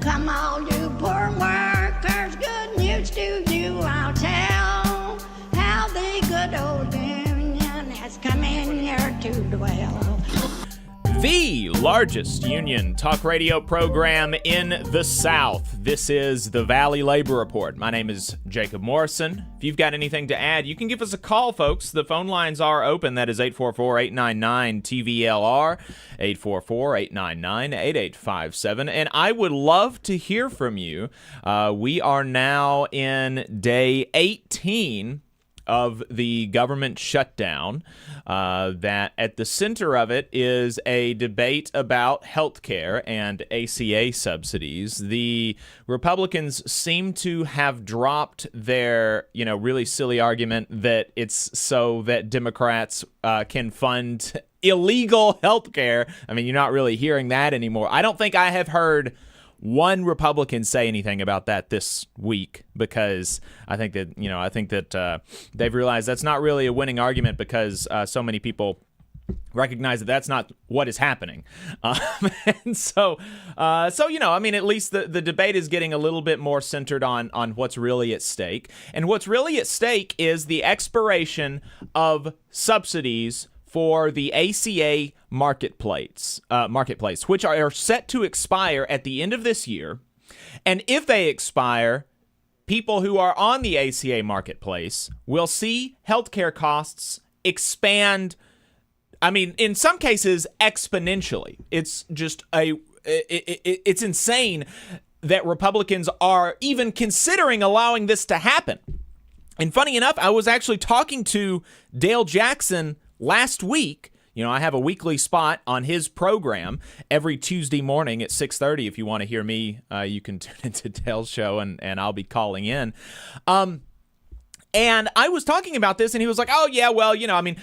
Come all you poor workers, good news to you I'll tell, how the good old union has come in here to dwell. The largest union talk radio program in the South. This is the Valley Labor Report. My name is Jacob Morrison. If you've got anything to add, you can give us a call, folks. The phone lines are open. That is 844-899-TVLR, 844-899-8857. And I would love to hear from you. We are now in day 18 of the government shutdown, that at the center of it is a debate about health care and ACA subsidies. The Republicans seem to have dropped their, really silly argument that it's so that Democrats can fund illegal health care. I mean, you're not really hearing that anymore. I don't think I have heard one Republican say anything about that this week, because I think that they've realized that's not really a winning argument, because so many people recognize that that's not what is happening. And so at least the debate is getting a little bit more centered on what's really at stake. And what's really at stake is the expiration of subsidies for the ACA marketplace, which are set to expire at the end of this year. And if they expire, people who are on the ACA marketplace will see healthcare costs expand. I mean, in some cases, exponentially. It's just it's insane that Republicans are even considering allowing this to happen. And funny enough, I was actually talking to Dale Jackson last week. I have a weekly spot on his program every Tuesday morning at 6:30. If you want to hear me, you can tune into Dale's show, and I'll be calling in. And I was talking about this, and he was like, oh, yeah, well,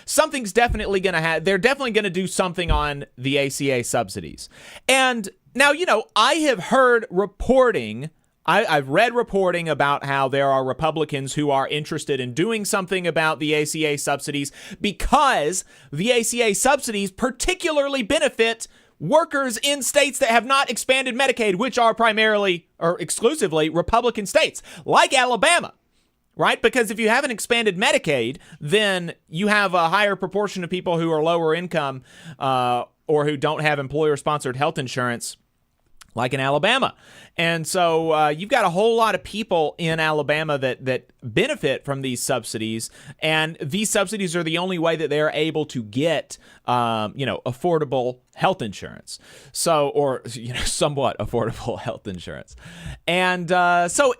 something's definitely going to happen. They're definitely going to do something on the ACA subsidies. And now, I have heard reporting, I've read reporting about how there are Republicans who are interested in doing something about the ACA subsidies, because the ACA subsidies particularly benefit workers in states that have not expanded Medicaid, which are primarily or exclusively Republican states, like Alabama. Right? Because if you haven't expanded Medicaid, then you have a higher proportion of people who are lower income or who don't have employer-sponsored health insurance, like in Alabama. And so you've got a whole lot of people in Alabama that benefit from these subsidies, and these subsidies are the only way that they're able to get, affordable health insurance. Somewhat affordable health insurance. And so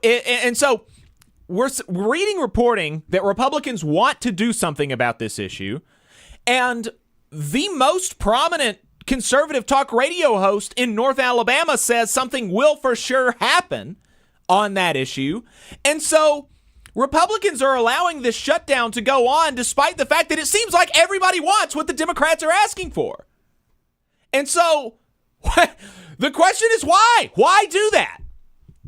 we're reading reporting that Republicans want to do something about this issue, and the most prominent conservative talk radio host in North Alabama says something will for sure happen on that issue. And so Republicans are allowing this shutdown to go on despite the fact that it seems like everybody wants what the Democrats are asking for. And so the question is why? Why do that?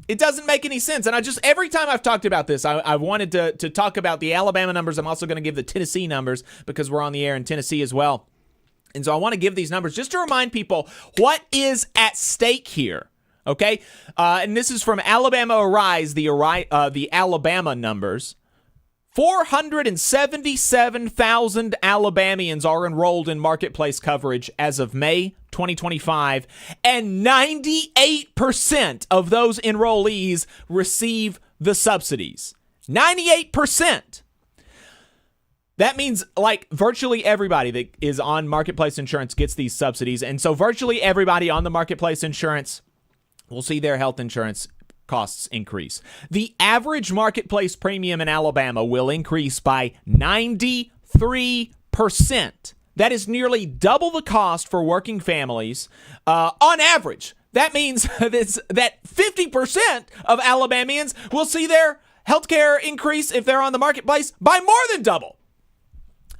It doesn't make any sense. And every time I've talked about this, I wanted to talk about the Alabama numbers. I'm also going to give the Tennessee numbers because we're on the air in Tennessee as well. And so I want to give these numbers just to remind people what is at stake here, okay? And this is from Alabama Arise, the Alabama numbers. 477,000 Alabamians are enrolled in marketplace coverage as of May 2025, and 98% of those enrollees receive the subsidies. 98%. That means virtually everybody that is on marketplace insurance gets these subsidies. And so virtually everybody on the marketplace insurance will see their health insurance costs increase. The average marketplace premium in Alabama will increase by 93%. That is nearly double the cost for working families on average. That means that 50% of Alabamians will see their health care increase if they're on the marketplace by more than double.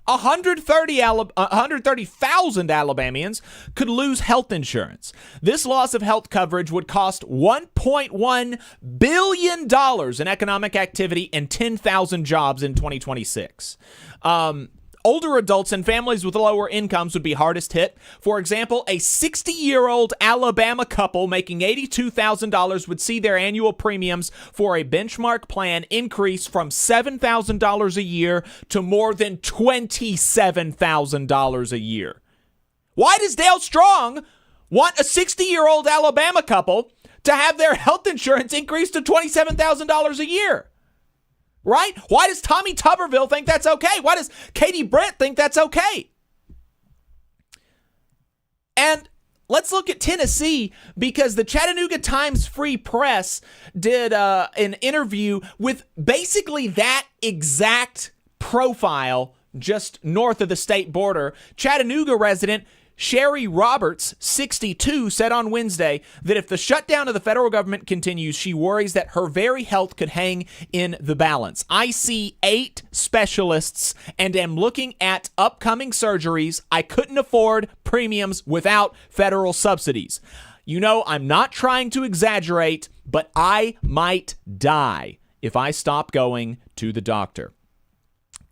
130,000 Alabamians could lose health insurance. This loss of health coverage would cost $1.1 billion in economic activity and 10,000 jobs in 2026. older adults and families with lower incomes would be hardest hit. For example, a 60-year-old Alabama couple making $82,000 would see their annual premiums for a benchmark plan increase from $7,000 a year to more than $27,000 a year. Why does Dale Strong want a 60-year-old Alabama couple to have their health insurance increase to $27,000 a year? Right? Why does Tommy Tuberville think that's okay? Why does Katie Britt think that's okay? And let's look at Tennessee, because the Chattanooga Times Free Press did an interview with basically that exact profile just north of the state border. Chattanooga resident Sherry Roberts, 62, said on Wednesday that if the shutdown of the federal government continues, she worries that her very health could hang in the balance. I see 8 specialists and am looking at upcoming surgeries. I couldn't afford premiums without federal subsidies. You know, I'm not trying to exaggerate, but I might die if I stop going to the doctor.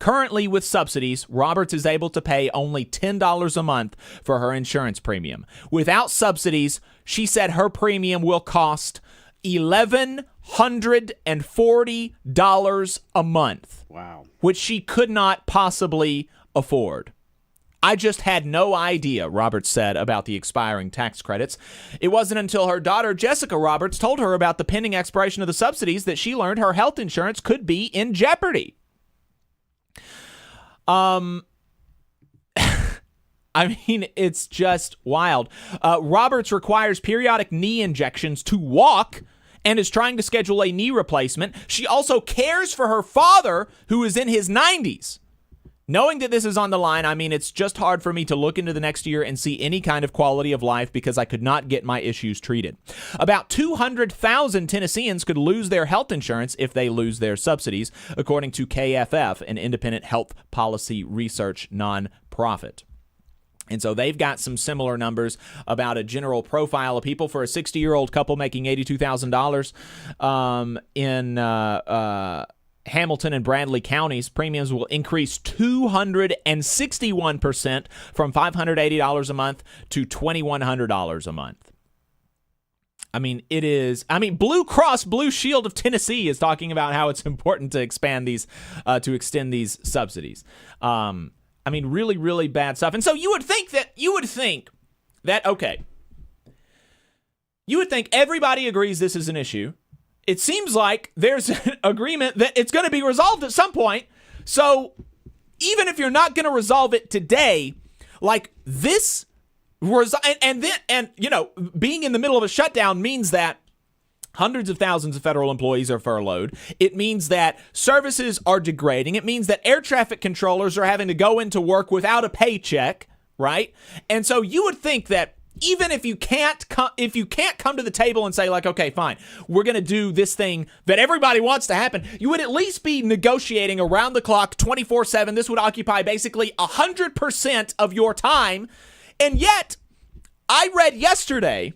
Currently, with subsidies, Roberts is able to pay only $10 a month for her insurance premium. Without subsidies, she said her premium will cost $1,140 a month. Wow. Which she could not possibly afford. I just had no idea, Roberts said about the expiring tax credits. It wasn't until her daughter, Jessica Roberts, told her about the pending expiration of the subsidies that she learned her health insurance could be in jeopardy. I mean, it's just wild. Roberts requires periodic knee injections to walk and is trying to schedule a knee replacement. She also cares for her father, who is in his 90s. Knowing that this is on the line, I mean, it's just hard for me to look into the next year and see any kind of quality of life because I could not get my issues treated. About 200,000 Tennesseans could lose their health insurance if they lose their subsidies, according to KFF, an independent health policy research nonprofit. And so they've got some similar numbers about a general profile of people. For a 60-year-old couple making $82,000 in Hamilton and Bradley counties, premiums will increase 261% from $580 a month to $2,100 a month. I mean, Blue Cross Blue Shield of Tennessee is talking about how it's important to extend these subsidies. I mean, really, really bad stuff. And so you would think everybody agrees this is an issue. It seems like there's an agreement that it's going to be resolved at some point. So even if you're not going to resolve it today, like this, and you know, being in the middle of a shutdown means that hundreds of thousands of federal employees are furloughed. It means that services are degrading. It means that air traffic controllers are having to go into work without a paycheck, right? And so you would think that even if you can't come to the table and say, like, okay, fine, we're going to do this thing that everybody wants to happen, you would at least be negotiating around the clock 24/7. This would occupy basically 100% of your time. And yet, I read yesterday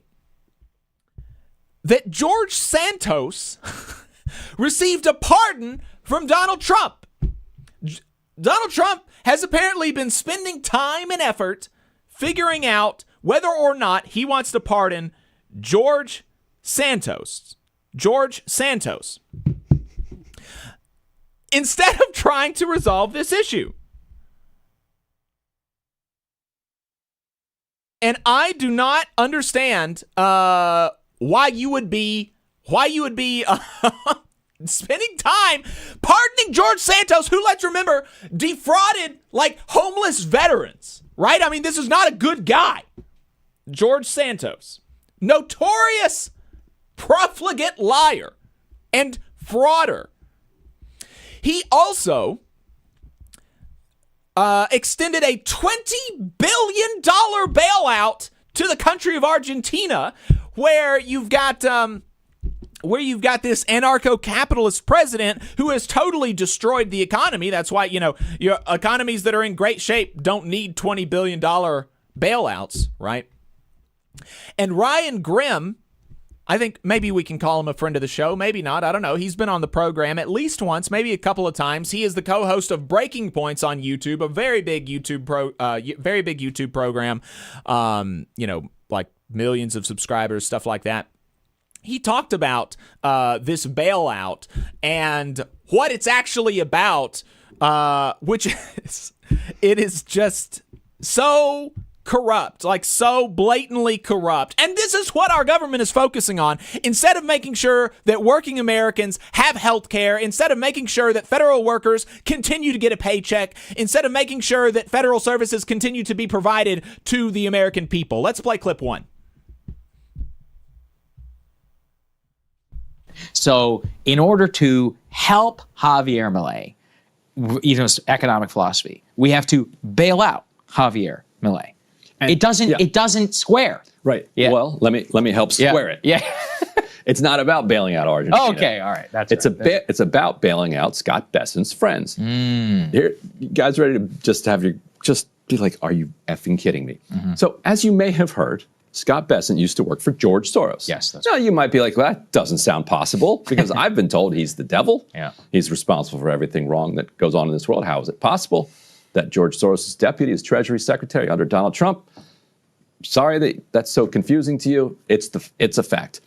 that George Santos received a pardon from Donald Trump. Donald Trump has apparently been spending time and effort figuring out whether or not he wants to pardon George Santos. Instead of trying to resolve this issue. And I do not understand why you would be spending time pardoning George Santos, who, let's remember, defrauded like homeless veterans, right? I mean, this is not a good guy. George Santos, notorious profligate liar and frauder. He also extended a $20 billion bailout to the country of Argentina, where you've got this anarcho-capitalist president who has totally destroyed the economy. That's why, you know, your economies that are in great shape don't need $20 billion bailouts, right? And Ryan Grimm I think maybe we can call him a friend of the show. Maybe not. I don't know. He's been on the program at least once, maybe a couple of times. He is the co-host of Breaking Points on YouTube, a very big YouTube program. Like millions of subscribers, stuff like that. He talked about this bailout and what it's actually about, which it is just so corrupt, like so blatantly corrupt. And this is what our government is focusing on. Instead of making sure that working Americans have health care, instead of making sure that federal workers continue to get a paycheck, instead of making sure that federal services continue to be provided to the American people. Let's play clip 1. So in order to help Javier Milei, economic philosophy, we have to bail out Javier Milei. And it doesn't square. Right. Yeah. Well, let me help square it. Yeah. It's not about bailing out Argentina. Oh, okay. All right. It's about bailing out Scott Bessent's friends. Here, you guys ready to just be like, are you effing kidding me? So as you may have heard, Scott Bessent used to work for George Soros. Yes, that's now you might be like, well, that doesn't sound possible because I've been told he's the devil. Yeah. He's responsible for everything wrong that goes on in this world. How is it possible that George Soros' deputy is Treasury Secretary under Donald Trump? Sorry that's so confusing to you. It's a fact.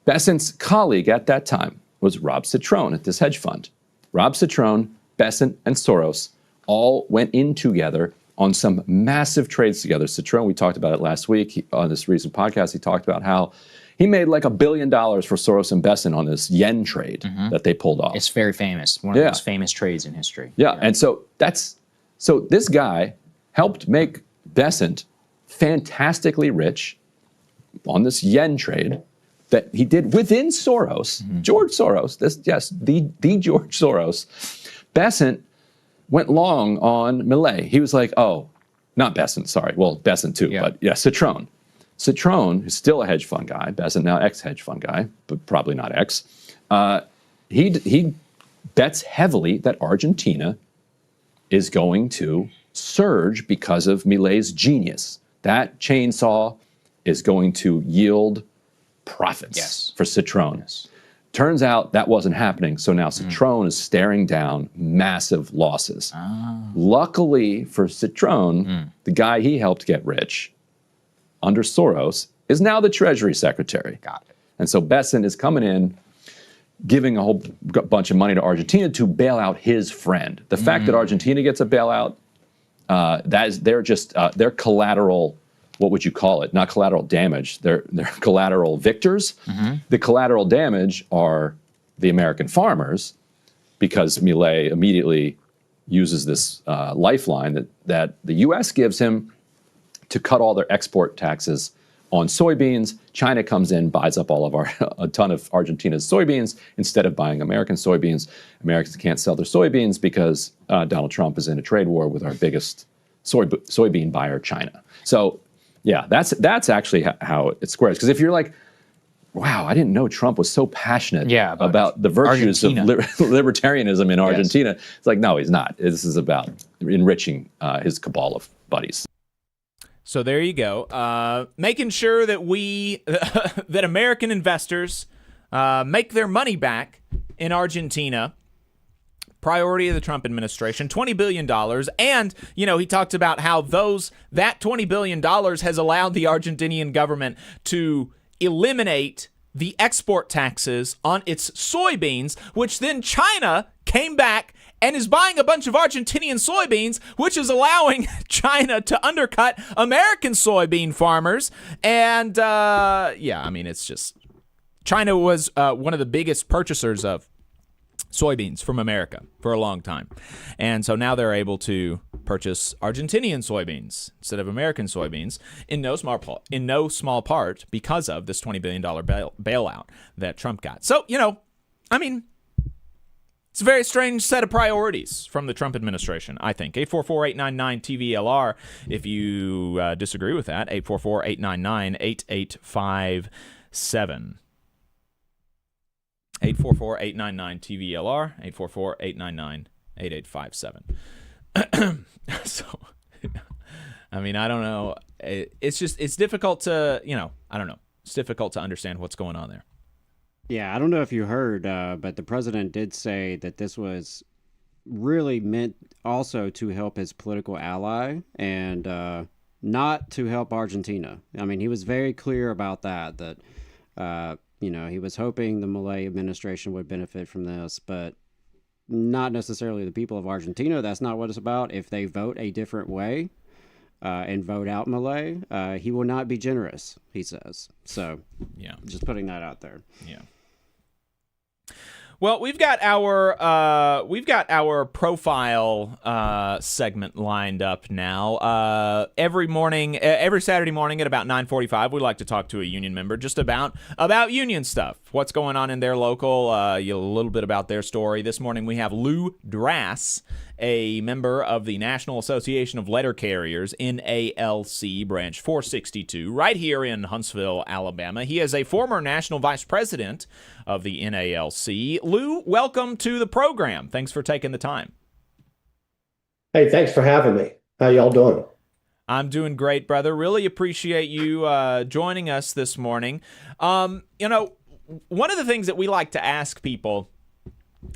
Bessent's colleague at that time was Rob Citron at this hedge fund. Rob Citron, Bessent, and Soros all went in together on some massive trades together. Citron, we talked about it last week on this recent podcast. He talked about how he made like $1 billion for Soros and Bessent on this yen trade that they pulled off. It's very famous. One of the most famous trades in history. Yeah. And so this guy helped make Bessent fantastically rich on this yen trade that he did within Soros. George Soros, the George Soros. Bessent went long on Milei. He was like, oh, not Bessent, sorry. Well, Bessent too, but yeah, Citron. Citron, who's still a hedge fund guy, Bessent now ex-hedge fund guy, but probably not ex. He bets heavily that Argentina is going to surge because of Milei's genius. That chainsaw is going to yield profits for Citron. Turns out that wasn't happening, so now Citron is staring down massive losses. Luckily for Citron, the guy he helped get rich under Soros is now the Treasury Secretary. Got it. And so Bessent is coming in, giving a whole bunch of money to Argentina to bail out his friend. The fact that Argentina gets a bailout, they're collateral. What would you call it? Not collateral damage. They're collateral victors. The collateral damage are the American farmers because Milei immediately uses this lifeline that the U.S. gives him to cut all their export taxes on soybeans. China comes in, buys up a ton of Argentina's soybeans instead of buying American soybeans. Americans can't sell their soybeans because Donald Trump is in a trade war with our biggest soybean buyer, China. So yeah, that's actually how it squares. Because if you're like, wow, I didn't know Trump was so passionate about the virtues of libertarianism in Argentina. It's like, no, he's not. This is about enriching his cabal of buddies. So there you go. Making sure that that American investors make their money back in Argentina. Priority of the Trump administration, $20 billion. And, he talked about how that $20 billion has allowed the Argentinian government to eliminate the export taxes on its soybeans, which then China came back and is buying a bunch of Argentinian soybeans, which is allowing China to undercut American soybean farmers. And, it's just China was one of the biggest purchasers of soybeans from America for a long time. And so now they're able to purchase Argentinian soybeans instead of American soybeans in no small part because of this $20 billion bailout that Trump got. So, it's a very strange set of priorities from the Trump administration, I think. 844-899-TVLR if you disagree with that. 844-899-8857. 844-899-TVLR, 844-899-8857. So, I don't know. It's difficult to, I don't know. It's difficult to understand what's going on there. Yeah, I don't know if you heard, but the president did say that this was really meant also to help his political ally and not to help Argentina. I mean, he was very clear about that he was hoping the Milei administration would benefit from this, but not necessarily the people of Argentina. That's not what it's about. If they vote a different way and vote out Milei, he will not be generous, he says. So, yeah, just putting that out there. Yeah. Well, we've got our profile segment lined up now. Every Saturday morning at about 9:45, we like to talk to a union member just about union stuff. What's going on in their local? A little bit about their story. This morning we have Lew Drass, a member of the National Association of Letter Carriers, NALC, Branch 462, right here in Huntsville, Alabama. He is a former national vice president of the NALC. Lew, welcome to the program. Thanks for taking the time. Hey, thanks for having me. How y'all doing? I'm doing great, brother. Really appreciate you joining us this morning. One of the things that we like to ask people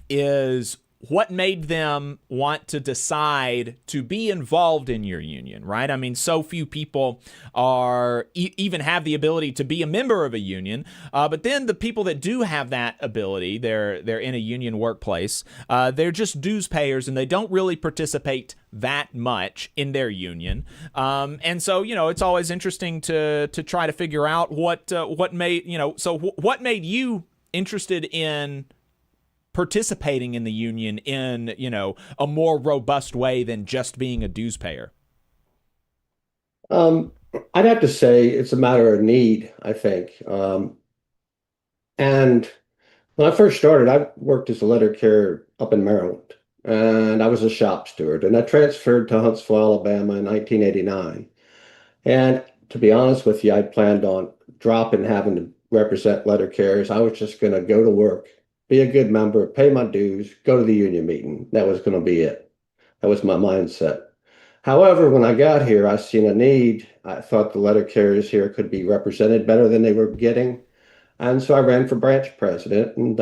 is what made them want to decide to be involved in your union, right? I mean, so few people are even have the ability to be a member of a union, but then the people that do have that ability, they're in a union workplace, they're just dues payers and they don't really participate that much in their union. And so, it's always interesting to try to figure out what made you interested in participating in the union in, a more robust way than just being a dues payer? I'd have to say it's a matter of need, I think. And when I first started, I worked as a letter carrier up in Maryland, and I was a shop steward, and I transferred to Huntsville, Alabama in 1989. And to be honest with you, I planned on dropping having to represent letter carriers. I was just going to go to work, be a good member, pay my dues, go to the union meeting. That was going to be it. That was my mindset. However, when I got here, I seen a need. I thought the letter carriers here could be represented better than they were getting. And so I ran for branch president, and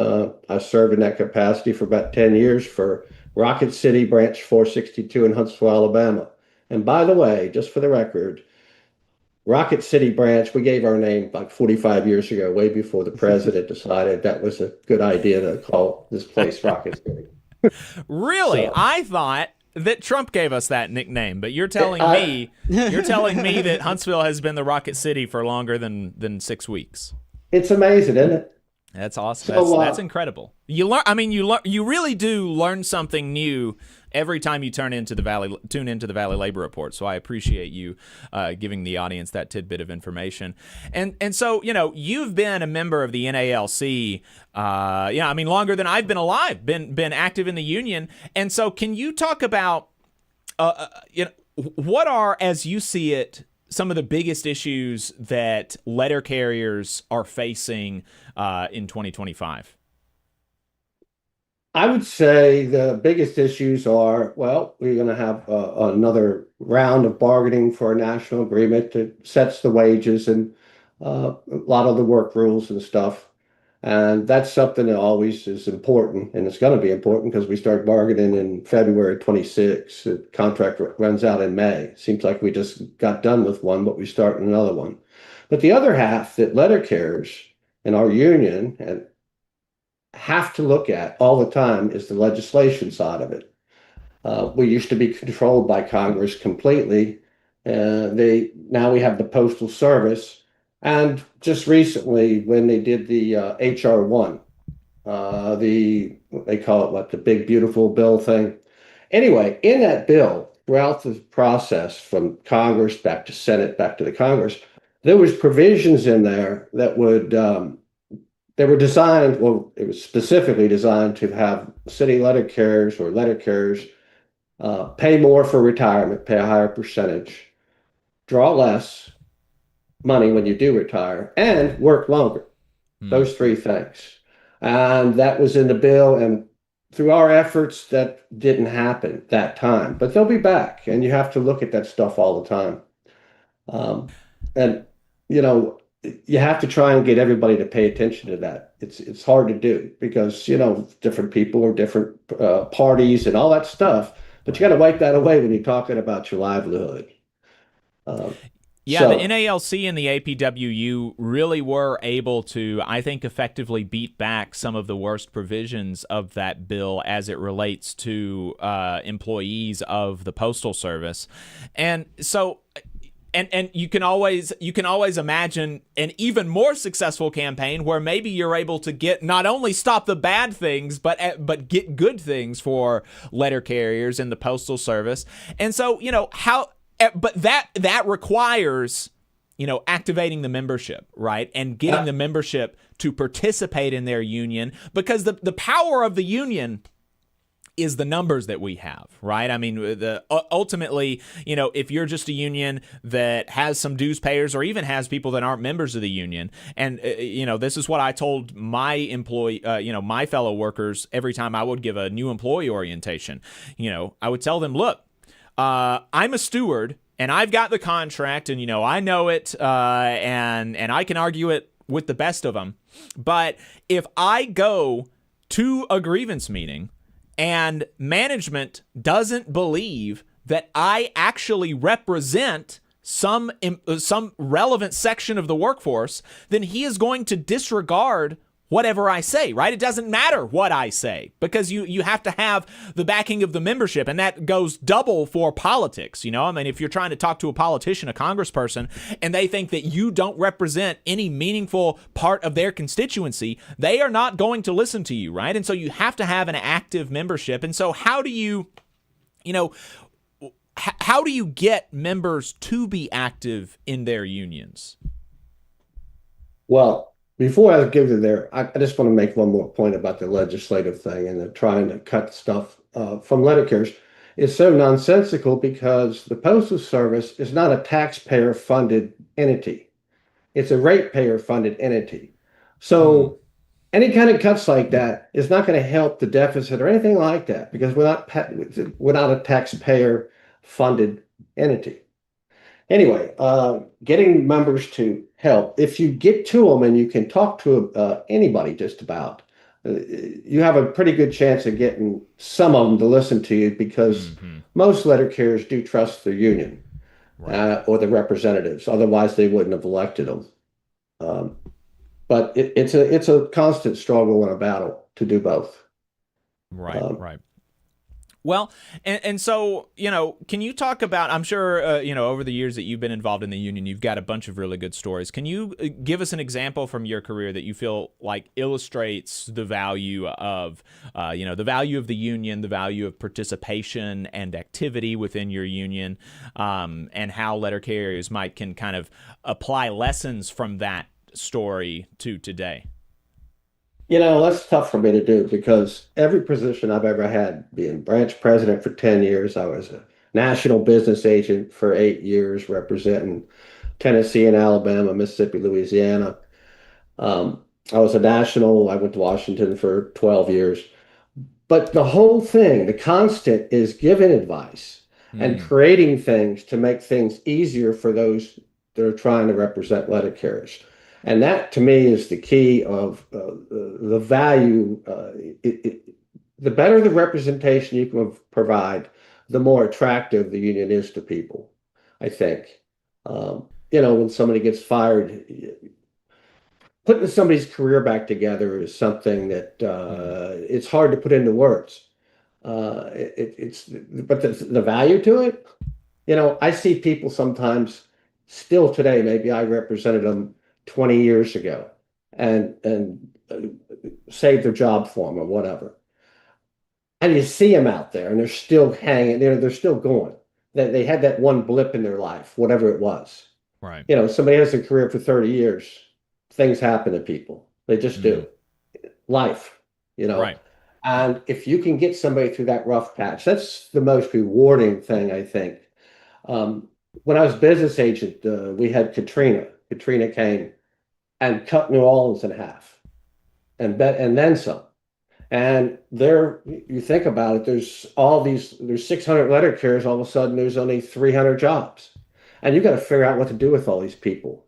I served in that capacity for about 10 years for Rocket City Branch 462 in Huntsville, Alabama. And by the way, just for the record, Rocket City Branch, we gave our name like 45 years ago, way before the president decided that was a good idea to call this place Rocket City. Really? So, I thought that Trump gave us that nickname, but you're telling me that Huntsville has been the Rocket City for longer than 6 weeks. It's amazing, isn't it? That's awesome. That's incredible. You really do learn something new every time you tune into the Valley Labor Report. So I appreciate you giving the audience that tidbit of information. And so, you've been a member of the NALC, longer than I've been alive, been active in the union. And so can you talk about, what are, as you see it, some of the biggest issues that letter carriers are facing in 2025? I would say the biggest issues are, we're going to have another round of bargaining for a national agreement that sets the wages and a lot of the work rules and stuff. And that's something that always is important, and it's going to be important because we start bargaining in February 26. The contract runs out in May. Seems like we just got done with one, but we start another one. But the other half that letter carriers in our union and have to look at all the time is the legislation side of it. We used to be controlled by Congress completely. Now we have the Postal Service. And just recently, when they did the HR 1, they call it the big beautiful bill thing. Anyway, in that bill, throughout the process from Congress back to Senate, back to the Congress, there was provisions in there that would, they were designed, it was specifically designed to have city letter carriers or letter carriers pay more for retirement, pay a higher percentage, draw less money when you do retire, and work longer. Those three things. And that was in the bill, and through our efforts, that didn't happen that time. But they'll be back, and you have to look at that stuff all the time. And, you have to try and get everybody to pay attention to that. It's hard to do because, different people or different parties and all that stuff, but you got to wipe that away when you're talking about your livelihood. Yeah, the So, NALC and the APWU really were able to, I think, effectively beat back some of the worst provisions of that bill as it relates to employees of the Postal Service. And so, and you can always imagine an even more successful campaign where maybe you're able to get not only stop the bad things but get good things for letter carriers in the Postal Service. And so, but that requires, activating the membership, right? And getting the membership to participate in their union, because the power of the union is the numbers that we have, right? I mean, ultimately, if you're just a union that has some dues payers or even has people that aren't members of the union, and this is what I told my employee, my fellow workers every time I would give a new employee orientation. I would tell them, look, I'm a steward and I've got the contract and, I know it, and I can argue it with the best of them. But if I go to a grievance meeting and management doesn't believe that I actually represent some relevant section of the workforce, then he is going to disregard whatever I say, right? It doesn't matter what I say, because you have to have the backing of the membership, and that goes double for politics. I mean, if you're trying to talk to a politician, a congressperson, and they think that you don't represent any meaningful part of their constituency, they are not going to listen to you, right? And so you have to have an active membership. And so how do you get members to be active in their unions? well, before I give you there, I just want to make one more point about the legislative thing and the trying to cut stuff from letter carriers. It's so nonsensical because the Postal Service is not a taxpayer-funded entity. It's a ratepayer-funded entity. So any kind of cuts like that is not going to help the deficit or anything like that, because we're not a taxpayer-funded entity. Anyway, getting members to help, if you get to them and you can talk to anybody just about, you have a pretty good chance of getting some of them to listen to you, because most letter carriers do trust their union, or the representatives. Otherwise, they wouldn't have elected them. But it's a constant struggle and a battle to do both. Right, right. Well, and so, can you talk about, I'm sure, over the years that you've been involved in the union, you've got a bunch of really good stories. Can you give us an example from your career that you feel like illustrates the value of, the value of the union, the value of participation and activity within your union, and how letter carriers can kind of apply lessons from that story to today? That's tough for me to do, because every position I've ever had, being branch president for 10 years, I was a national business agent for 8 years, representing Tennessee and Alabama, Mississippi, Louisiana. I was I went to Washington for 12 years. But the whole thing, the constant, is giving advice and creating things to make things easier for those that are trying to represent letter carriers. And that, to me, is the key of the value. The better the representation you can provide, the more attractive the union is to people, I think. When somebody gets fired, putting somebody's career back together is something that it's hard to put into words. But the value to it, I see people sometimes still today, maybe I represented them 20 years ago, and saved their job for them or whatever. And you see them out there and they're still hanging, they're still going. They had that one blip in their life, whatever it was. Right. Somebody has a career for 30 years, things happen to people. They just do. Life, Right. And if you can get somebody through that rough patch, that's the most rewarding thing, I think. When I was business agent, we had Katrina. Katrina came and cut New Orleans in half, and then some. And there, you think about it, there's 600 letter carriers. All of a sudden, there's only 300 jobs, and you got to figure out what to do with all these people.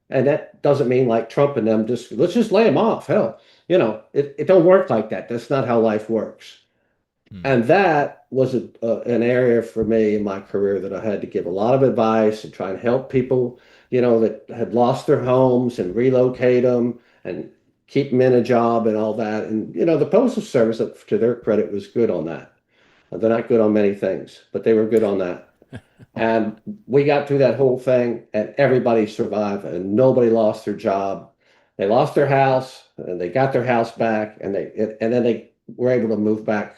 And that doesn't mean like Trump and them just, let's just lay them off. Hell, it don't work like that. That's not how life works. And that was an area for me in my career that I had to give a lot of advice and try and help people, that had lost their homes and relocate them and keep them in a job and all that. And, the Postal Service, to their credit, was good on that. They're not good on many things, but they were good on that. And we got through that whole thing and everybody survived and nobody lost their job. They lost their house and they got their house back and then they were able to move back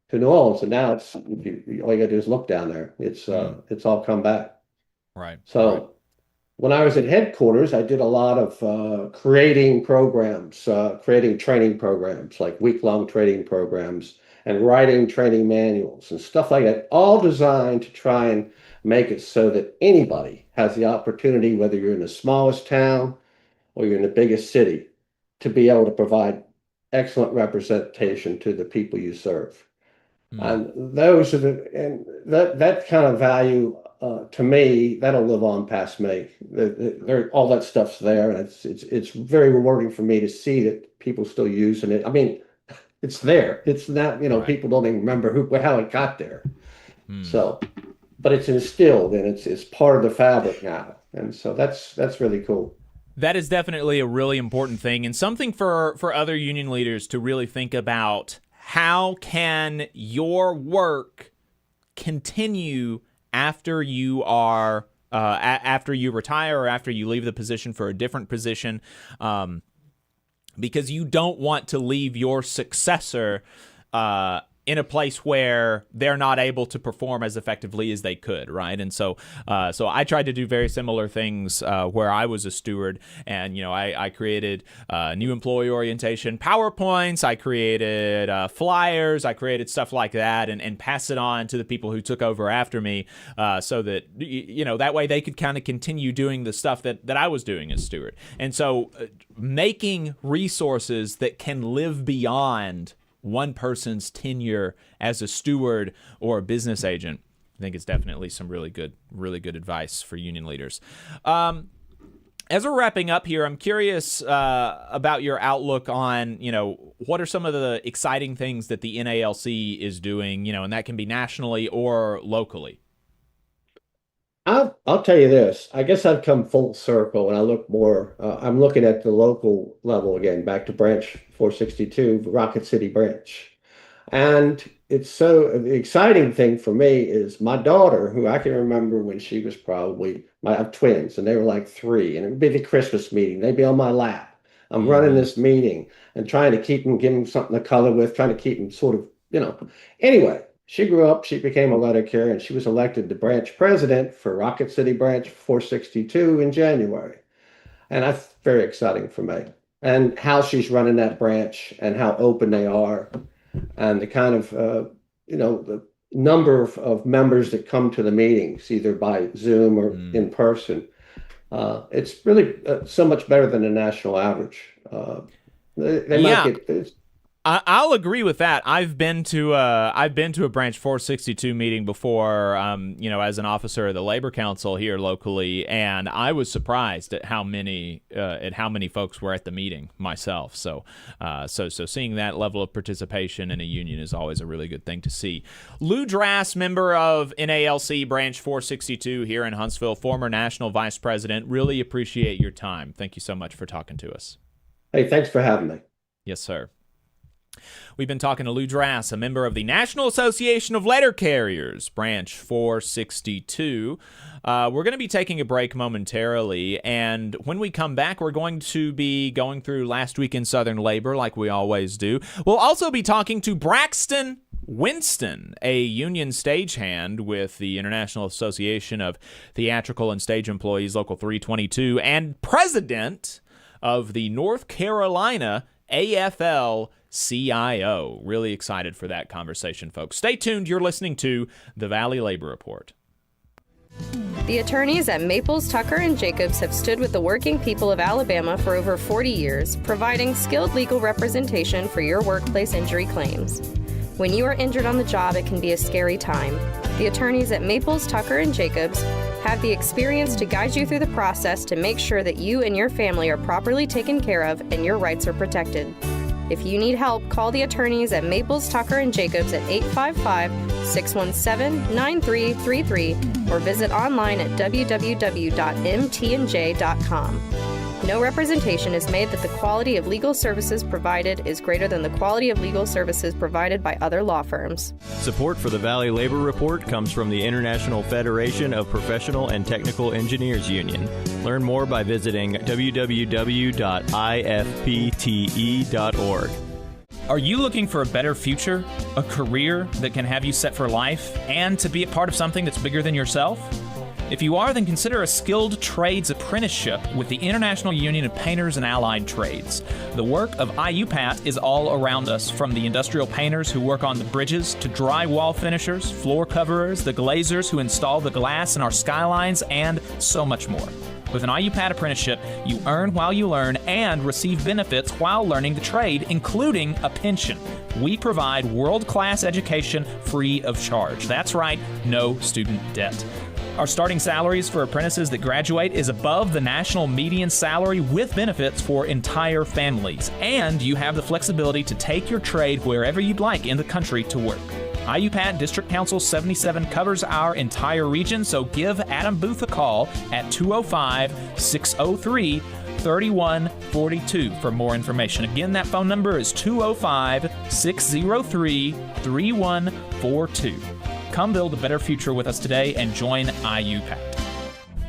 to New Orleans. And now all you gotta do is look down there. It's all come back. Right. So when I was at headquarters, I did a lot of creating programs, creating training programs, like week-long training programs and writing training manuals and stuff like that, all designed to try and make it so that anybody has the opportunity, whether you're in the smallest town or you're in the biggest city, to be able to provide excellent representation to the people you serve. And those are that kind of value to me, that'll live on past me. All that stuff's there, and it's very rewarding for me to see that people still using it. I mean, it's there. It's not, people don't even remember how it got there. So, but it's instilled and it's part of the fabric now, and so that's really cool. That is definitely a really important thing, and something for other union leaders to really think about. How can your work continue after you are after you retire or after you leave the position for a different position? Because you don't want to leave your successor in a place where they're not able to perform as effectively as they could, right? And so I tried to do very similar things where I was a steward, and I created new employee orientation PowerPoints, I created flyers, I created stuff like that, and pass it on to the people who took over after me, so that that way they could kind of continue doing the stuff that I was doing as steward. And so making resources that can live beyond one person's tenure as a steward or a business agent, I think it's definitely some really good advice for union leaders. As we're wrapping up here, I'm curious about your outlook on, what are some of the exciting things that the NALC is doing, and that can be nationally or locally. I'll tell you this. I guess I've come full circle and I look more, I'm looking at the local level again, back to branch 462, Rocket City branch. And it's the exciting thing for me is my daughter, who I can remember when she was I have twins and they were like 3, and it would be the Christmas meeting. They'd be on my lap. I'm running this meeting and trying to keep them, give them something to color with, trying to keep them sort of, Anyway, she grew up, she became a letter carrier, and she was elected the branch president for Rocket City Branch 462 in January. And that's very exciting for me. And how she's running that branch and how open they are and the kind of, the number of members that come to the meetings, either by Zoom or in person. It's really so much better than the national average. They might get... I'll agree with that. I've been to a branch 462 meeting before, as an officer of the Labor Council here locally, and I was surprised at how many folks were at the meeting myself. So seeing that level of participation in a union is always a really good thing to see. Lew Drass, member of NALC branch 462 here in Huntsville, former national vice president. Really appreciate your time. Thank you so much for talking to us. Hey, thanks for having me. Yes, sir. We've been talking to Lew Drass, a member of the National Association of Letter Carriers, Branch 462. We're going to be taking a break momentarily, and when we come back, we're going to be going through last week in Southern labor like we always do. We'll also be talking to Braxton Winston, a union stagehand with the International Association of Theatrical and Stage Employees, Local 322, and president of the North Carolina AFL-CIO. Really excited for that conversation, folks. Stay tuned. You're listening to the Valley Labor Report. The attorneys at Maples, Tucker & Jacobs have stood with the working people of Alabama for over 40 years, providing skilled legal representation for your workplace injury claims. When you are injured on the job, it can be a scary time. The attorneys at Maples, Tucker & Jacobs have the experience to guide you through the process to make sure that you and your family are properly taken care of and your rights are protected. If you need help, call the attorneys at Maples, Tucker & Jacobs at 855-617-9333 or visit online at www.mtnj.com. No representation is made that the quality of legal services provided is greater than the quality of legal services provided by other law firms. Support for the Valley Labor Report comes from the International Federation of Professional and Technical Engineers Union. Learn more by visiting www.ifpte.org. Are you looking for a better future, a career that can have you set for life, and to be a part of something that's bigger than yourself? If you are, then consider a skilled trades apprenticeship with the International Union of Painters and Allied Trades. The work of IUPAT is all around us, from the industrial painters who work on the bridges to drywall finishers, floor coverers, the glazers who install the glass in our skylines, and so much more. With an IUPAT apprenticeship, you earn while you learn and receive benefits while learning the trade, including a pension. We provide world-class education free of charge. That's right, no student debt. Our starting salaries for apprentices that graduate is above the national median salary with benefits for entire families. And you have the flexibility to take your trade wherever you'd like in the country to work. IUPAT District Council 77 covers our entire region, so give Adam Booth a call at 205-603-3142 for more information. Again, that phone number is 205-603-3142. Come build a better future with us today and join IUPAT.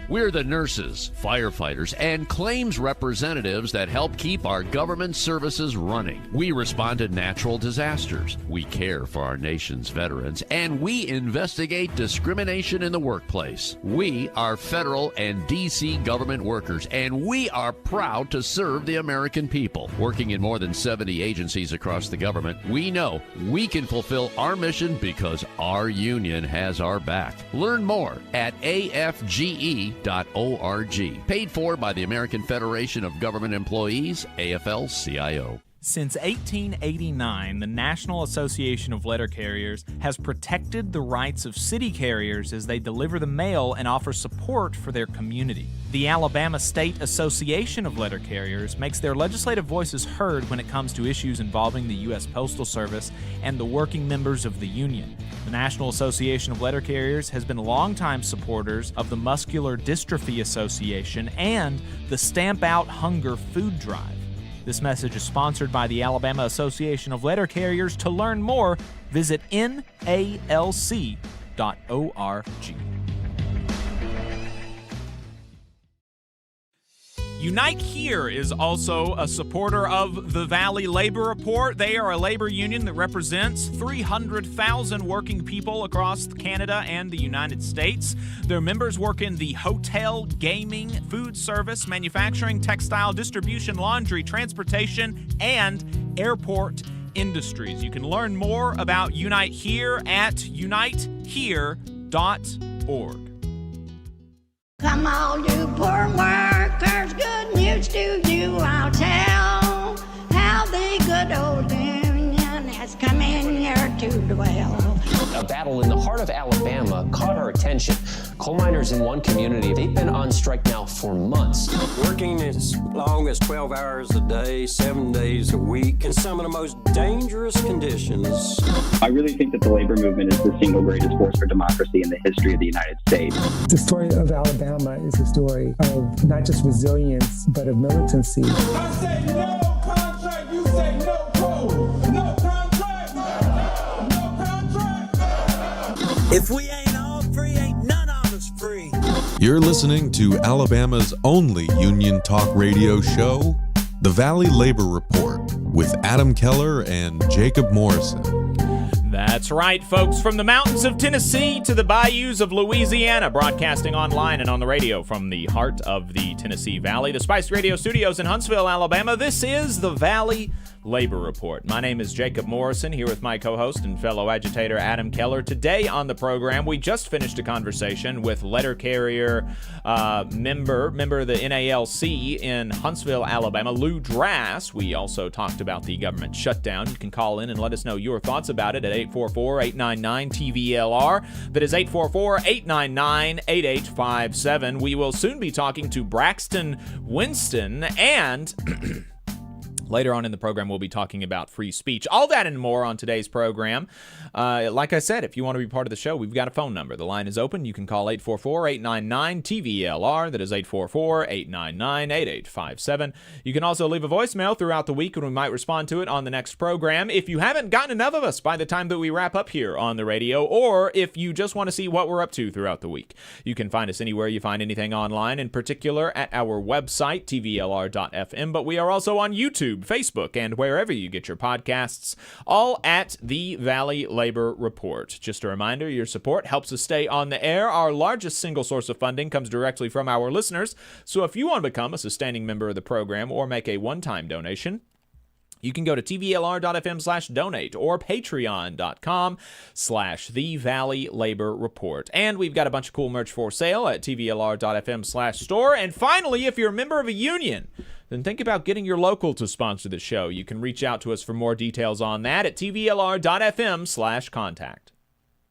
We're the nurses, firefighters, and claims representatives that help keep our government services running. We respond to natural disasters. We care for our nation's veterans, and we investigate discrimination in the workplace. We are federal and D.C. government workers, and we are proud to serve the American people. Working in more than 70 agencies across the government, we know we can fulfill our mission because our union has our back. Learn more at afge.org. Paid for by the American Federation of Government Employees, AFL-CIO. Since 1889, the National Association of Letter Carriers has protected the rights of city carriers as they deliver the mail and offer support for their community. The Alabama State Association of Letter Carriers makes their legislative voices heard when it comes to issues involving the U.S. Postal Service and the working members of the union. The National Association of Letter Carriers has been longtime supporters of the Muscular Dystrophy Association and the Stamp Out Hunger Food Drive. This message is sponsored by the Alabama Association of Letter Carriers. To learn more, visit NALC.org. Unite Here is also a supporter of the Valley Labor Report. They are a labor union that represents 300,000 working people across Canada and the United States. Their members work in the hotel, gaming, food service, manufacturing, textile, distribution, laundry, transportation, and airport industries. You can learn more about Unite Here at unitehere.org. Come all you poor workers, good news to you I'll tell, how the good old union has come in here to dwell. A battle in the heart of Alabama caught our attention. Coal miners in one community, they've been on strike now for months. Working as long as 12 hours a day, 7 days a week, in some of the most dangerous conditions. I really think that the labor movement is the single greatest force for democracy in the history of the United States. The story of Alabama is a story of not just resilience, but of militancy. I say no contract, you say no coal. No contract, no contract. If we ain't all free, ain't none of us free. You're listening to Alabama's only union talk radio show, The Valley Labor Report, with Adam Keller and Jacob Morrison. That's right, folks. From the mountains of Tennessee to the bayous of Louisiana, broadcasting online and on the radio from the heart of the Tennessee Valley, the Spice Radio Studios in Huntsville, Alabama, this is the Valley Labor Report. My name is Jacob Morrison, here with my co-host and fellow agitator Adam Keller. Today on the program, we just finished a conversation with letter carrier member of the NALC in Huntsville, Alabama, Lew Drass. We also talked about the government shutdown. You can call in and let us know your thoughts about it at 844-899-TVLR. That is 844-899-8857. We will soon be talking to Braxton Winston, and later on in the program, we'll be talking about free speech. All that and more on today's program. Like I said, if you want to be part of the show, we've got a phone number. The line is open. You can call 844-899-TVLR. That is 844-899-8857. You can also leave a voicemail throughout the week, and we might respond to it on the next program. If you haven't gotten enough of us by the time that we wrap up here on the radio, or if you just want to see what we're up to throughout the week, you can find us anywhere you find anything online, in particular at our website, tvlr.fm. But we are also on YouTube, Facebook, and wherever you get your podcasts, all at the Valley Labor Report. Just a reminder, your support helps us stay on the air. Our largest single source of funding comes directly from our listeners, so if you want to become a sustaining member of the program or make a one-time donation, you can go to tvlr.fm/donate or patreon.com/The Valley Labor Report. And we've got a bunch of cool merch for sale at tvlr.fm/store. And finally, if you're a member of a union, then think about getting your local to sponsor the show. You can reach out to us for more details on that at tvlr.fm/contact.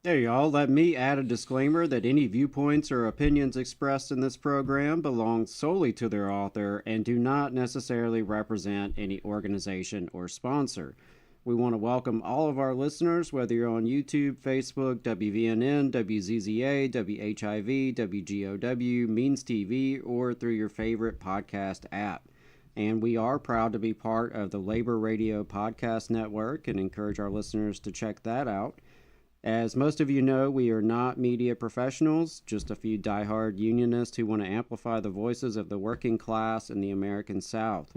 There you all. Let me add a disclaimer that any viewpoints or opinions expressed in this program belong solely to their author and do not necessarily represent any organization or sponsor. We want to welcome all of our listeners, whether you're on YouTube, Facebook, WVNN, WZZA, WHIV, WGOW, Means TV, or through your favorite podcast app. And we are proud to be part of the Labor Radio Podcast Network and encourage our listeners to check that out. As most of you know, we are not media professionals, just a few diehard unionists who want to amplify the voices of the working class in the American South.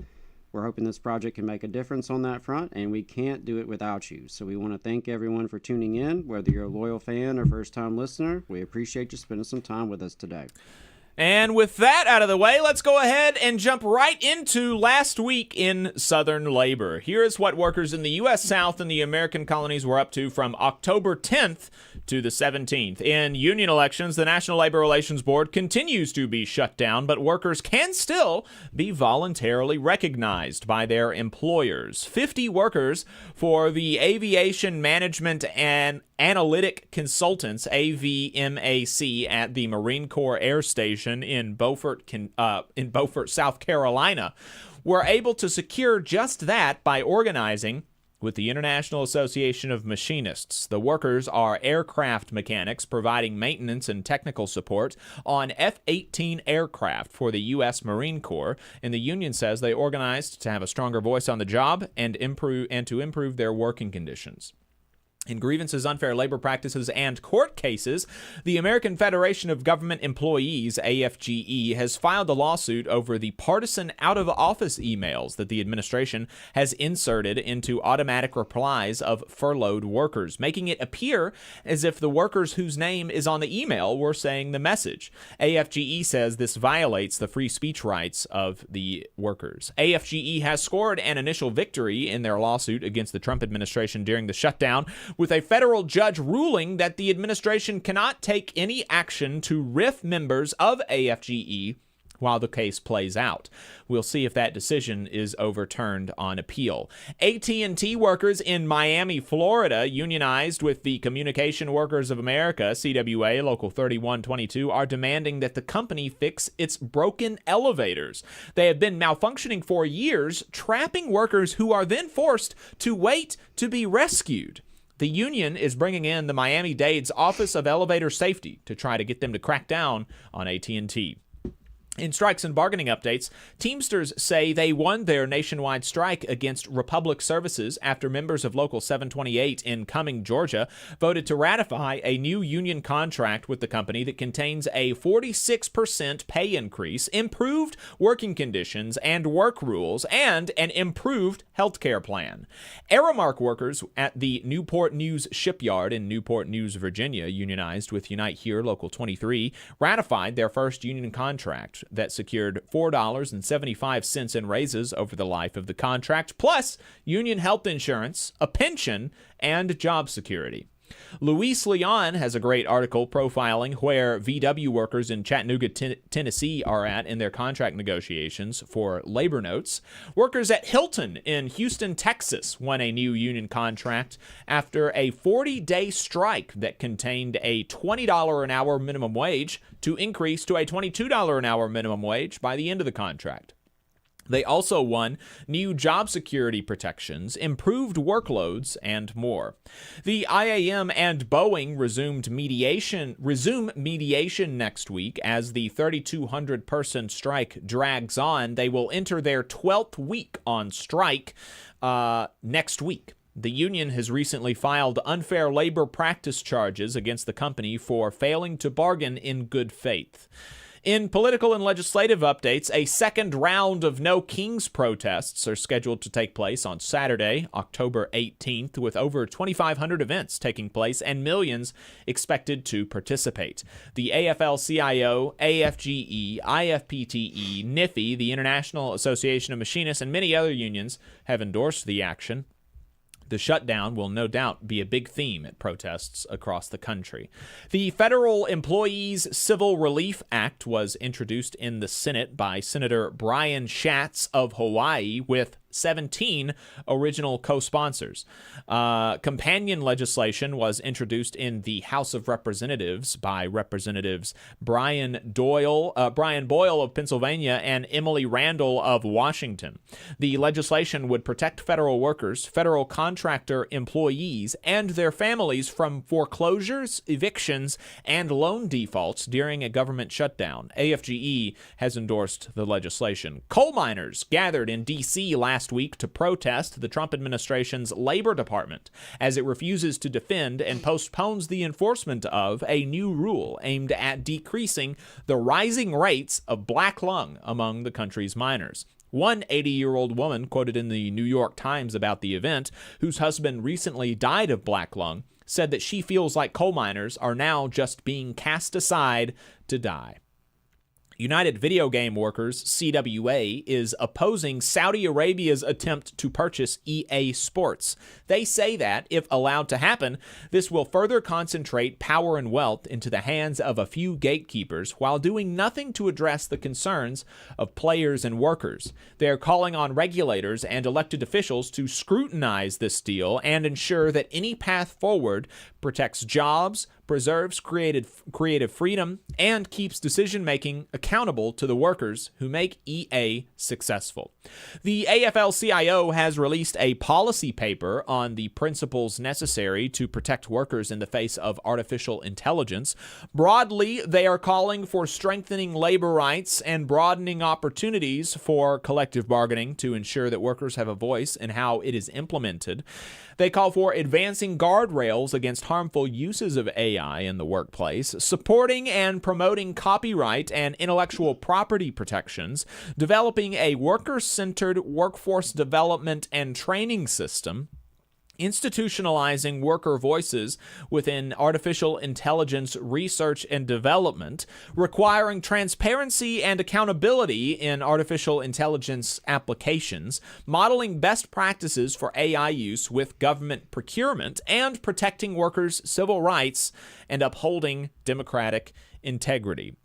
We're hoping this project can make a difference on that front, and we can't do it without you. So we want to thank everyone for tuning in, whether you're a loyal fan or first-time listener. We appreciate you spending some time with us today. And with that out of the way, let's go ahead and jump right into last week in Southern labor. Here is what workers in the U.S. South and the American colonies were up to from October 10th to the 17th. In union elections, the National Labor Relations Board continues to be shut down, but workers can still be voluntarily recognized by their employers. 50 workers for the Aviation Management and Analytic Consultants, AVMAC, at the Marine Corps Air Station in Beaufort, South Carolina, were able to secure just that by organizing with the International Association of Machinists. The workers are aircraft mechanics providing maintenance and technical support on F-18 aircraft for the U.S. Marine Corps, and the union says they organized to have a stronger voice on the job and to improve their working conditions. In grievances, unfair labor practices, and court cases, the American Federation of Government Employees, AFGE, has filed a lawsuit over the partisan out-of-office emails that the administration has inserted into automatic replies of furloughed workers, making it appear as if the workers whose name is on the email were saying the message. AFGE says this violates the free speech rights of the workers. AFGE has scored an initial victory in their lawsuit against the Trump administration during the shutdown, with a federal judge ruling that the administration cannot take any action to RIF members of AFGE while the case plays out. We'll see if that decision is overturned on appeal. AT&T workers in Miami, Florida, unionized with the Communication Workers of America, CWA, Local 3122, are demanding that the company fix its broken elevators. They have been malfunctioning for years, trapping workers who are then forced to wait to be rescued. The union is bringing in the Miami-Dade's Office of Elevator Safety to try to get them to crack down on AT&T. In strikes and bargaining updates, Teamsters say they won their nationwide strike against Republic Services after members of Local 728 in Cumming, Georgia, voted to ratify a new union contract with the company that contains a 46% pay increase, improved working conditions and work rules, and an improved health care plan. Aramark workers at the Newport News shipyard in Newport News, Virginia, unionized with Unite Here Local 23, ratified their first union contract that secured $4.75 in raises over the life of the contract, plus union health insurance, a pension, and job security. Luis Leon has a great article profiling where VW workers in Chattanooga, Tennessee are at in their contract negotiations for labor notes. Workers at Hilton in Houston, Texas won a new union contract after a 40-day strike that contained a $20 an hour minimum wage to increase to a $22 an hour minimum wage by the end of the contract. They also won new job security protections, improved workloads, and more. The IAM and Boeing resume mediation next week as the 3,200-person strike drags on. They will enter their 12th week on strike next week. The union has recently filed unfair labor practice charges against the company for failing to bargain in good faith. In political and legislative updates, a second round of No Kings protests are scheduled to take place on Saturday, October 18th, with over 2,500 events taking place and millions expected to participate. The AFL-CIO, AFGE, IFPTE, NIFI, the International Association of Machinists, and many other unions have endorsed the action. The shutdown will no doubt be a big theme at protests across the country. The Federal Employees Civil Relief Act was introduced in the Senate by Senator Brian Schatz of Hawaii with 17 original co-sponsors. Companion legislation was introduced in the House of Representatives by Representatives Brian Boyle of Pennsylvania and Emily Randall of Washington. The legislation would protect federal workers, federal contractor employees, and their families from foreclosures, evictions, and loan defaults during a government shutdown. AFGE has endorsed the legislation. Coal miners gathered in D.C. last week to protest the Trump administration's Labor Department as it refuses to defend and postpones the enforcement of a new rule aimed at decreasing the rising rates of black lung among the country's miners. One 80-year-old woman quoted in the New York Times about the event, whose husband recently died of black lung, said that she feels like coal miners are now just being cast aside to die. United Video Game Workers, CWA, is opposing Saudi Arabia's attempt to purchase EA Sports. They say that, if allowed to happen, this will further concentrate power and wealth into the hands of a few gatekeepers while doing nothing to address the concerns of players and workers. They are calling on regulators and elected officials to scrutinize this deal and ensure that any path forward protects jobs, preserves creative freedom, and keeps decision-making accountable to the workers who make EA successful. The AFL-CIO has released a policy paper on the principles necessary to protect workers in the face of artificial intelligence. Broadly, they are calling for strengthening labor rights and broadening opportunities for collective bargaining to ensure that workers have a voice in how it is implemented. They call for advancing guardrails against harmful uses of AI in the workplace, supporting and promoting copyright and intellectual property protections, developing a worker-centered workforce development and training system, institutionalizing worker voices within artificial intelligence research and development, requiring transparency and accountability in artificial intelligence applications, modeling best practices for AI use with government procurement, and protecting workers' civil rights and upholding democratic integrity.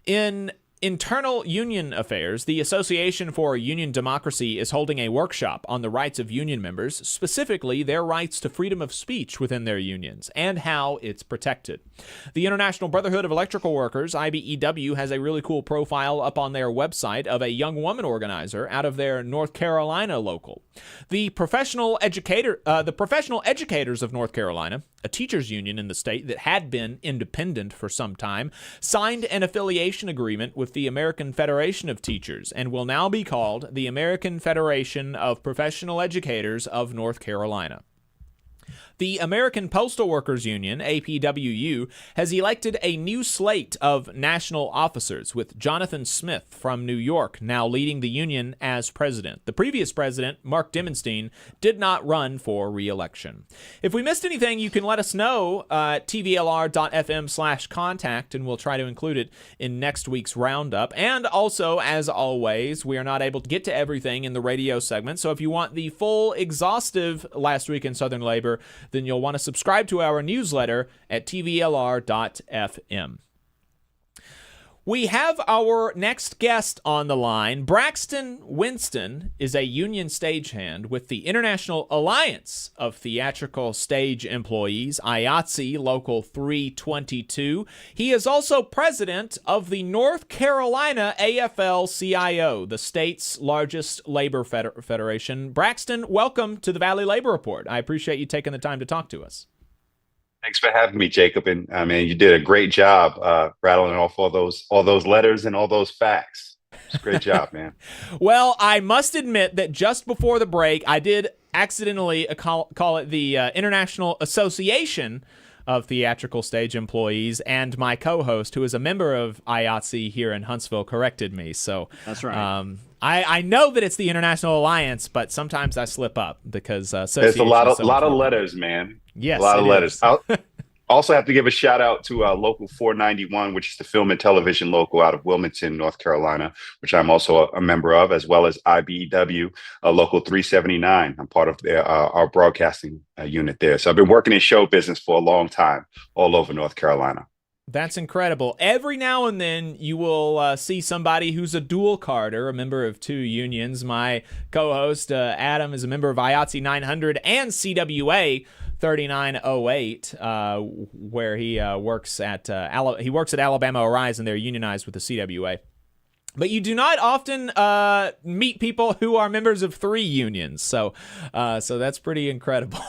In internal union affairs, the Association for Union Democracy is holding a workshop on the rights of union members, specifically their rights to freedom of speech within their unions and how it's protected. The International Brotherhood of Electrical Workers, IBEW, has a really cool profile up on their website of a young woman organizer out of their North Carolina local. The Professional Educators of North Carolina, a teachers union in the state that had been independent for some time, signed an affiliation agreement with the American Federation of Teachers and will now be called the American Federation of Professional Educators of North Carolina. The American Postal Workers Union, APWU, has elected a new slate of national officers, with Jonathan Smith from New York now leading the union as president. The previous president, Mark Dimmenstein, did not run for re-election. If we missed anything, you can let us know at tvlr.fm/contact, and we'll try to include it in next week's roundup. And also, as always, we are not able to get to everything in the radio segment, so if you want the full, exhaustive Last Week in Southern Labor, then you'll want to subscribe to our newsletter at tvlr.fm. We have our next guest on the line. Braxton Winston is a union stagehand with the International Alliance of Theatrical Stage Employees, IATSE Local 322. He is also president of the North Carolina AFL-CIO, the state's largest labor federation. Braxton, welcome to the Valley Labor Report. I appreciate you taking the time to talk to us. Thanks for having me, Jacob. And I mean, you did a great job rattling off all those letters and all those facts. It's a great job, man. Well, I must admit that just before the break, I did accidentally call it the International Association of Theatrical Stage Employees, and my co-host, who is a member of IATSE here in Huntsville, corrected me. So that's right. I know that it's the International Alliance, but sometimes I slip up because there's a lot of letters, man. Yes, a lot of letters. I also have to give a shout out to Local 491, which is the film and television local out of Wilmington, North Carolina, which I'm also a member of, as well as IBEW, Local 379. I'm part of our broadcasting unit there. So I've been working in show business for a long time all over North Carolina. That's incredible. Every now and then you will see somebody who's a dual carder, a member of two unions. My co-host, Adam, is a member of IATSE 900 and CWA 3908, where he works at Alabama Horizon. They're unionized with the CWA. But you do not often meet people who are members of three unions, so that's pretty incredible.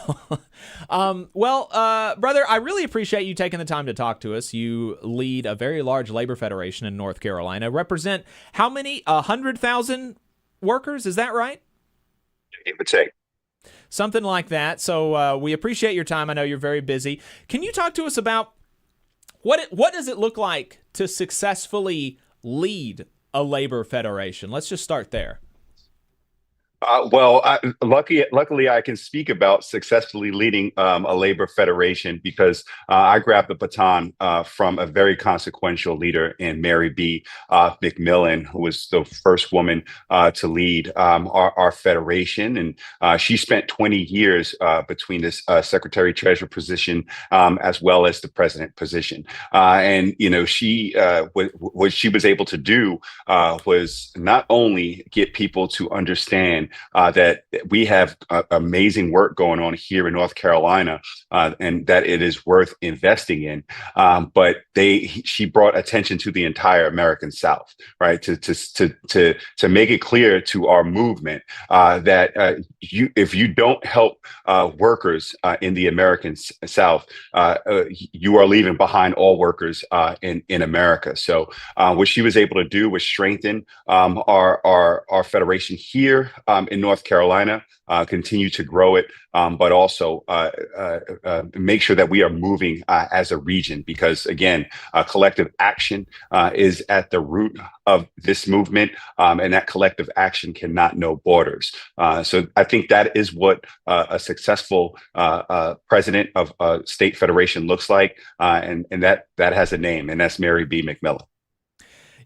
Brother, I really appreciate you taking the time to talk to us. You lead a very large labor federation in North Carolina. Represent how many? 100,000 workers? Is that right? Give or take. Something like that. So we appreciate your time. I know you're very busy. Can you talk to us about what does it look like to successfully lead a labor federation? Let's just start there. Luckily, I can speak about successfully leading a labor federation because I grabbed the baton from a very consequential leader in Mary B. McMillan, who was the first woman to lead our federation. And she spent 20 years between this secretary treasurer position as well as the president position. And, you know, what she was able to do was not only get people to understand that we have amazing work going on here in North Carolina, and that it is worth investing in. But she brought attention to the entire American South, right? To make it clear to our movement that if you don't help workers in the American South, you are leaving behind all workers in America. So what she was able to do was strengthen our federation here in North Carolina, continue to grow it, but also make sure that we are moving as a region, because again, collective action is at the root of this movement, and that collective action cannot know borders. So I think that is what a successful president of a state federation looks like, and that has a name, and that's Mary B. McMillan.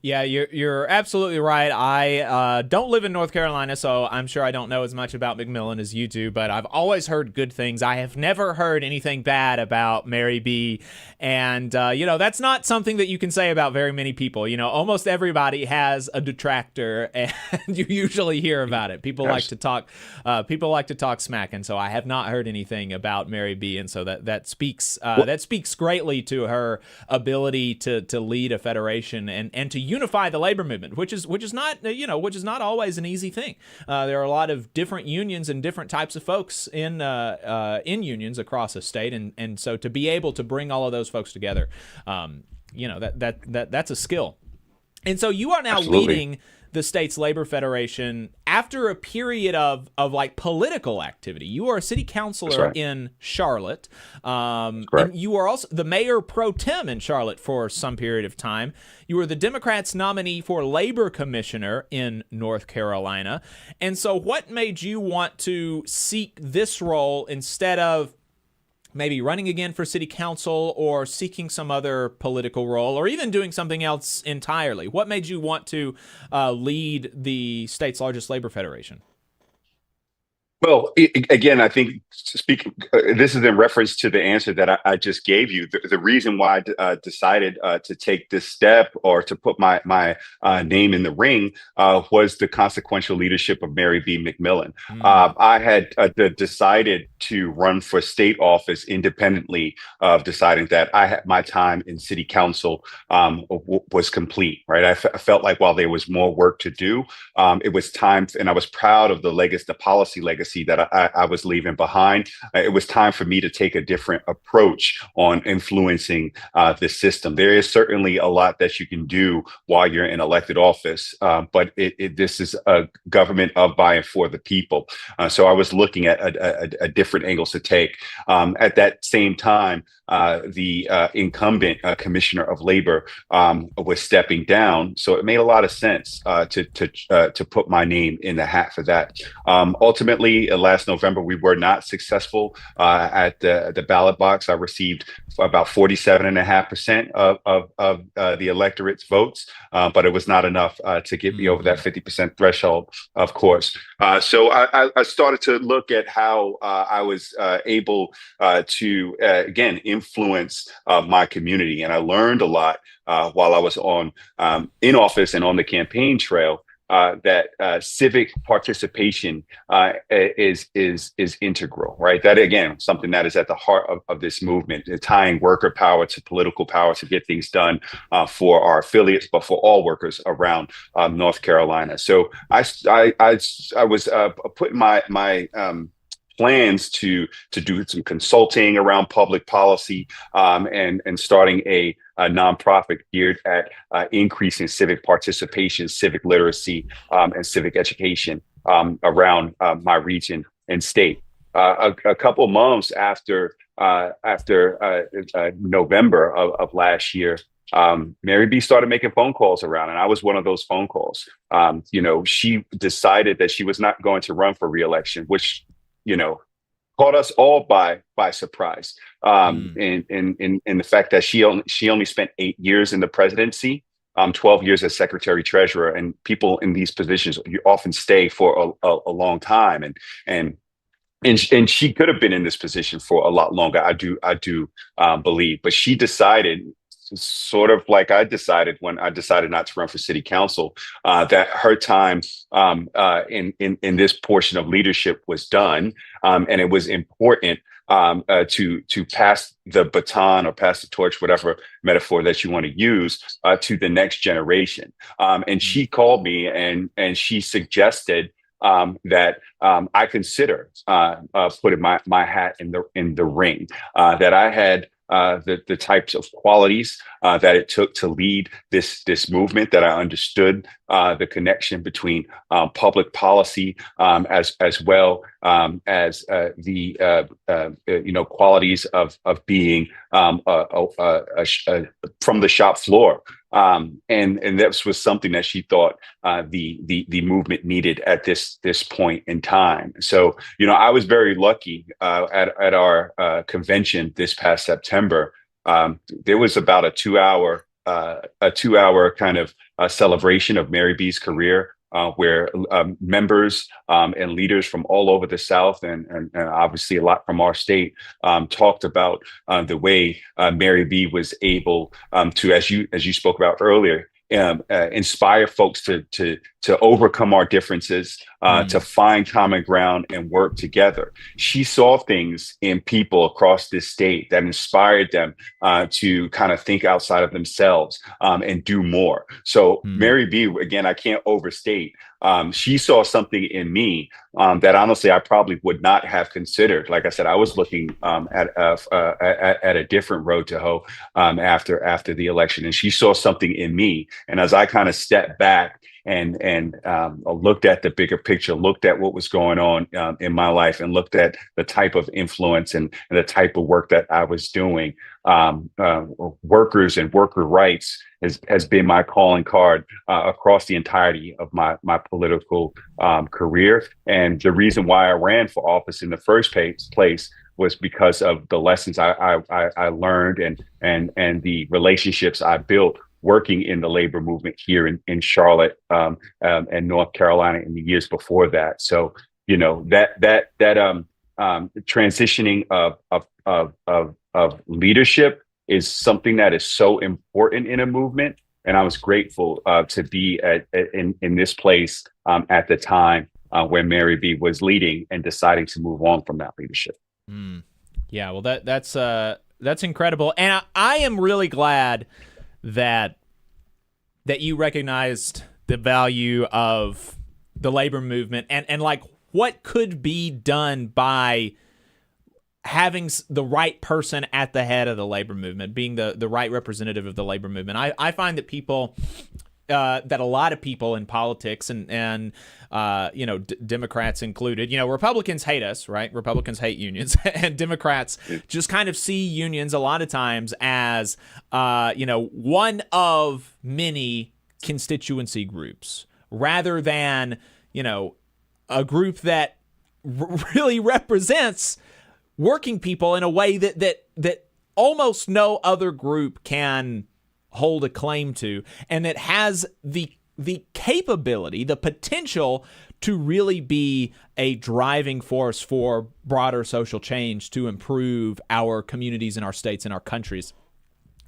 Yeah, you're absolutely right. I don't live in North Carolina, so I'm sure I don't know as much about McMillan as you do, but I've always heard good things. I have never heard anything bad about Mary B. And, that's not something that you can say about very many people. You know, almost everybody has a detractor, and you usually hear about it. People like to talk smack, and so I have not heard anything about Mary B. And so that speaks greatly to her ability to lead a federation and to unify the labor movement, which is not always an easy thing. There are a lot of different unions and different types of folks in unions across a state, and so to be able to bring all of those folks together, that's a skill. And so you are now leading the state's labor federation after a period of like political activity. You are a city councilor in Charlotte. And you are also the mayor pro tem in Charlotte for some period of time. You were the Democrats' nominee for labor commissioner in North Carolina. And so what made you want to seek this role instead of maybe running again for city council or seeking some other political role or even doing something else entirely? What made you want to lead the state's largest labor federation? Well, again, I think this is in reference to the answer that I just gave you. The reason why I decided to take this step or to put my name in the ring was the consequential leadership of Mary B. McMillan. I had decided to run for state office independently of deciding that I had my time in city council was complete. Right, I felt like while there was more work to do, it was time, and I was proud of the policy legacy that I was leaving behind. It was time for me to take a different approach on influencing the system. There is certainly a lot that you can do while you're in elected office, but this is a government of, by, and for the people. So I was looking at a different angles to take. At that same time, the incumbent commissioner of labor was stepping down, so it made a lot of sense to put my name in the hat for that. Ultimately, last November, we were not successful at the ballot box. I received about 47.5% of the electorate's votes, but it was not enough to get me over that 50% threshold, of course. So I started to look at how I was able to, again, influence my community. And I learned a lot while I was in office and on the campaign trail. That civic participation is integral, right? That, again, something that is at the heart of this movement, tying worker power to political power to get things done for our affiliates, but for all workers around North Carolina. So I was putting my plans to do some consulting around public policy and starting a nonprofit geared at increasing civic participation, civic literacy, and civic education around my region and state. A couple months after November of last year, Mary B started making phone calls around, and I was one of those phone calls. She decided that she was not going to run for re-election, which caught us all by surprise. In the fact that she only spent 8 years in the presidency, 12 years as secretary treasurer, and people in these positions you often stay for a long time, and she could have been in this position for a lot longer. I do believe, but she decided, sort of like I decided when I decided not to run for city council, that her time in this portion of leadership was done, and it was important to pass the baton or pass the torch, whatever metaphor that you want to use, to the next generation. And she called me and she suggested that I consider putting my hat in the ring, that I had the types of qualities that it took to lead this movement, that I understood the connection between public policy as well as the qualities of being from the shop floor. And that was something that she thought the movement needed at this point in time. So, I was very lucky at our convention this past September. There was about a 2-hour kind of celebration of Mary B's career, where members and leaders from all over the South and obviously a lot from our state talked about the way Mary B was able to, as you spoke about earlier, inspire folks to overcome our differences, to find common ground and work together. She saw things in people across this state that inspired them to kind of think outside of themselves and do more. So Mary B, again, I can't overstate. She saw something in me that honestly I probably would not have considered. Like I said, I was looking at a different road to hoe after the election, and she saw something in me. And as I kind of stepped back and looked at the bigger picture, looked at what was going on in my life, and looked at the type of influence and the type of work that I was doing. Workers and worker rights has been my calling card across the entirety of my political career. And the reason why I ran for office in the first place was because of the lessons I learned and the relationships I built working in the labor movement here in Charlotte and North Carolina in the years before that. So, you know, that transitioning of leadership is something that is so important in a movement. And I was grateful to be in this place at the time where Mary B was leading and deciding to move on from that leadership. Yeah, well, that's incredible, and I am really glad that you recognized the value of the labor movement and like what could be done by having the right person at the head of the labor movement, being the right representative of the labor movement. I find that people, that a lot of people in politics and you know, Democrats included, you know, Republicans hate us, right? Republicans hate unions, and Democrats just kind of see unions a lot of times as, you know, one of many constituency groups rather than, you know, a group that really represents working people in a way that almost no other group can hold a claim to, and that has the capability, the potential to really be a driving force for broader social change to improve our communities and our states and our countries.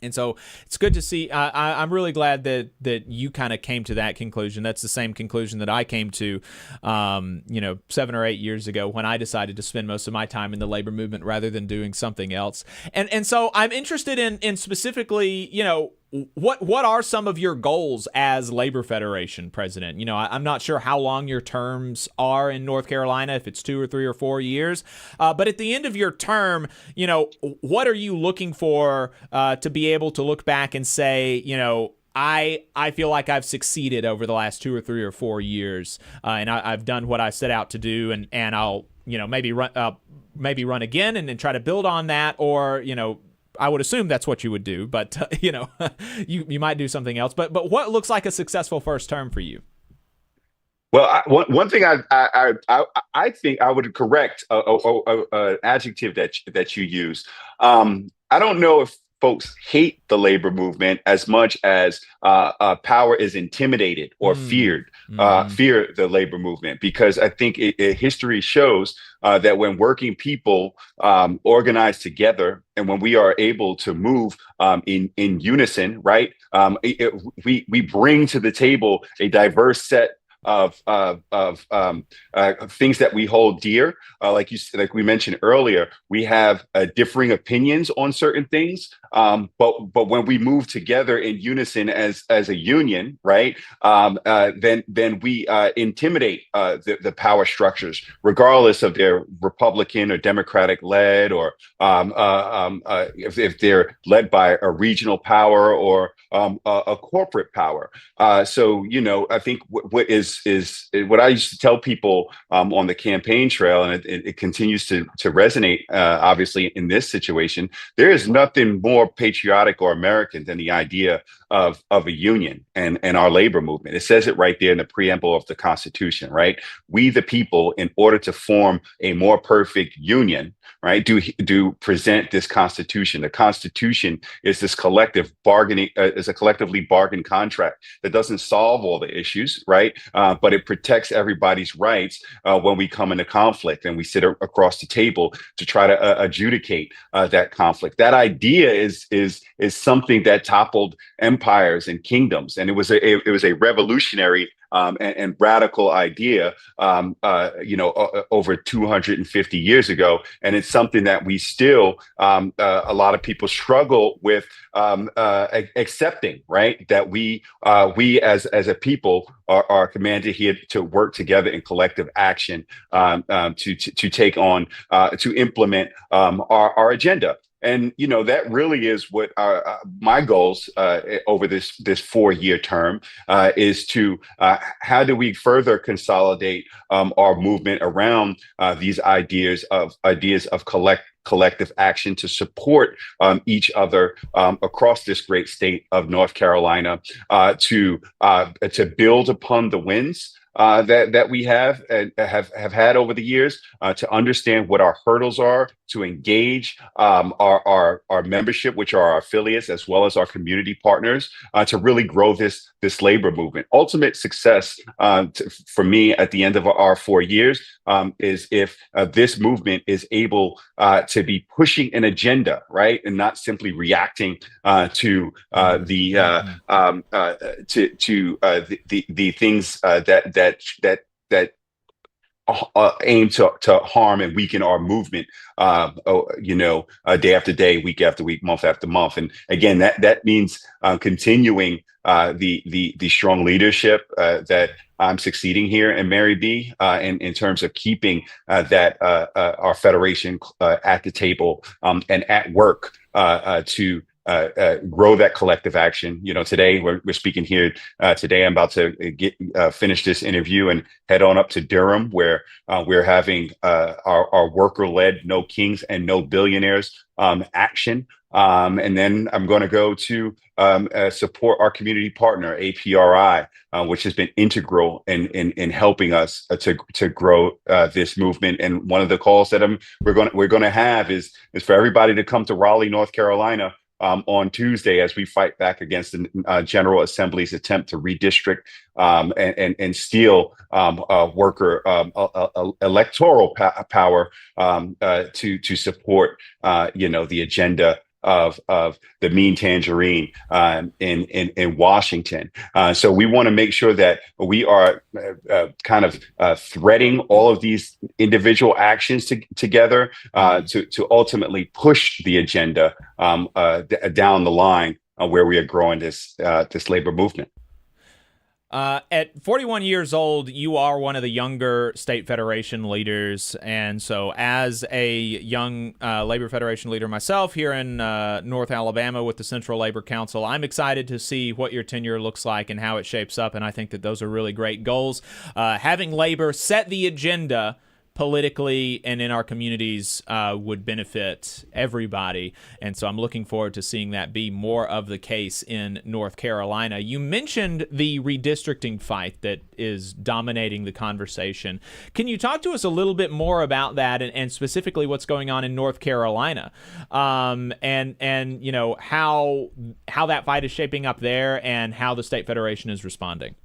And so it's good to see. I'm really glad that you kind of came to that conclusion. That's the same conclusion that I came to, you know, 7 or 8 years ago when I decided to spend most of my time in the labor movement rather than doing something else. And so I'm interested in specifically, you know, what are some of your goals as Labor Federation president? You know, I'm not sure how long your terms are in North Carolina, if it's 2 or 3 or 4 years. But at the end of your term, you know, what are you looking for to be able to look back and say, you know, I feel like I've succeeded over the last 2 or 3 or 4 years, and I've done what I set out to do, and I'll, you know, maybe run again and then try to build on that, or, you know, I would assume that's what you would do, but you know, you might do something else. But what looks like a successful first term for you? Well, one thing I think I would correct an adjective that you use. I don't know if folks hate the labor movement as much as power is intimidated or fear the labor movement, because I think history shows that when working people organize together, and when we are able to move in unison, right, we bring to the table a diverse set of things that we hold dear. Like we mentioned earlier, we have differing opinions on certain things, but when we move together in unison as a union, right, then we intimidate the power structures, regardless of their Republican or Democratic led, or if they're led by a regional power or a corporate power. So, you know, I think what I used to tell people on the campaign trail, and it continues to resonate, obviously, in this situation. There is nothing more patriotic or American than the idea of a union and our labor movement. It says it right there in the preamble of the Constitution, right? We, the people, in order to form a more perfect union, right, do present this Constitution. The Constitution is this collective bargaining, is a collectively bargained contract that doesn't solve all the issues, right? But it protects everybody's rights when we come into conflict, and we sit across the table to try to adjudicate that conflict. That idea is something that toppled empires and kingdoms, and it was a revolutionary and radical idea, over 250 years ago. And it's something that we still, a lot of people struggle with accepting, right? That we as a people are commanded here to work together in collective action to take on, to implement our agenda. And that really is what my goals over this 4-year term is to how do we further consolidate our movement around these ideas of collective action to support each other across this great state of North Carolina, to build upon the wins that we have had over the years, to understand what our hurdles are, to engage our membership, which are our affiliates, as well as our community partners, to really grow this labor movement. Ultimate success for me at the end of our 4 years is if this movement is able to be pushing an agenda, right, and not simply reacting to the things that aim to harm and weaken our movement, day after day, week after week, month after month. And again, that means continuing the strong leadership that I'm succeeding here in Mary B, in terms of keeping that our federation at the table and at work to grow that collective action. Today we're speaking here. Today I'm about to finish this interview and head on up to Durham, where we're having our worker-led No Kings and No Billionaires action. And then I'm going to go to support our community partner, APRI, which has been integral in helping us to grow this movement. And one of the calls that we're going to have is for everybody to come to Raleigh, North Carolina, on Tuesday, as we fight back against the General Assembly's attempt to redistrict and steal worker electoral power to support the agenda of the Mean Tangerine in Washington. So we want to make sure that we are kind of threading all of these individual actions together to ultimately push the agenda down the line where we are growing this labor movement. At 41 years old, you are one of the younger state federation leaders. And so as a young labor federation leader myself here in North Alabama with the Central Labor Council, I'm excited to see what your tenure looks like and how it shapes up. And I think that those are really great goals. Having labor set the agenda politically and in our communities would benefit everybody. And so I'm looking forward to seeing that be more of the case in North Carolina. You mentioned the redistricting fight that is dominating the conversation. Can you talk to us a little bit more about that and specifically what's going on in North Carolina, and how that fight is shaping up there and how the state federation is responding?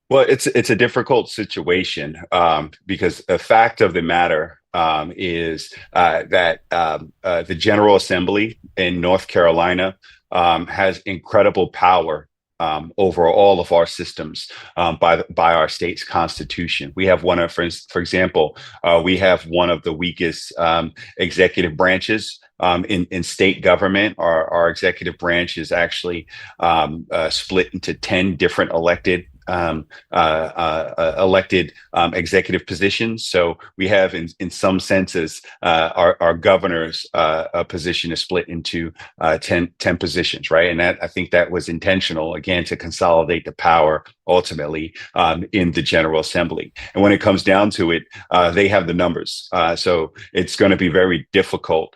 Well, it's a difficult situation because the fact of the matter is that the General Assembly in North Carolina has incredible power over all of our systems by our state's constitution. We have for example, we have one of the weakest executive branches in state government. Our executive branch is actually split into 10 different elected executive positions. So we have, in some senses, our governor's position is split into 10 positions, right? And I think that was intentional, again, to consolidate the power ultimately in the General Assembly. And when it comes down to it, they have the numbers. So it's going to be very difficult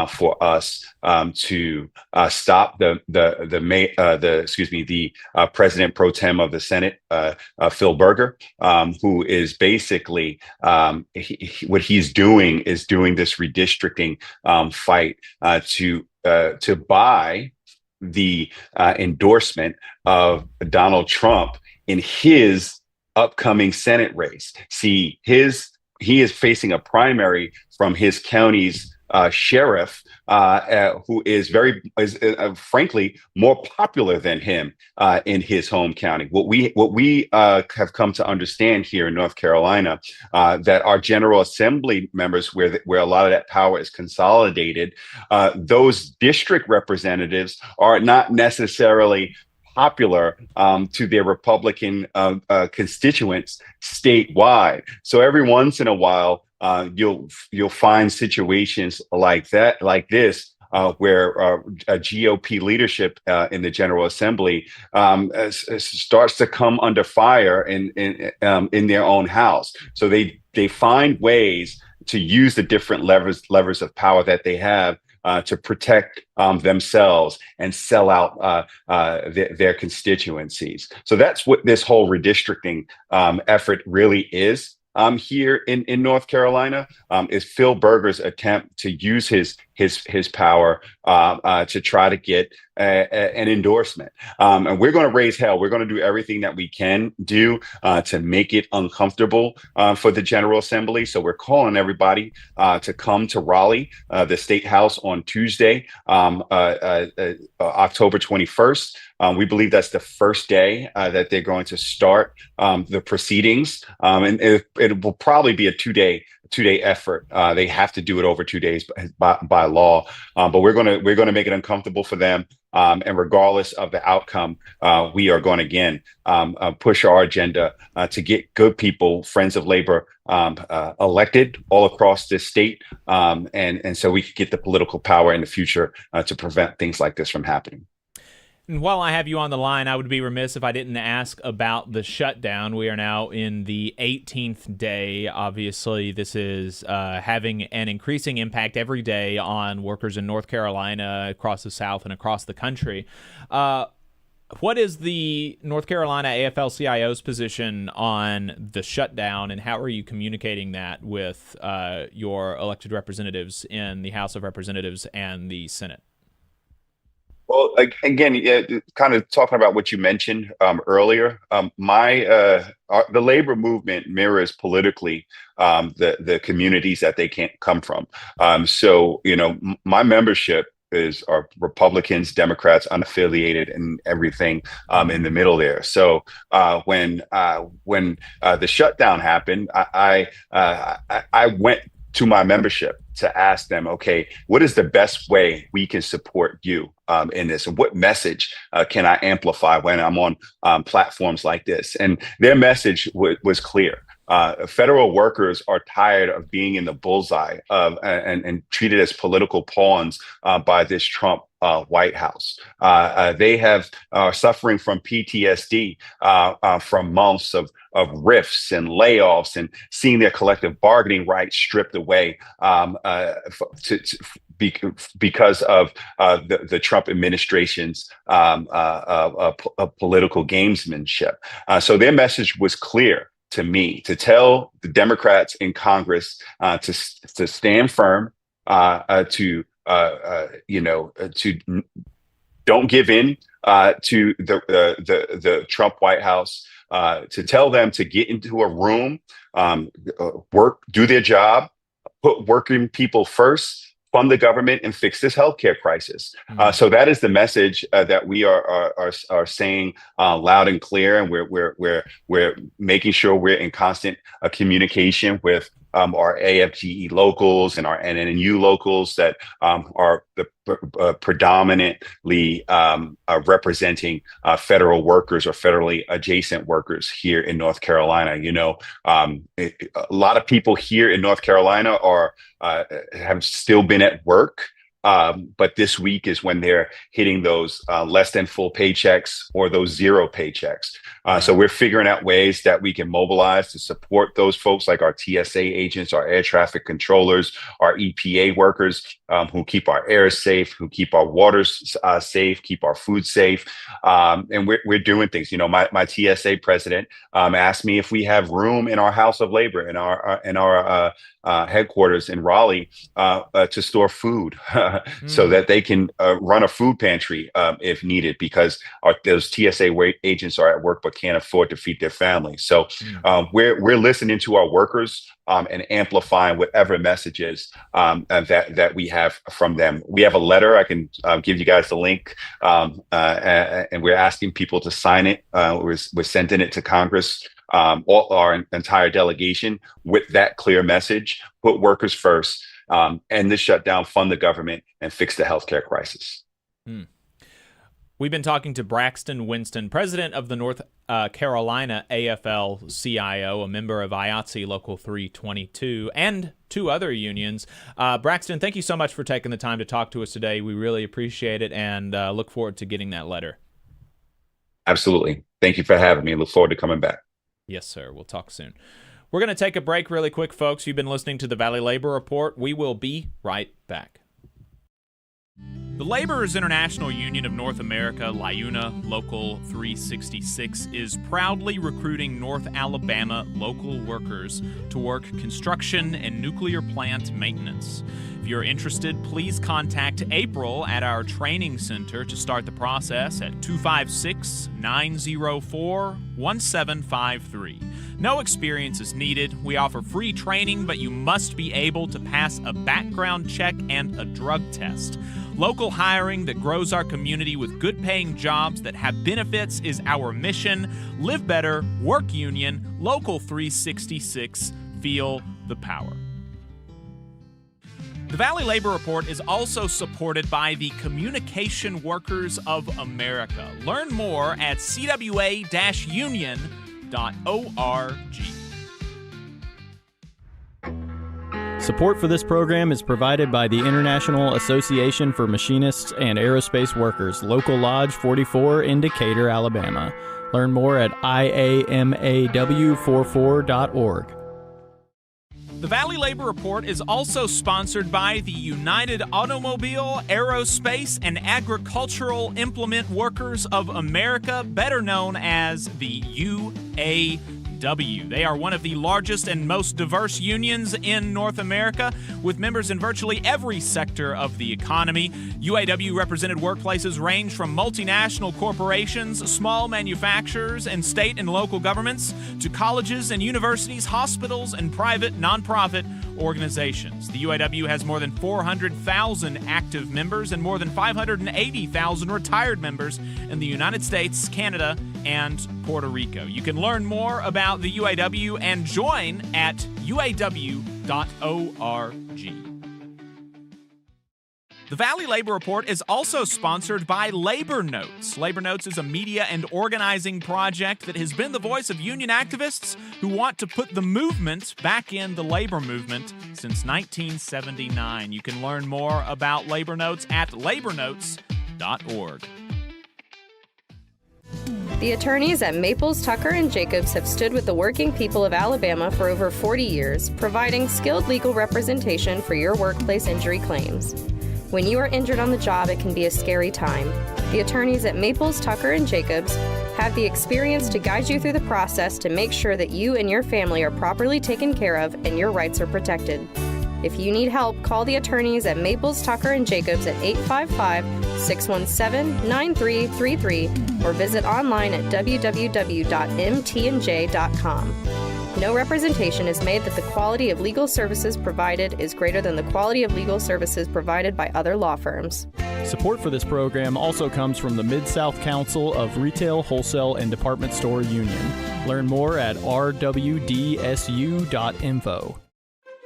for us to stop the President Pro Tem of the Senate, Phil Berger, who is basically what he's doing is doing this redistricting fight to buy the endorsement of Donald Trump in his upcoming Senate race. See, he is facing a primary from his county's sheriff who is frankly more popular than him in his home county. What we have come to understand here in North Carolina, that our General Assembly members, where a lot of that power is consolidated, those district representatives are not necessarily popular to their Republican constituents statewide. So every once in a while, you'll find situations like this, where a GOP leadership in the General Assembly starts to come under fire in their own house. So they find ways to use the different levers of power that they have to protect themselves and sell out their constituencies. So that's what this whole redistricting effort really is. Here in North Carolina, is Phil Berger's attempt to use his power to try to get an endorsement. And we're going to raise hell. We're going to do everything that we can do to make it uncomfortable for the General Assembly. So we're calling everybody to come to Raleigh, the State House, on Tuesday, October 21st. We believe that's the first day that they're going to start the proceedings, and it will probably be a two-day effort. They have to do it over 2 days by law, but we're gonna make it uncomfortable for them. And regardless of the outcome, we are going to again push our agenda to get good people, friends of labor, elected all across this state, and so we can get the political power in the future to prevent things like this from happening. And while I have you on the line, I would be remiss if I didn't ask about the shutdown. We are now in the 18th day. Obviously, this is having an increasing impact every day on workers in North Carolina, across the South, and across the country. What is the North Carolina AFL-CIO's position on the shutdown, and how are you communicating that with your elected representatives in the House of Representatives and the Senate? Well, again, kind of talking about what you mentioned earlier, the labor movement mirrors politically the communities that they can't come from. So, my membership are Republicans, Democrats, unaffiliated, and everything in the middle there. So when the shutdown happened, I went to my membership to ask them, okay, what is the best way we can support you in this? And what message can I amplify when I'm on platforms like this? And their message was clear. Federal workers are tired of being in the bullseye of and treated as political pawns by this Trump White House. They are suffering from PTSD from months of rifts and layoffs and seeing their collective bargaining rights stripped away because of the Trump administration's political gamesmanship. So their message was clear to me, to tell the Democrats in Congress to stand firm, to don't give in to the Trump White House, to tell them to get into a room, do their job, put working people first, fund the government, and fix this healthcare crisis. So that is the message that we are saying loud and clear, and we're making sure we're in constant communication with our AFGE locals and our NNU locals that are the predominantly representing federal workers or federally adjacent workers here in North Carolina. A lot of people here in North Carolina have still been at work. But this week is when they're hitting those less than full paychecks or those zero paychecks. So we're figuring out ways that we can mobilize to support those folks, like our TSA agents, our air traffic controllers, our EPA workers who keep our air safe, who keep our waters safe, keep our food safe. And we're doing things. My TSA president asked me if we have room in our House of Labor, in our headquarters in Raleigh, to store food so that they can run a food pantry if needed, because those TSA agents are at work but can't afford to feed their families. So we're listening to our workers and amplifying whatever messages that we have from them. We have a letter. I can give you guys the link, and we're asking people to sign it. We're sending it to Congress, all our entire delegation, with that clear message: put workers first, end the shutdown, fund the government, and fix the healthcare crisis. We've been talking to Braxton Winston, president of the North Carolina AFL-CIO, a member of IATSE Local 322, and 2 other unions. Braxton, thank you so much for taking the time to talk to us today. We really appreciate it, and look forward to getting that letter. Absolutely. Thank you for having me. Look forward to coming back. Yes, sir. We'll talk soon. We're going to take a break really quick, folks. You've been listening to the Valley Labor Report. We will be right back. The Laborers International Union of North America, LIUNA Local 366, is proudly recruiting North Alabama local workers to work construction and nuclear plant maintenance. If you're interested, please contact April at our training center to start the process at 256-904-1753. No experience is needed. We offer free training, but you must be able to pass a background check and a drug test. Local hiring that grows our community with good-paying jobs that have benefits is our mission. Live better, work union, Local 366, feel the power. The Valley Labor Report is also supported by the Communication Workers of America. Learn more at cwa-union.org. Support for this program is provided by the International Association for Machinists and Aerospace Workers, Local Lodge 44 in Decatur, Alabama. Learn more at iamaw44.org. The Valley Labor Report is also sponsored by the United Automobile, Aerospace, and Agricultural Implement Workers of America, better known as the UAW. They are one of the largest and most diverse unions in North America, with members in virtually every sector of the economy. UAW-represented workplaces range from multinational corporations, small manufacturers, and state and local governments, to colleges and universities, hospitals, and private nonprofit organizations. The UAW has more than 400,000 active members and more than 580,000 retired members in the United States, Canada, and Puerto Rico. You can learn more about the UAW and join at uaw.org. The Valley Labor Report is also sponsored by Labor Notes. Labor Notes is a media and organizing project that has been the voice of union activists who want to put the movement back in the labor movement since 1979. You can learn more about Labor Notes at labornotes.org. The attorneys at Maples, Tucker, and Jacobs have stood with the working people of Alabama for over 40 years, providing skilled legal representation for your workplace injury claims. When you are injured on the job, it can be a scary time. The attorneys at Maples, Tucker, and Jacobs have the experience to guide you through the process to make sure that you and your family are properly taken care of and your rights are protected. If you need help, call the attorneys at Maples, Tucker, and Jacobs at 855-617-9333 or visit online at www.mtnj.com. No representation is made that the quality of legal services provided is greater than the quality of legal services provided by other law firms. Support for this program also comes from the Mid-South Council of Retail, Wholesale, and Department Store Union. Learn more at rwdsu.info.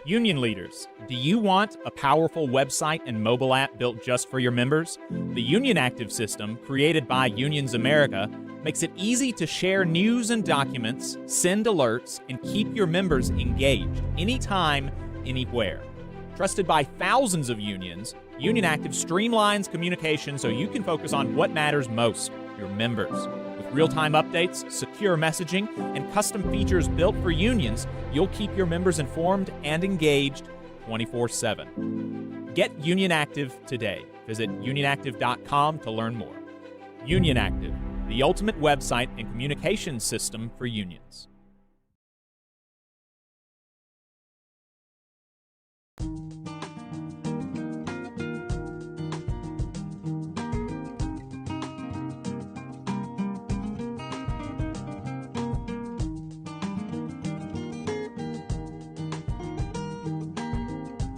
Union leaders, do you want a powerful website and mobile app built just for your members? The Union Active system, created by Unions America, makes it easy to share news and documents, send alerts, and keep your members engaged anytime, anywhere. Trusted by thousands of unions, Union Active streamlines communication so you can focus on what matters most, your members. With real-time updates, secure messaging, and custom features built for unions, you'll keep your members informed and engaged 24/7. Get Union Active today. Visit unionactive.com to learn more. Union Active, the ultimate website and communication system for unions.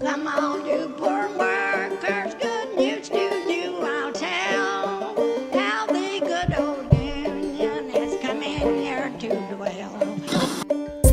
Come on, you poor workers, good news to you I'll tell. How the good old union has come in here to dwell.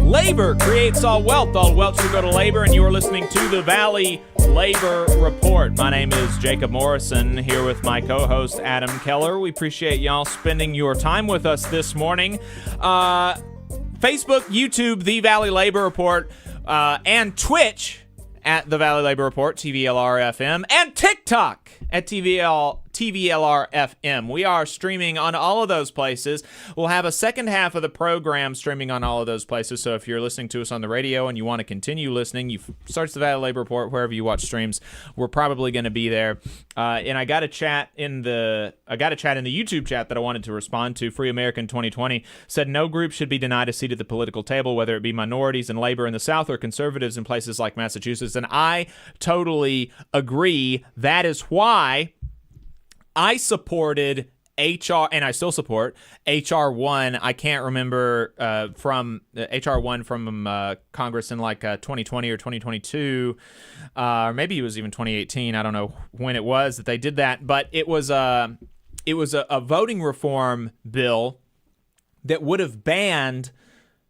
Labor creates all wealth should go to labor, and you are listening to the Valley Labor Report. My name is Jacob Morrison, here with my co-host Adam Keller. We appreciate y'all spending your time with us this morning. Facebook, YouTube, The Valley Labor Report, and Twitch at The Valley Labor Report, TVLR FM, and TikTok at TVLR FM. We are streaming on all of those places. We'll have a second half of the program streaming on all of those places, so if you're listening to us on the radio and you want to continue listening, you search the Valley Labor Report wherever you watch streams. We're probably going to be there. And I got a chat in the YouTube chat that I wanted to respond to. Free American 2020 said no group should be denied a seat at the political table, whether it be minorities and labor in the South or conservatives in places like Massachusetts. And I totally agree. That is why I supported HR, and I still support HR 1. I can't remember from HR 1 from Congress in like 2020 or 2022, or maybe it was even 2018. I don't know when it was that they did that, but it was a voting reform bill that would have banned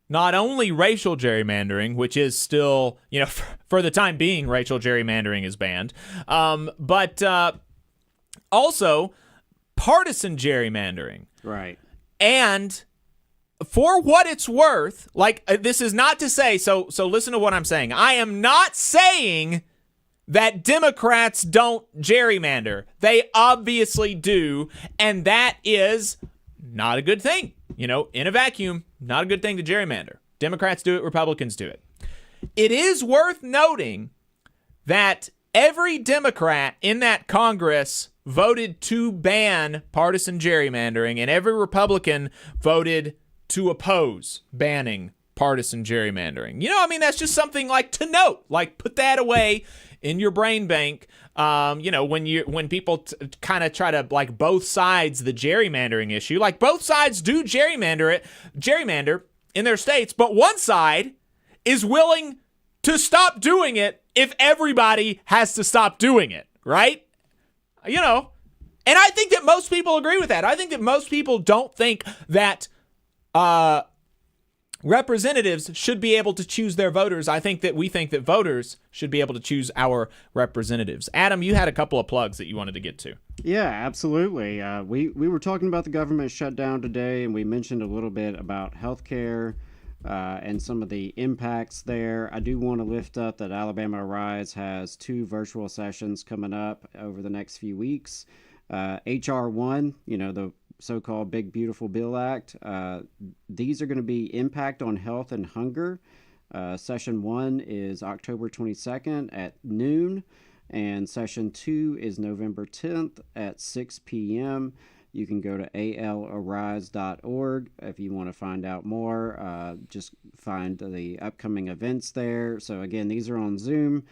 not only racial gerrymandering, which is still, for the time being, racial gerrymandering is banned, but also partisan gerrymandering. Right. And for what it's worth, this is not to say, so listen to what I'm saying. I am not saying that Democrats don't gerrymander. They obviously do, and that is not a good thing. In a vacuum, not a good thing to gerrymander. Democrats do it, Republicans do it. It is worth noting that every Democrat in that Congress voted to ban partisan gerrymandering, and every Republican voted to oppose banning partisan gerrymandering. That's just something to note. Put that away in your brain bank. When people kind of try to both sides the gerrymandering issue, both sides do gerrymander in their states, but one side is willing to stop doing it if everybody has to stop doing it, right? And I think that most people agree with that. I think that most people don't think that representatives should be able to choose their voters. We think that voters should be able to choose our representatives. Adam, you had a couple of plugs that you wanted to get to. Yeah, absolutely. We were talking about the government shutdown today, and we mentioned a little bit about healthcare and some of the impacts there. I do want to lift up that Alabama Rise has 2 virtual sessions coming up over the next few weeks. HR 1, the so-called Big Beautiful Bill Act. These are going to be impact on health and hunger. Session 1 is October 22nd at noon, and session 2 is November 10th at 6 p.m. You can go to alarise.org if you want to find out more. Just find the upcoming events there. So again, these are on Zoom.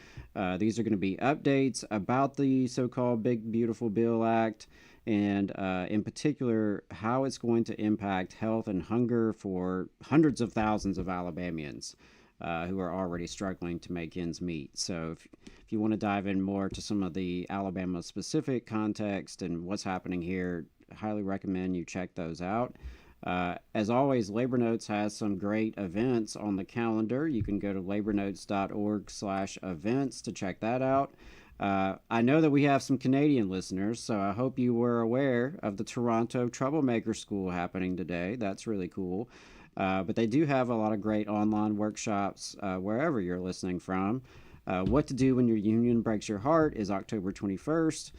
These are going to be updates about the so-called Big Beautiful Bill Act, and in particular, how it's going to impact health and hunger for hundreds of thousands of Alabamians who are already struggling to make ends meet. So if you want to dive in more to some of the Alabama-specific context and what's happening here, highly recommend you check those out. As always, Labor Notes has some great events on the calendar. You can go to labornotes.org/events to check that out. I know that we have some Canadian listeners, so I hope you were aware of the Toronto Troublemaker School happening today. That's really cool. But they do have a lot of great online workshops wherever you're listening from. What to Do When Your Union Breaks Your Heart is October 21st.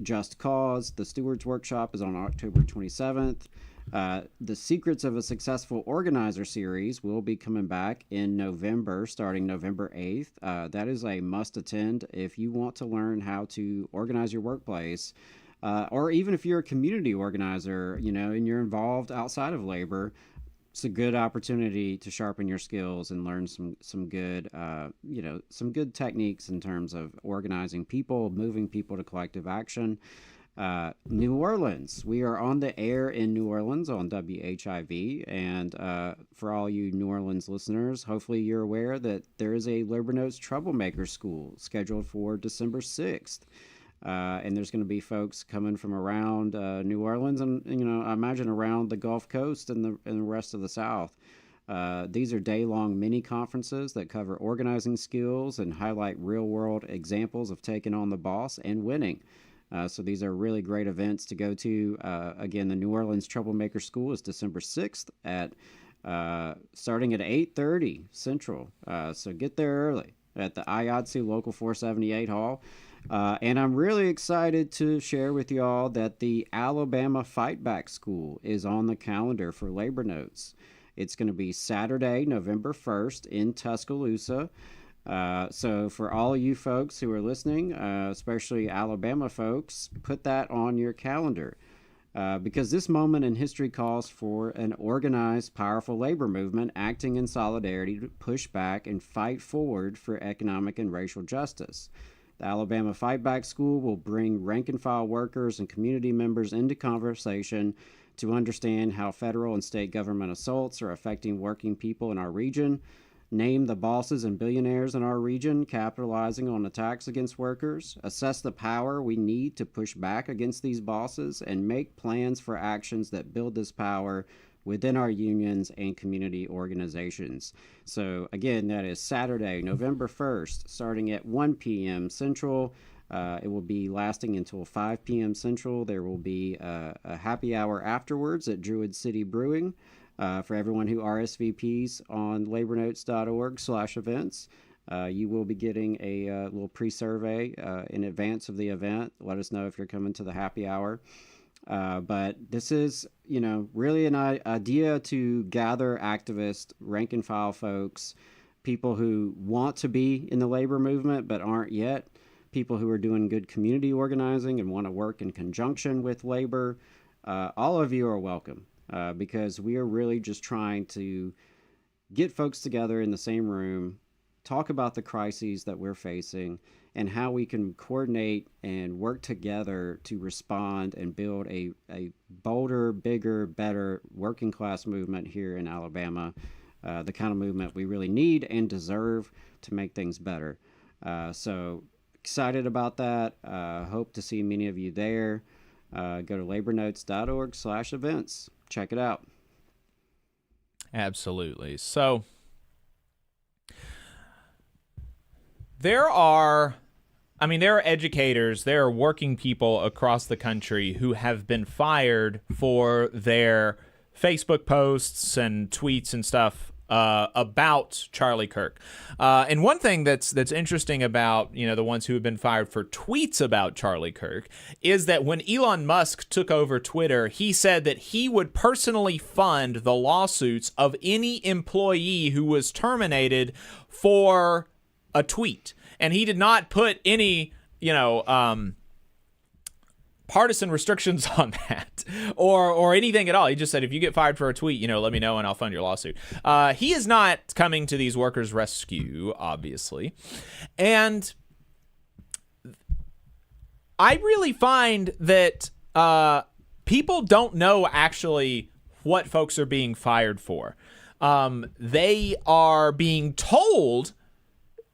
Just Cause, the Stewards Workshop, is on October 27th. The Secrets of a Successful Organizer series will be coming back in November, starting November 8th. That is a must attend if you want to learn how to organize your workplace, or even if you're a community organizer, and you're involved outside of labor. It's a good opportunity to sharpen your skills and learn some good, some good techniques in terms of organizing people, moving people to collective action. New Orleans. We are on the air in New Orleans on WHIV. And for all you New Orleans listeners, hopefully you're aware that there is a Labor Notes Troublemaker School scheduled for December 6th. And there's going to be folks coming from around New Orleans and, I imagine around the Gulf Coast and the rest of the South. These are day-long mini-conferences that cover organizing skills and highlight real-world examples of taking on the boss and winning. So these are really great events to go to. Again, the New Orleans Troublemaker School is December 6th at starting at 8:30 Central. So get there early at the IATSE Local 478 Hall. And I'm really excited to share with you all that the Alabama Fight Back School is on the calendar for Labor Notes. It's going to be Saturday, November 1st in Tuscaloosa. So for all of you folks who are listening, especially Alabama folks, put that on your calendar because this moment in history calls for an organized, powerful labor movement acting in solidarity to push back and fight forward for economic and racial justice. The Alabama Fight Back School will bring rank-and-file workers and community members into conversation to understand how federal and state government assaults are affecting working people in our region, name the bosses and billionaires in our region capitalizing on attacks against workers, assess the power we need to push back against these bosses, and make plans for actions that build this power within our unions and community organizations. So again, that is Saturday, November 1st, starting at 1 p.m. Central. It will be lasting until 5 p.m. Central. There will be a happy hour afterwards at Druid City Brewing. For everyone who RSVPs on labornotes.org/events, you will be getting a little pre-survey in advance of the event. Let us know if you're coming to the happy hour. But this is, really an idea to gather activists, rank and file folks, people who want to be in the labor movement but aren't yet, people who are doing good community organizing and want to work in conjunction with labor. All of you are welcome. Because we are really just trying to get folks together in the same room, talk about the crises that we're facing, and how we can coordinate and work together to respond and build a bolder, bigger, better working class movement here in Alabama, the kind of movement we really need and deserve to make things better. So excited about that. Hope to see many of you there. Go to labornotes.org/events. Check it out. Absolutely. So there are educators, there are working people across the country who have been fired for their Facebook posts and tweets and stuff about Charlie Kirk. And one thing that's interesting about, the ones who have been fired for tweets about Charlie Kirk is that when Elon Musk took over Twitter, he said that he would personally fund the lawsuits of any employee who was terminated for a tweet. And he did not put any, partisan restrictions on that or anything at all. He just said, if you get fired for a tweet, let me know and I'll fund your lawsuit. He is not coming to these workers' rescue, obviously. And I really find that people don't know actually what folks are being fired for. They are being told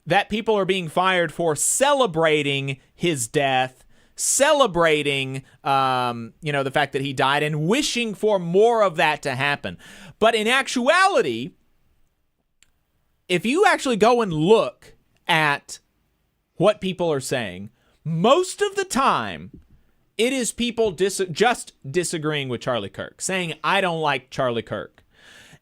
that people are being fired for celebrating his death, celebrating, the fact that he died and wishing for more of that to happen. But in actuality, if you actually go and look at what people are saying, most of the time, it is people just disagreeing with Charlie Kirk, saying, I don't like Charlie Kirk.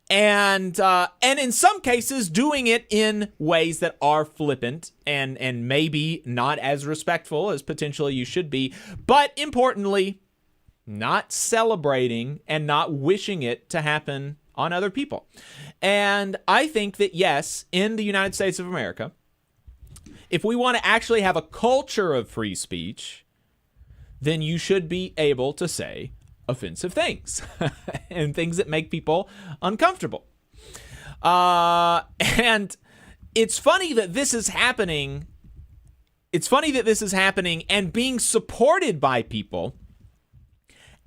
And in some cases doing it in ways that are flippant and maybe not as respectful as potentially you should be, but importantly, not celebrating and not wishing it to happen on other people. And I think that, yes, in the United States of America, if we want to actually have a culture of free speech, then you should be able to say offensive things and things that make people uncomfortable. And it's funny that this is happening. It's funny that this is happening and being supported by people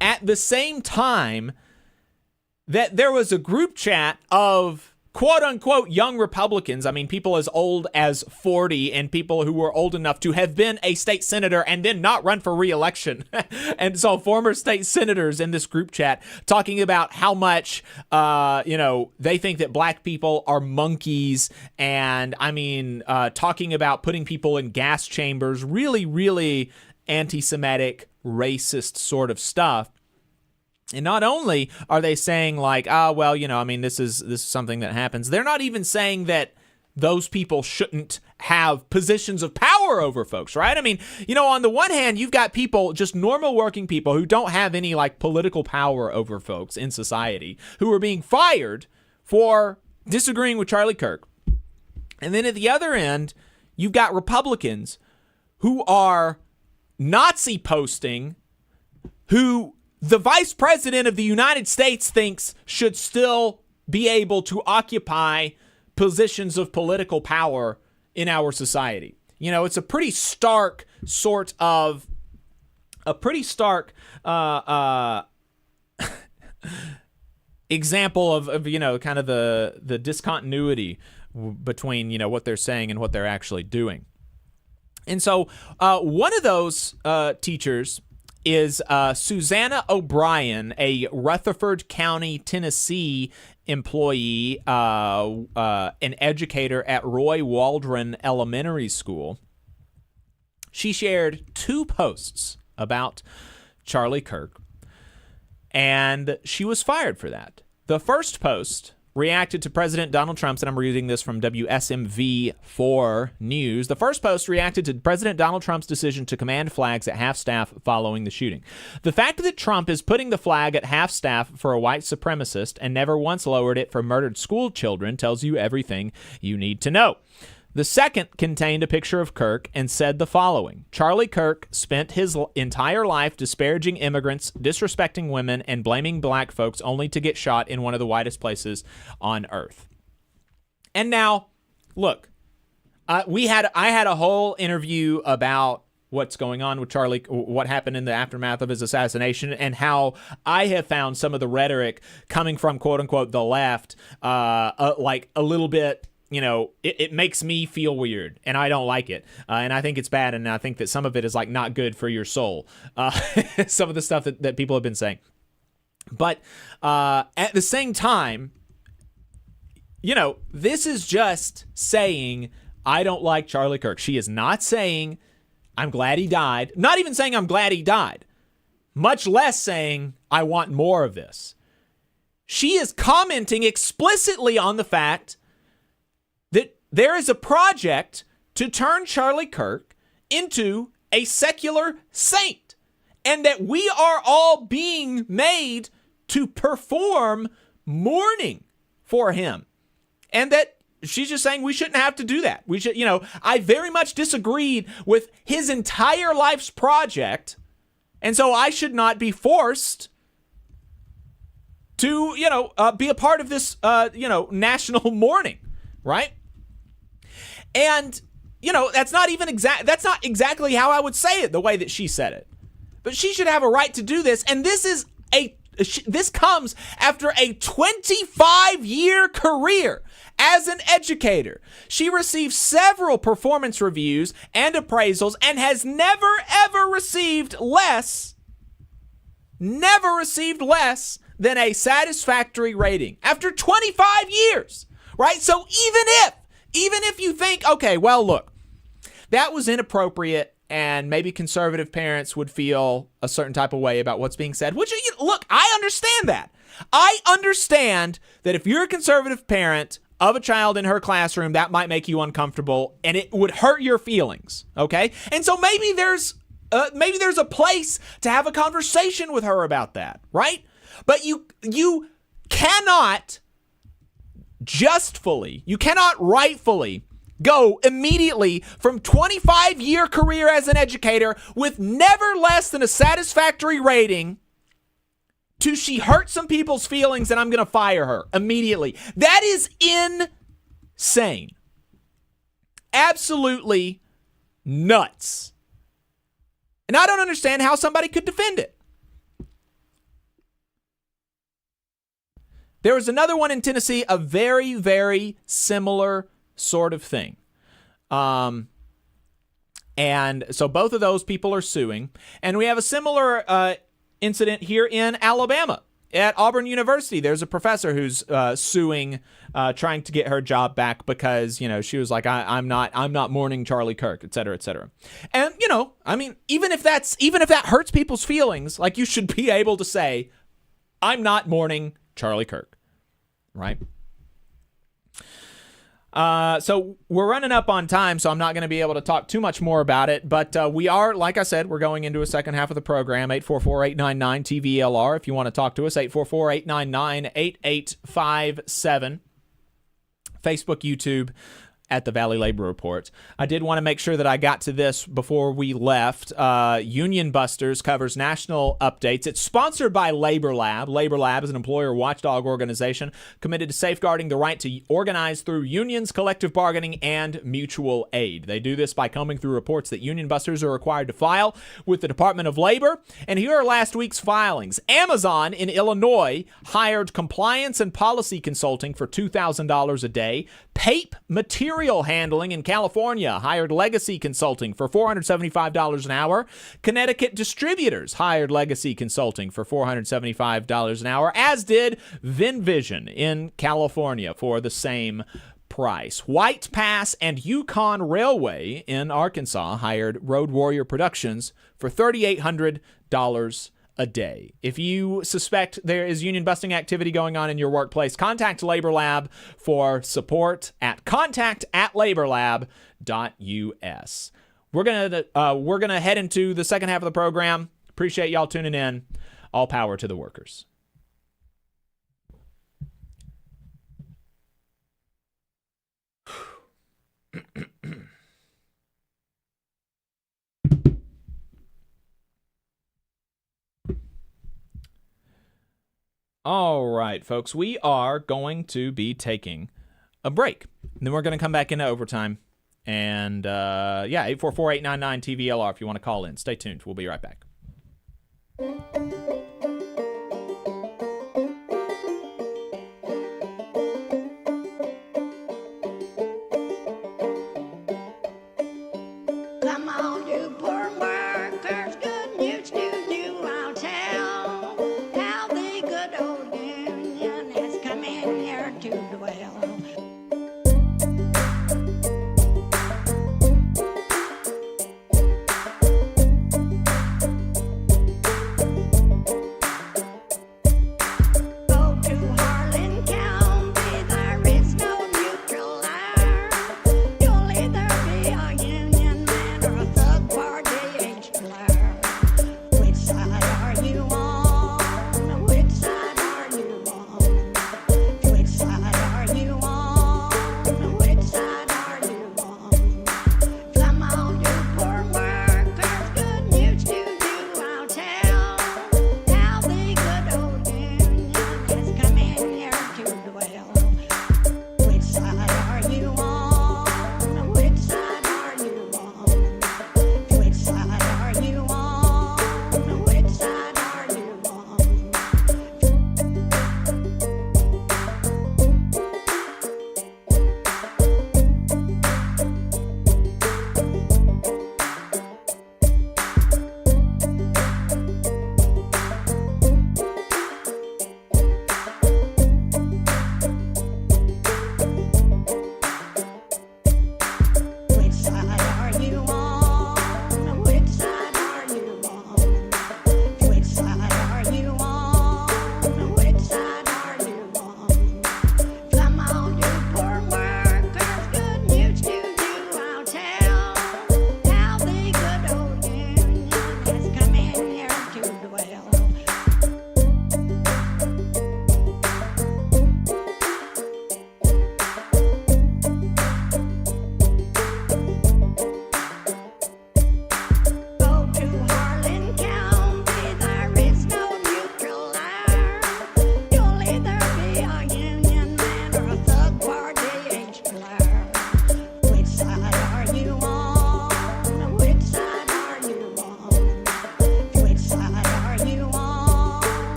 at the same time that there was a group chat of quote-unquote young Republicans, I mean, people as old as 40 and people who were old enough to have been a state senator and then not run for re-election. And so former state senators in this group chat talking about how much, they think that black people are monkeys. And, talking about putting people in gas chambers, really, really anti-Semitic, racist sort of stuff. And not only are they saying like, this is something that happens. They're not even saying that those people shouldn't have positions of power over folks, right? I mean, on the one hand, you've got people, just normal working people who don't have any like political power over folks in society who are being fired for disagreeing with Charlie Kirk. And then at the other end, you've got Republicans who are Nazi posting, who the vice president of the United States thinks should still be able to occupy positions of political power in our society. It's a pretty stark example of kind of the discontinuity between, what they're saying and what they're actually doing. And so one of those teachers is Susanna O'Brien, a Rutherford County, Tennessee employee, an educator at Roy Waldron Elementary School. She shared 2 posts about Charlie Kirk, and she was fired for that. The first post reacted to President Donald Trump's, and I'm reading this from WSMV4 News. The first post reacted to President Donald Trump's decision to command flags at half-staff following the shooting. The fact that Trump is putting the flag at half-staff for a white supremacist and never once lowered it for murdered school children tells you everything you need to know. The second contained a picture of Kirk and said the following: Charlie Kirk spent his entire life disparaging immigrants, disrespecting women, and blaming black folks only to get shot in one of the whitest places on earth. And now, look, I had a whole interview about what's going on with Charlie, what happened in the aftermath of his assassination, and how I have found some of the rhetoric coming from quote unquote the left, like a little bit. It makes me feel weird, and I don't like it, and I think it's bad, and I think that some of it is like not good for your soul. Some of the stuff that people have been saying, but at the same time, this is just saying I don't like Charlie Kirk. She is not saying I'm glad he died. Not even saying I'm glad he died. Much less saying I want more of this. She is commenting explicitly on the fact that there is a project to turn Charlie Kirk into a secular saint, and that we are all being made to perform mourning for him, and that she's just saying we shouldn't have to do that. We should, I very much disagreed with his entire life's project, and so I should not be forced to, be a part of this, national mourning, right? And, that's not exactly how I would say it, the way that she said it. But she should have a right to do this. And this comes after a 25-year career as an educator. She received several performance reviews and appraisals and has never, ever received less than a satisfactory rating after 25 years, right? So even if you think, okay, well, look, that was inappropriate and maybe conservative parents would feel a certain type of way about what's being said, which, look, I understand that. I understand that if you're a conservative parent of a child in her classroom, that might make you uncomfortable and it would hurt your feelings, okay? And so maybe there's a place to have a conversation with her about that, right? But you cannot rightfully go immediately from 25-year career as an educator with never less than a satisfactory rating to she hurt some people's feelings and I'm going to fire her immediately. That is insane. Absolutely nuts. And I don't understand how somebody could defend it. There was another one in Tennessee, a very, very similar sort of thing. And so both of those people are suing. And we have a similar incident here in Alabama. At Auburn University, there's a professor who's suing, trying to get her job back because, she was like, I'm not mourning Charlie Kirk, et cetera, et cetera. And, even if that hurts people's feelings, like, you should be able to say, I'm not mourning Charlie Kirk, right? So we're running up on time, so I'm not going to be able to talk too much more about it. But we are, like I said, we're going into a second half of the program. 844-899-TVLR. If you want to talk to us, 844-899-8857. Facebook, YouTube, at the Valley Labor Report. I did want to make sure that I got to this before we left. Union Busters covers national updates. It's sponsored by Labor Lab. Labor Lab is an employer watchdog organization committed to safeguarding the right to organize through unions, collective bargaining, and mutual aid. They do this by combing through reports that Union Busters are required to file with the Department of Labor. And here are last week's filings. Amazon in Illinois hired compliance and policy consulting for $2,000 a day. Pape Material Handling in California hired Legacy Consulting for $475 an hour. Connecticut Distributors hired Legacy Consulting for $475 an hour, as did VinVision in California for the same price. White Pass and Yukon Railway in Arkansas hired Road Warrior Productions for $3,800 a day. If you suspect there is union busting activity going on in your workplace, contact Labor Lab for support at contact@laborlab.us. We're gonna head into the second half of the program. Appreciate y'all tuning in. All power to the workers. All right, folks, we are going to be taking a break. And then we're going to come back into overtime. And, 844-899-TVLR if you want to call in. Stay tuned. We'll be right back. Come on, you poor workers, good news to you I'll tell. How the good old union has come in here to dwell.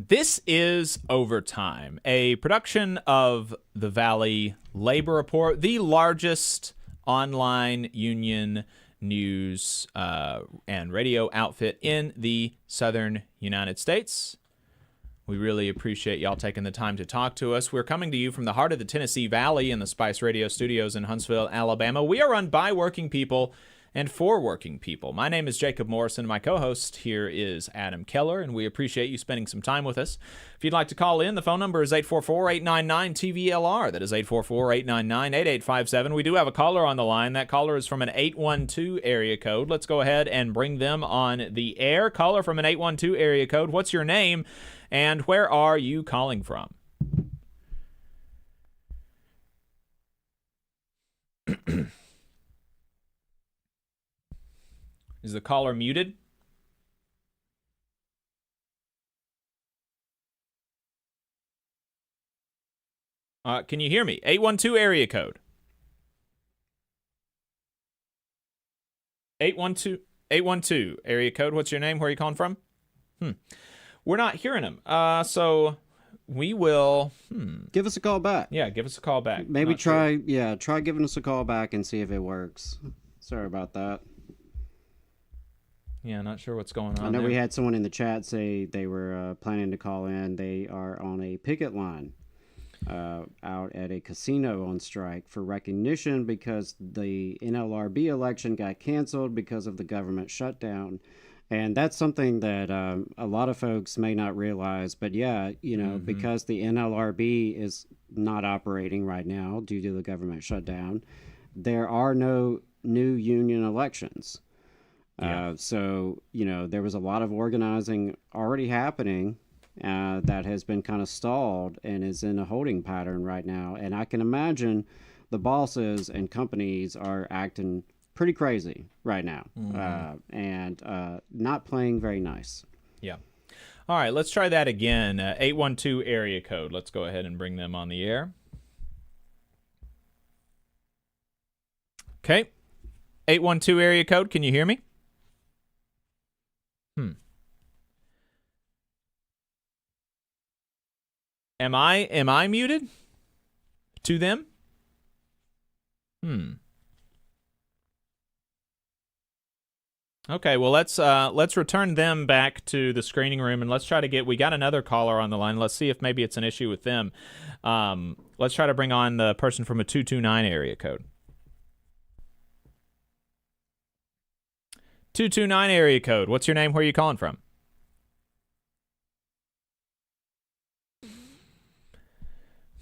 This is Overtime, a production of the Valley Labor Report, the largest online union news and radio outfit in the southern United States. We really appreciate y'all taking the time to talk to us. We're coming to you from the heart of the Tennessee Valley in the Spice Radio Studios in Huntsville, Alabama. We are run by working people and for working people. My name is Jacob Morrison. My co-host here is Adam Keller, and we appreciate you spending some time with us. If you'd like to call in, the phone number is 844-899-TVLR. That is 844-899-8857. We do have a caller on the line. That caller is from an 812 area code. Let's go ahead and bring them on the air. Caller from an 812 area code. What's your name, and where are you calling from? Is the caller muted? Can you hear me? 812 area code. 812 area code. What's your name? Where are you calling from? We're not hearing him. So we will give us a call back. Yeah, give us a call back. Maybe try giving us a call back and see if it works. Sorry about that. Yeah, not sure what's going on. I know there. we had someone in the chat say they were planning to call in. They are on a picket line out at a casino on strike for recognition because the NLRB election got canceled because of the government shutdown. And that's something that a lot of folks may not realize. But yeah, because the NLRB is not operating right now due to the government shutdown, there are no new union elections. Yeah. So, there was a lot of organizing already happening that has been kind of stalled and is in a holding pattern right now. And I can imagine the bosses and companies are acting pretty crazy right now and not playing very nice. Yeah. All right, let's try that again. 812 area code. Let's go ahead and bring them on the air. Okay. 812 area code. Can you hear me? Am I muted to them? Okay, well let's return them back to the screening room and let's try to we got another caller on the line. Let's see if maybe it's an issue with them. Let's try to bring on the person from a 229 area code. 229 area code. What's your name? Where are you calling from?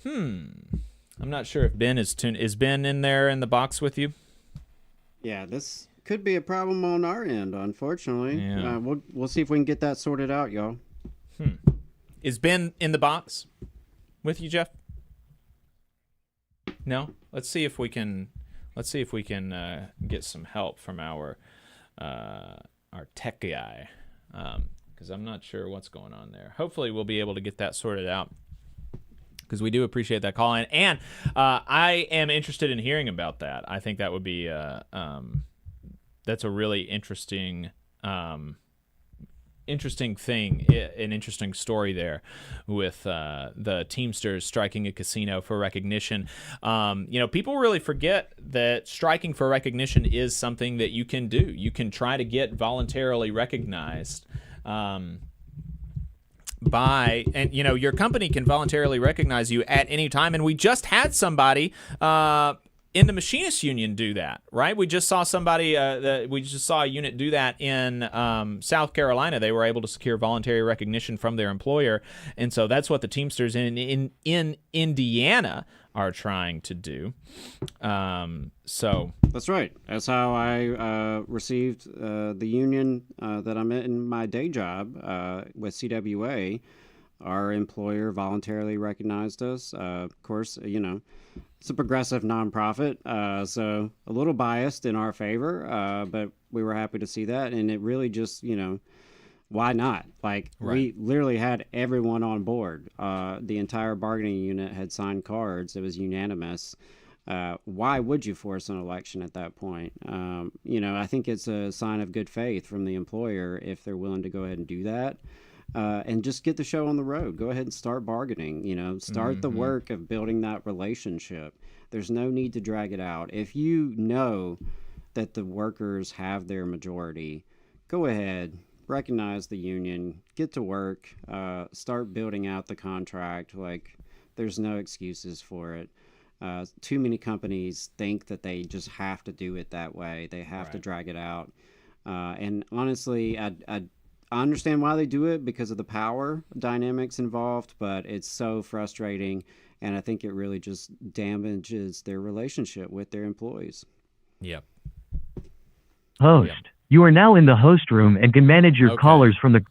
I'm not sure if Ben is Ben in there in the box with you? Yeah, this could be a problem on our end, unfortunately. Yeah. We'll see if we can get that sorted out, y'all. Is Ben in the box with you, Jeff? No? Let's see if we can get some help from our tech guy, because I'm not sure what's going on there. Hopefully we'll be able to get that sorted out, because we do appreciate that call in, and I am interested in hearing about that. I think that would be that's a really interesting thing, an interesting story there with the Teamsters striking a casino for recognition. People really forget that striking for recognition is something that you can do. You can try to get voluntarily recognized your company can voluntarily recognize you at any time. And we just had somebody in the Machinist Union do that, right? We just saw we just saw a unit do that in South Carolina. They were able to secure voluntary recognition from their employer, and so that's what the Teamsters in Indiana are trying to do. So that's right. That's how I received the union that I'm in my day job with CWA. Our employer voluntarily recognized us. Of course, it's a progressive nonprofit, so a little biased in our favor, but we were happy to see that, and it really just, why not? Like, we literally had everyone on board. The entire bargaining unit had signed cards. It was unanimous. Why would you force an election at that point? I think it's a sign of good faith from the employer if they're willing to go ahead and do that. and just get the show on the road. Go ahead and start bargaining. Start the work of building that relationship. There's no need to drag it out. If you know that the workers have their majority, go ahead, recognize the union, get to work, start building out the contract. There's no excuses for it. Too many companies think that they just have to do it that way. They have to drag it out. And honestly, I understand why they do it because of the power dynamics involved, but it's so frustrating. And I think it really just damages their relationship with their employees. Yep. Host, you are now in the host room and can manage your callers from the...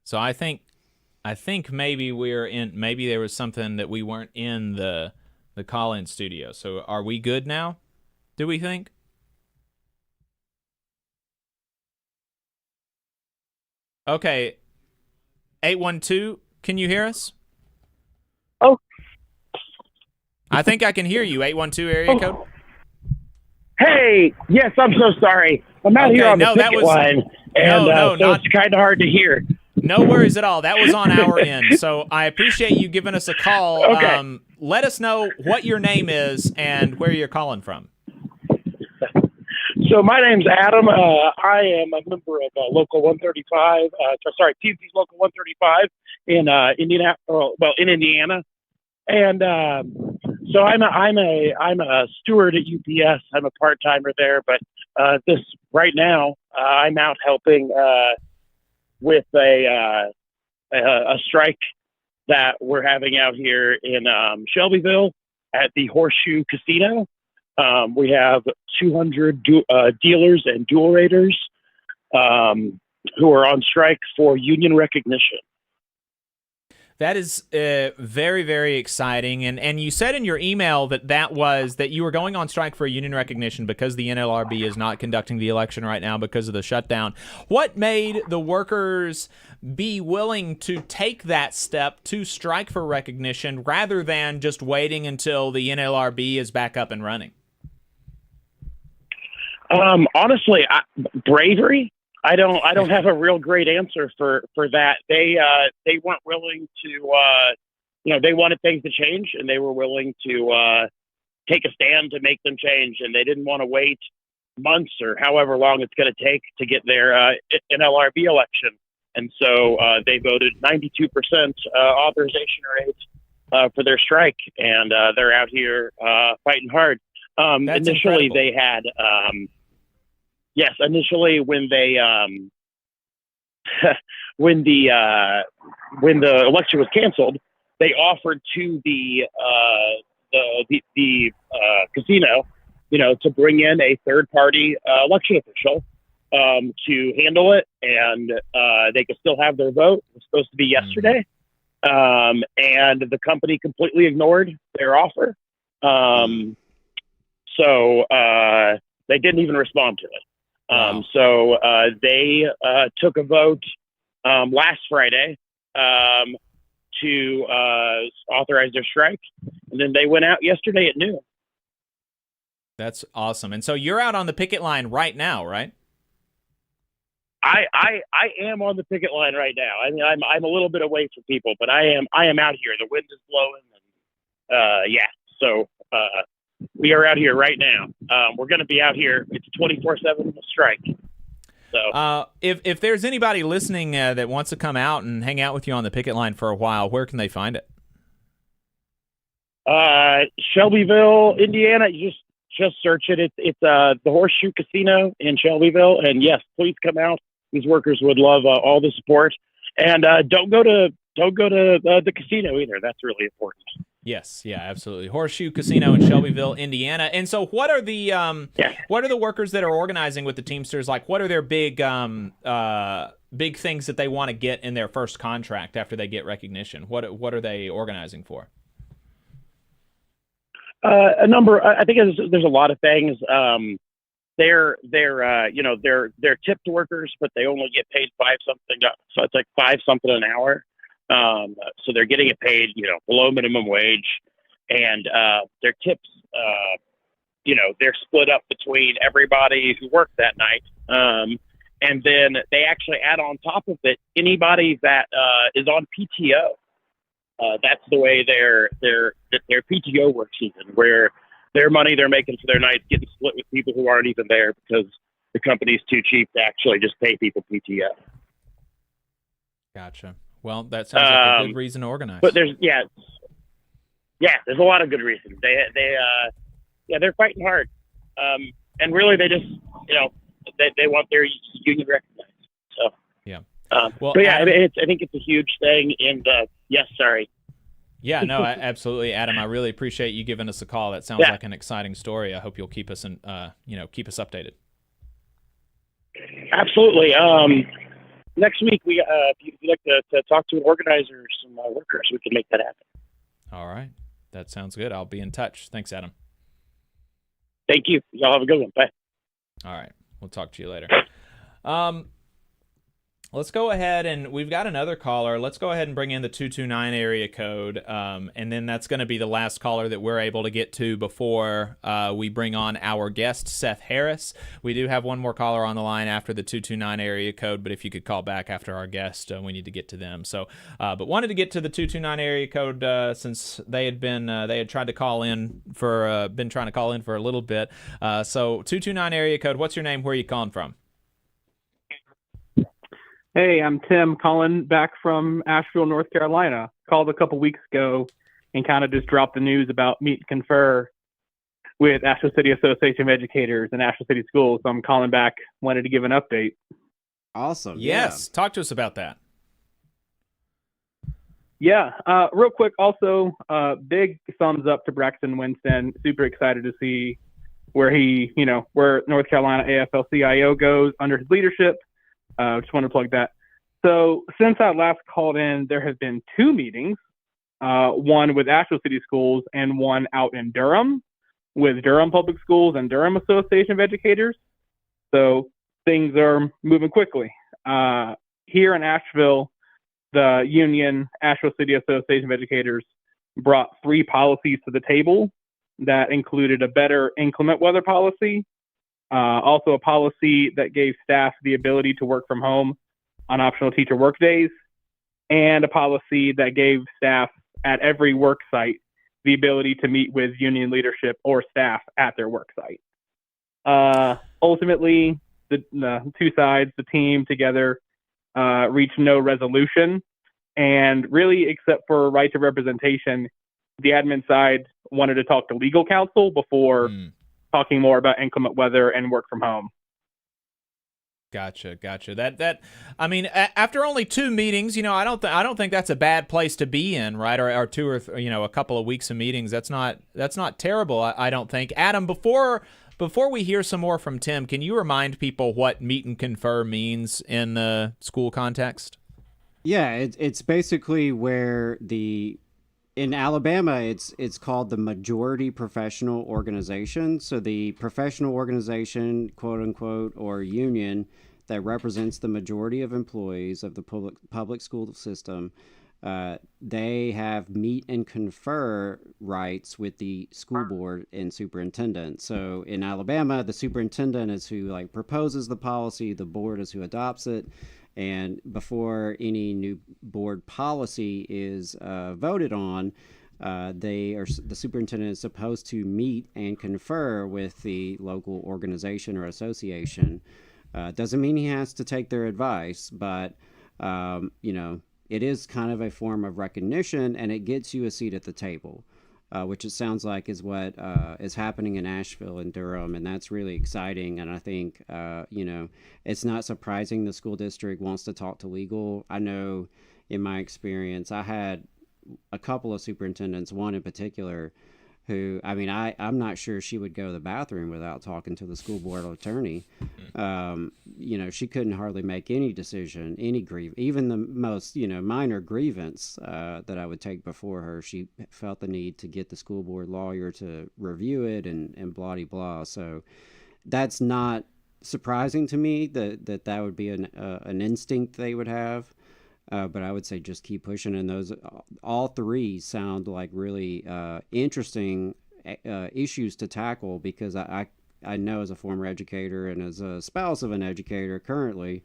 So I think maybe maybe there was something that we weren't in the call-in studio. So are we good now? Do we think? Okay. 812, can you hear us? Oh. I think I can hear you, 812 area code. Hey, yes, I'm so sorry. I'm out here on the picket line, and so it's kind of hard to hear. No worries at all. That was on our end. So I appreciate you giving us a call. Okay. Let us know what your name is and where you're calling from. So my name's Adam. I am a member of Local 135. TV's Local 135 in Indiana, and so I'm a steward at UPS. I'm a part timer there, but right now I'm out helping with a strike that we're having out here in Shelbyville at the Horseshoe Casino. We have 200 dealers and dual raters who are on strike for union recognition. That is very, very exciting. And you said in your email that you were going on strike for union recognition because the NLRB is not conducting the election right now because of the shutdown. What made the workers be willing to take that step to strike for recognition rather than just waiting until the NLRB is back up and running? Honestly, bravery. I don't have a real great answer for that. They weren't willing to, they wanted things to change, and they were willing to take a stand to make them change, and they didn't want to wait months or however long it's going to take to get their NLRB election. And so they voted 92% authorization rate for their strike, and they're out here fighting hard. Initially, incredible. They had, initially when they, when the election was canceled, they offered to the casino, to bring in a third party election official to handle it, and they could still have their vote. It was supposed to be yesterday, and the company completely ignored their offer. So they didn't even respond to it. So they took a vote last Friday to authorize their strike, and then they went out yesterday at noon. That's awesome. And so you're out on the picket line right now, right? I am on the picket line right now. I mean, I'm a little bit away from people, but I am out here. The wind is blowing, and so we are out here right now. We're going to be out here. It's a 24/7 strike. So if there's anybody listening that wants to come out and hang out with you on the picket line for a while, where can they find it? Shelbyville, Indiana. Just search it. It's the Horseshoe Casino in Shelbyville, and yes, please come out. These workers would love all the support, and don't go to the casino either. That's really important. Yes, yeah, absolutely. Horseshoe Casino in Shelbyville, Indiana. And so, what are the workers that are organizing with the Teamsters like? What are their big things that they want to get in their first contract after they get recognition? What are they organizing for? A number. I think there's a lot of things. They're tipped workers, but they only get paid $5 something. So it's like $5 something an hour. So they're getting it paid, below minimum wage, and their tips, they're split up between everybody who worked that night. And then they actually add on top of it anybody that is on PTO. That's the way their PTO works, even where their money they're making for their nights getting split with people who aren't even there because the company's too cheap to actually just pay people PTO. Gotcha. Well, that sounds like a good reason to organize. But there's a lot of good reasons. They're fighting hard, and really they just they want their union recognized. So yeah. But yeah, Adam, I think it's a huge thing. And yes, sorry. Yeah, no, absolutely, Adam. I really appreciate you giving us a call. That sounds like an exciting story. I hope you'll keep us keep us updated. Absolutely. Next week, if you'd like to talk to an organizer or some workers, we can make that happen. All right, that sounds good. I'll be in touch. Thanks, Adam. Thank you. Y'all have a good one. Bye. All right, we'll talk to you later. Let's go ahead, and we've got another caller. Let's go ahead and bring in the 229 area code, and then that's going to be the last caller that we're able to get to before we bring on our guest, Seth Harris. We do have one more caller on the line after the 229 area code, but if you could call back after our guest, we need to get to them. So, but wanted to get to the 229 area code since they had tried to call in for a little bit. So 229 area code, what's your name? Where are you calling from? Hey, I'm Tim calling back from Asheville, North Carolina. Called a couple weeks ago and kind of just dropped the news about Meet and Confer with Asheville City Association of Educators and Asheville City Schools. So I'm calling back, wanted to give an update. Awesome. Yes. Talk to us about that. Yeah. Real quick, also, big thumbs up to Braxton Winston. Super excited to see where where North Carolina AFL-CIO goes under his leadership. Just want to plug that. So since I last called in, there have been 2 meetings, one with Asheville City Schools and one out in Durham with Durham Public Schools and Durham Association of Educators. So things are moving quickly. Here in Asheville, the union, Asheville City Association of Educators, brought 3 policies to the table that included a better inclement weather policy, also a policy that gave staff the ability to work from home on optional teacher work days, and a policy that gave staff at every work site the ability to meet with union leadership or staff at their work site. Ultimately, the 2 sides, the team together, reached no resolution. And really, except for right to representation, the admin side wanted to talk to legal counsel before talking more about inclement weather and work from home. Gotcha. That I mean, after only 2 meetings, I don't think that's a bad place to be in, right? Or 2 or a couple of weeks of meetings. That's not terrible. I don't think. Adam, before we hear some more from Tim, can you remind people what meet and confer means in the school context? Yeah, it's basically where in Alabama, it's called the majority professional organization. So the professional organization, quote unquote, or union that represents the majority of employees of the public school system, they have meet and confer rights with the school board and superintendent. So in Alabama, the superintendent is who proposes the policy, the board is who adopts it. And before any new board policy is voted on, the superintendent is supposed to meet and confer with the local organization or association. Doesn't mean he has to take their advice, but it is kind of a form of recognition, and it gets you a seat at the table, which it sounds like is what is happening in Asheville and Durham, and that's really exciting. And I think, it's not surprising the school district wants to talk to legal. I know in my experience, I had a couple of superintendents, one in particular, who, I'm not sure she would go to the bathroom without talking to the school board attorney. She couldn't hardly make any decision, even the most, minor grievance that I would take before her. She felt the need to get the school board lawyer to review it and blah, blah, blah. So that's not surprising to me that would be an instinct they would have. But I would say just keep pushing, and those all 3 sound like really interesting issues to tackle, because I I know as a former educator and as a spouse of an educator currently,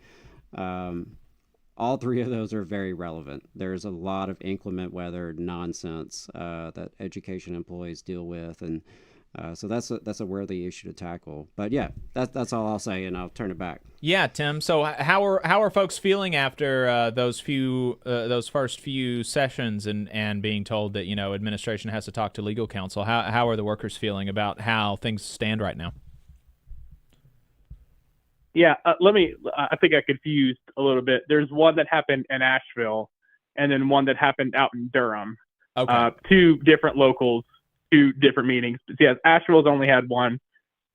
all three of those are very relevant. There's a lot of inclement weather nonsense that education employees deal with, and so that's a worthy issue to tackle. But yeah, that's all I'll say, and I'll turn it back. Yeah, Tim. So how are folks feeling after those first few sessions and being told that administration has to talk to legal counsel? How are the workers feeling about how things stand right now? Yeah, I think I confused a little bit. There's one that happened in Asheville and then one that happened out in Durham. Okay. Two different locals, two different meetings. But yes, Asheville's only had one.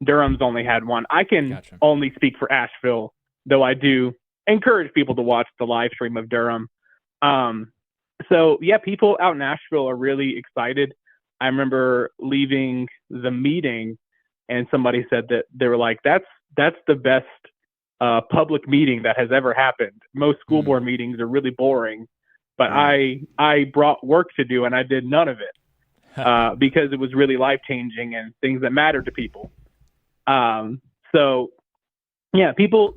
Durham's only had one. I can only speak for Asheville, though I do encourage people to watch the live stream of Durham. So yeah, people out in Asheville are really excited. I remember leaving the meeting and somebody said that they were like, that's the best public meeting that has ever happened. Most school board meetings are really boring, but I brought work to do and I did none of it because it was really life-changing and things that matter to people. So yeah, people,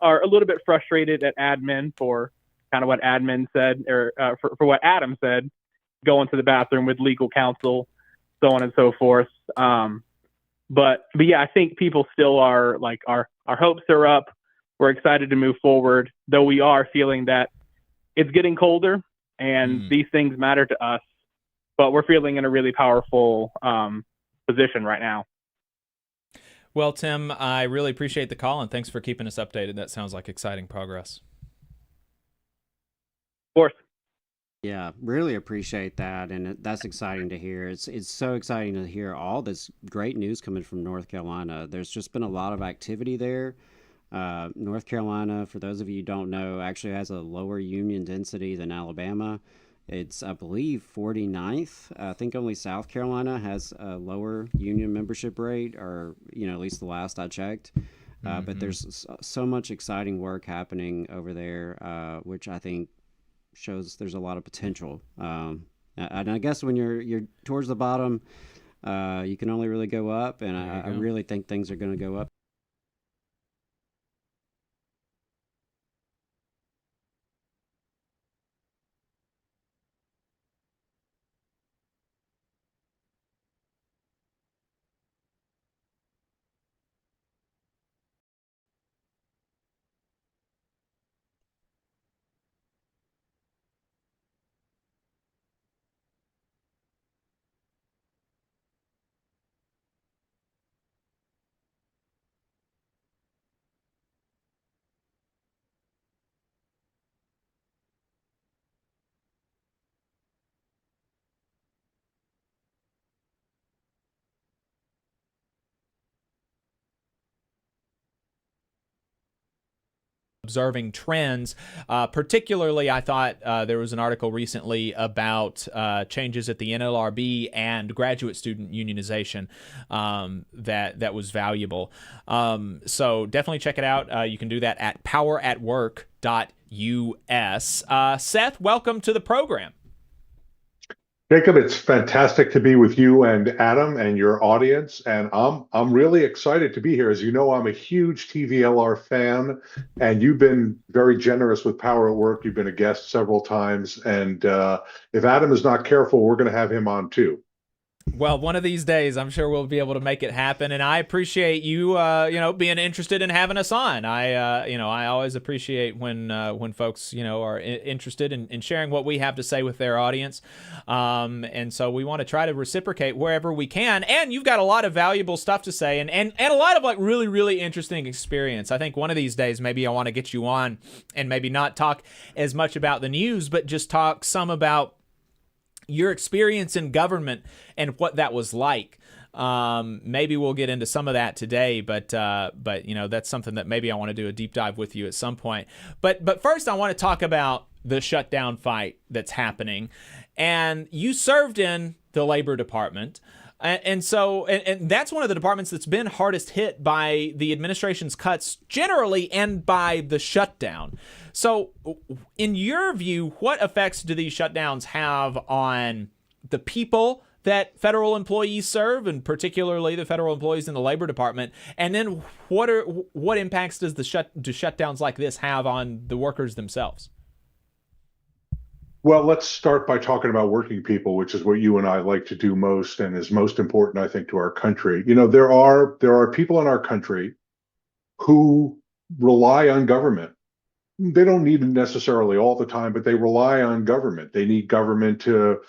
are a little bit frustrated at admin for kind of what admin said, or for what Adam said, going to the bathroom with legal counsel, so on and so forth. But yeah, I think people still are like, our hopes are up. We're excited to move forward, though we are feeling that it's getting colder and these things matter to us, but we're feeling in a really powerful position right now. Well, Tim, I really appreciate the call and thanks for keeping us updated. That sounds like exciting progress. Of course. Yeah, really appreciate that, and that's exciting to hear. It's so exciting to hear all this great news coming from North Carolina. There's just been a lot of activity there. North Carolina, for those of you who don't know, actually has a lower union density than Alabama. It's, I believe, 49th. I think only South Carolina has a lower union membership rate, or at least the last I checked. But there's so much exciting work happening over there, which I think shows there's a lot of potential. And I guess when you're towards the bottom, you can only really go up, and I really think things are going to go up. Observing trends. Particularly, I thought there was an article recently about changes at the NLRB and graduate student unionization that was valuable. So definitely check it out. You can do that at poweratwork.us. Seth, welcome to the program. Jacob, it's fantastic to be with you and Adam and your audience, and I'm really excited to be here. As you know, I'm a huge TVLR fan, and you've been very generous with Power at Work. You've been a guest several times, and if Adam is not careful, we're going to have him on too. Well, one of these days, I'm sure we'll be able to make it happen, and I appreciate you, being interested in having us on. I always appreciate when folks, are interested in sharing what we have to say with their audience, and so we want to try to reciprocate wherever we can. And you've got a lot of valuable stuff to say, and a lot of really, really interesting experience. I think one of these days, maybe I want to get you on and maybe not talk as much about the news, but just talk some about your experience in government and what that was like. Maybe we'll get into some of that today, but that's something that maybe I want to do a deep dive with you at some point. But first, I want to talk about the shutdown fight that's happening. And you served in the Labor Department. And so that's one of the departments that's been hardest hit by the administration's cuts generally and by the shutdown. So in your view, what effects do these shutdowns have on the people that federal employees serve, and particularly the federal employees in the Labor Department? And then what impacts do shutdowns like this have on the workers themselves? Well, let's start by talking about working people, which is what you and I like to do most and is most important, I think, to our country. There are people in our country who rely on government. They don't need it necessarily all the time, but they rely on government. They need government to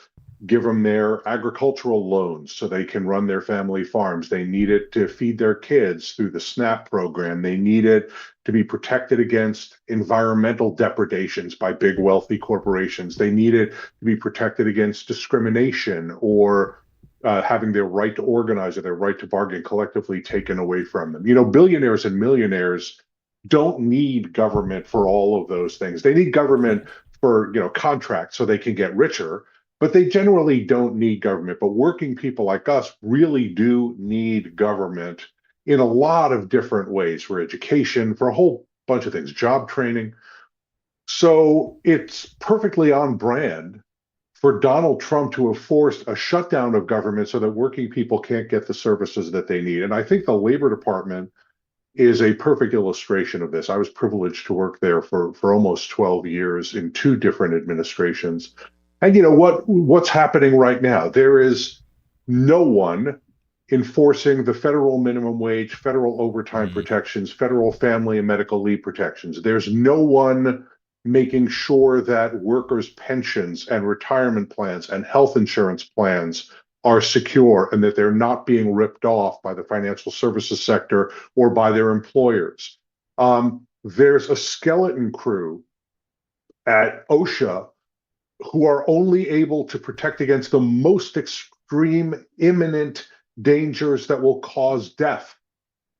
give them their agricultural loans so they can run their family farms. They need it to feed their kids through the SNAP program. They need it to be protected against environmental depredations by big wealthy corporations. They need it to be protected against discrimination or having their right to organize or their right to bargain collectively taken away from them. Billionaires and millionaires don't need government for all of those things. They need government for, contracts so they can get richer, but they generally don't need government. But working people like us really do need government in a lot of different ways, for education, for a whole bunch of things, job training. So it's perfectly on brand for Donald Trump to have forced a shutdown of government so that working people can't get the services that they need. And I think the Labor Department is a perfect illustration of this. I was privileged to work there for almost 12 years in 2 different administrations. And what's happening right now? There is no one enforcing the federal minimum wage, federal overtime protections, federal family and medical leave protections. There's no one making sure that workers' pensions and retirement plans and health insurance plans are secure and that they're not being ripped off by the financial services sector or by their employers. There's a skeleton crew at OSHA who are only able to protect against the most extreme, imminent dangers that will cause death.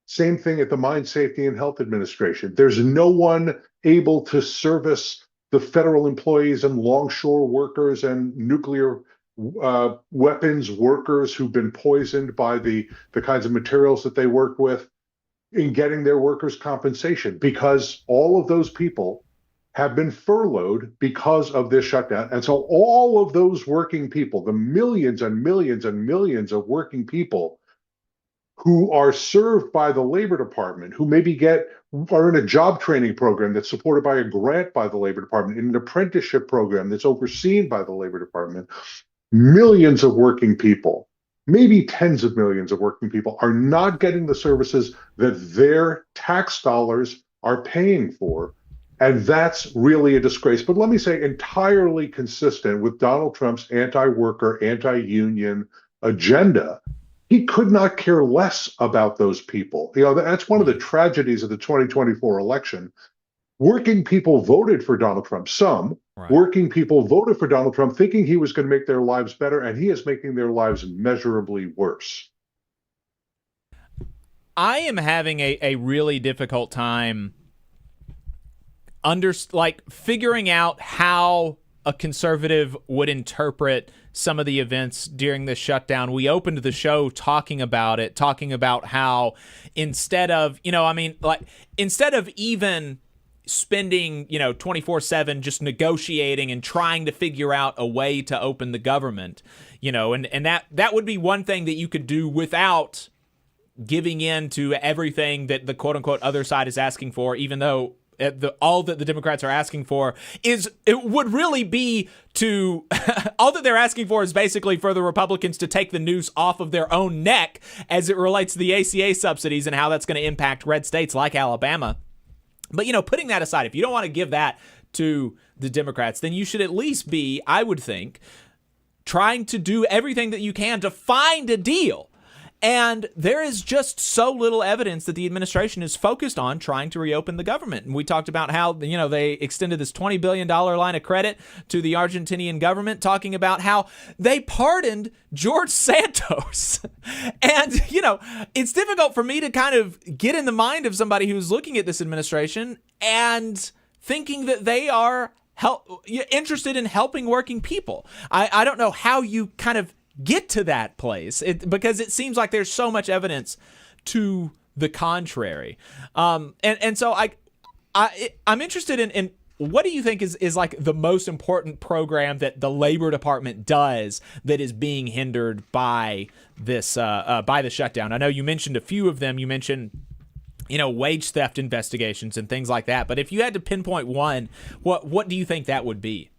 Same thing at the Mine Safety and Health Administration. There's no one able to service the federal employees and longshore workers and nuclear weapons workers who've been poisoned by the kinds of materials that they work with in getting their workers' compensation, because all of those people have been furloughed because of this shutdown. And so all of those working people, the millions and millions and millions of working people who are served by the Labor Department, who maybe are in a job training program that's supported by a grant by the Labor Department, in an apprenticeship program that's overseen by the Labor Department, millions of working people, maybe tens of millions of working people, are not getting the services that their tax dollars are paying for. And that's really a disgrace. But let me say, entirely consistent with Donald Trump's anti-worker, anti-union agenda. He could not care less about those people. That's one of the tragedies of the 2024 election. Working people voted for Donald Trump. Some working people voted for Donald Trump thinking he was going to make their lives better, and he is making their lives measurably worse. I am having a really difficult time figuring out how a conservative would interpret some of the events during the shutdown. We opened the show talking about how instead of even spending 24/7 just negotiating and trying to figure out a way to open the government, and that would be one thing that you could do without giving in to everything that the quote unquote other side is asking for, even though all that the Democrats are asking for would really be to all that they're asking for is basically for the Republicans to take the noose off of their own neck as it relates to the ACA subsidies and how that's going to impact red states like Alabama. But, putting that aside, if you don't want to give that to the Democrats, then you should at least be, I would think, trying to do everything that you can to find a deal. And there is just so little evidence that the administration is focused on trying to reopen the government. And we talked about how, they extended this $20 billion line of credit to the Argentinian government, talking about how they pardoned George Santos. And, it's difficult for me to kind of get in the mind of somebody who's looking at this administration and thinking that they are interested in helping working people. I don't know how you kind of get to that place because it seems like there's so much evidence to the contrary. And so I'm interested in what do you think is like the most important program that the Labor Department does that is being hindered by this by the shutdown? I know you mentioned a few of them. You mentioned, wage theft investigations and things like that. But if you had to pinpoint one, what do you think that would be?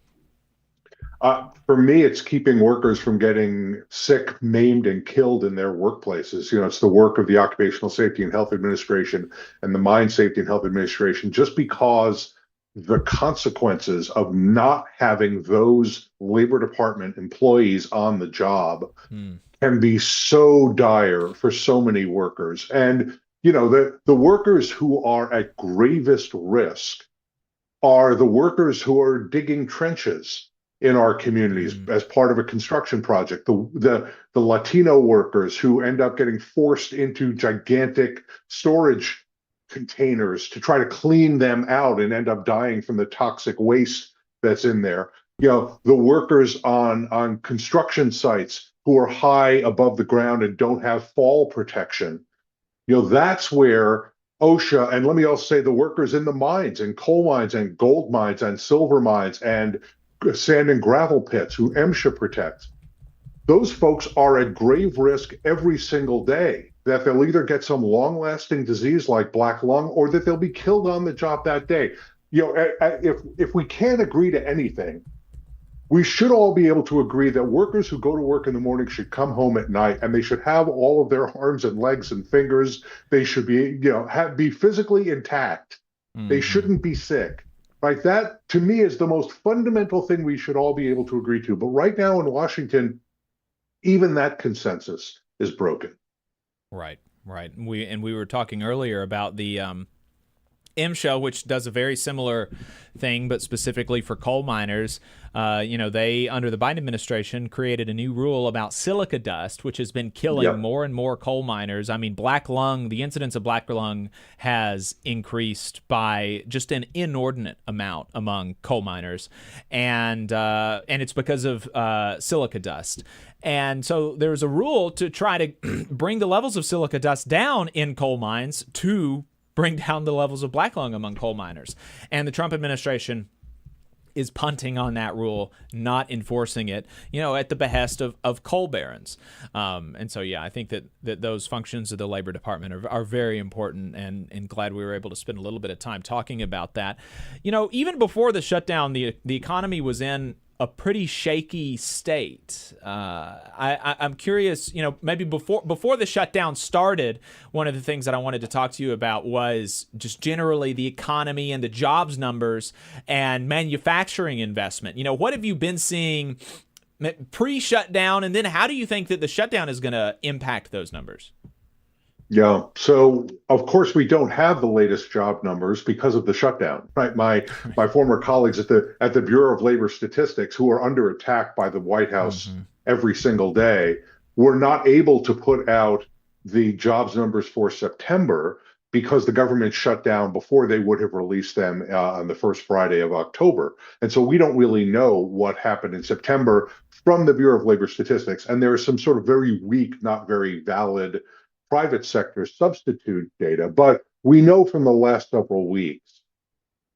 For me, it's keeping workers from getting sick, maimed, and killed in their workplaces. It's the work of the Occupational Safety and Health Administration and the Mine Safety and Health Administration, just because the consequences of not having those Labor Department employees on the job can be so dire for so many workers. And, the workers who are at gravest risk are the workers who are digging trenches in our communities as part of a construction project, the Latino workers who end up getting forced into gigantic storage containers to try to clean them out and end up dying from the toxic waste that's in there. The workers on construction sites who are high above the ground and don't have fall protection. That's where OSHA, and let me also say the workers in the mines and coal mines and gold mines and silver mines and sand and gravel pits who MSHA protects, those folks are at grave risk every single day that they'll either get some long-lasting disease like black lung or that they'll be killed on the job that day. If we can't agree to anything, we should all be able to agree that workers who go to work in the morning should come home at night and they should have all of their arms and legs and fingers. They should be, be physically intact. They shouldn't be sick. Right, that to me is the most fundamental thing we should all be able to agree to. But right now in Washington, even that consensus is broken. Right. We were talking earlier about the MSHA, which does a very similar thing, but specifically for coal miners. They, under the Biden administration, created a new rule about silica dust, which has been killing more and more coal miners. I mean, black lung, the incidence of black lung has increased by just an inordinate amount among coal miners. And it's because of silica dust. And so there's a rule to try to bring the levels of silica dust down in coal mines to bring down the levels of black lung among coal miners. And the Trump administration is punting on that rule, not enforcing it, at the behest of coal barons. And so, I think that those functions of the Labor Department are very important, and glad we were able to spend a little bit of time talking about that. Even before the shutdown, the economy was in a pretty shaky state. I'm curious, maybe before the shutdown started, one of the things that I wanted to talk to you about was just generally the economy and the jobs numbers and manufacturing investment. What have you been seeing pre-shutdown, and then how do you think that the shutdown is going to impact those numbers? Yeah. So of course we don't have the latest job numbers because of the shutdown, right? My former colleagues at the Bureau of Labor Statistics, who are under attack by the White House every single day, were not able to put out the jobs numbers for September because the government shut down before they would have released them on the first Friday of October. And so we don't really know what happened in September from the Bureau of Labor Statistics. And there is some sort of very weak, not very valid private sector substitute data, but we know from the last several weeks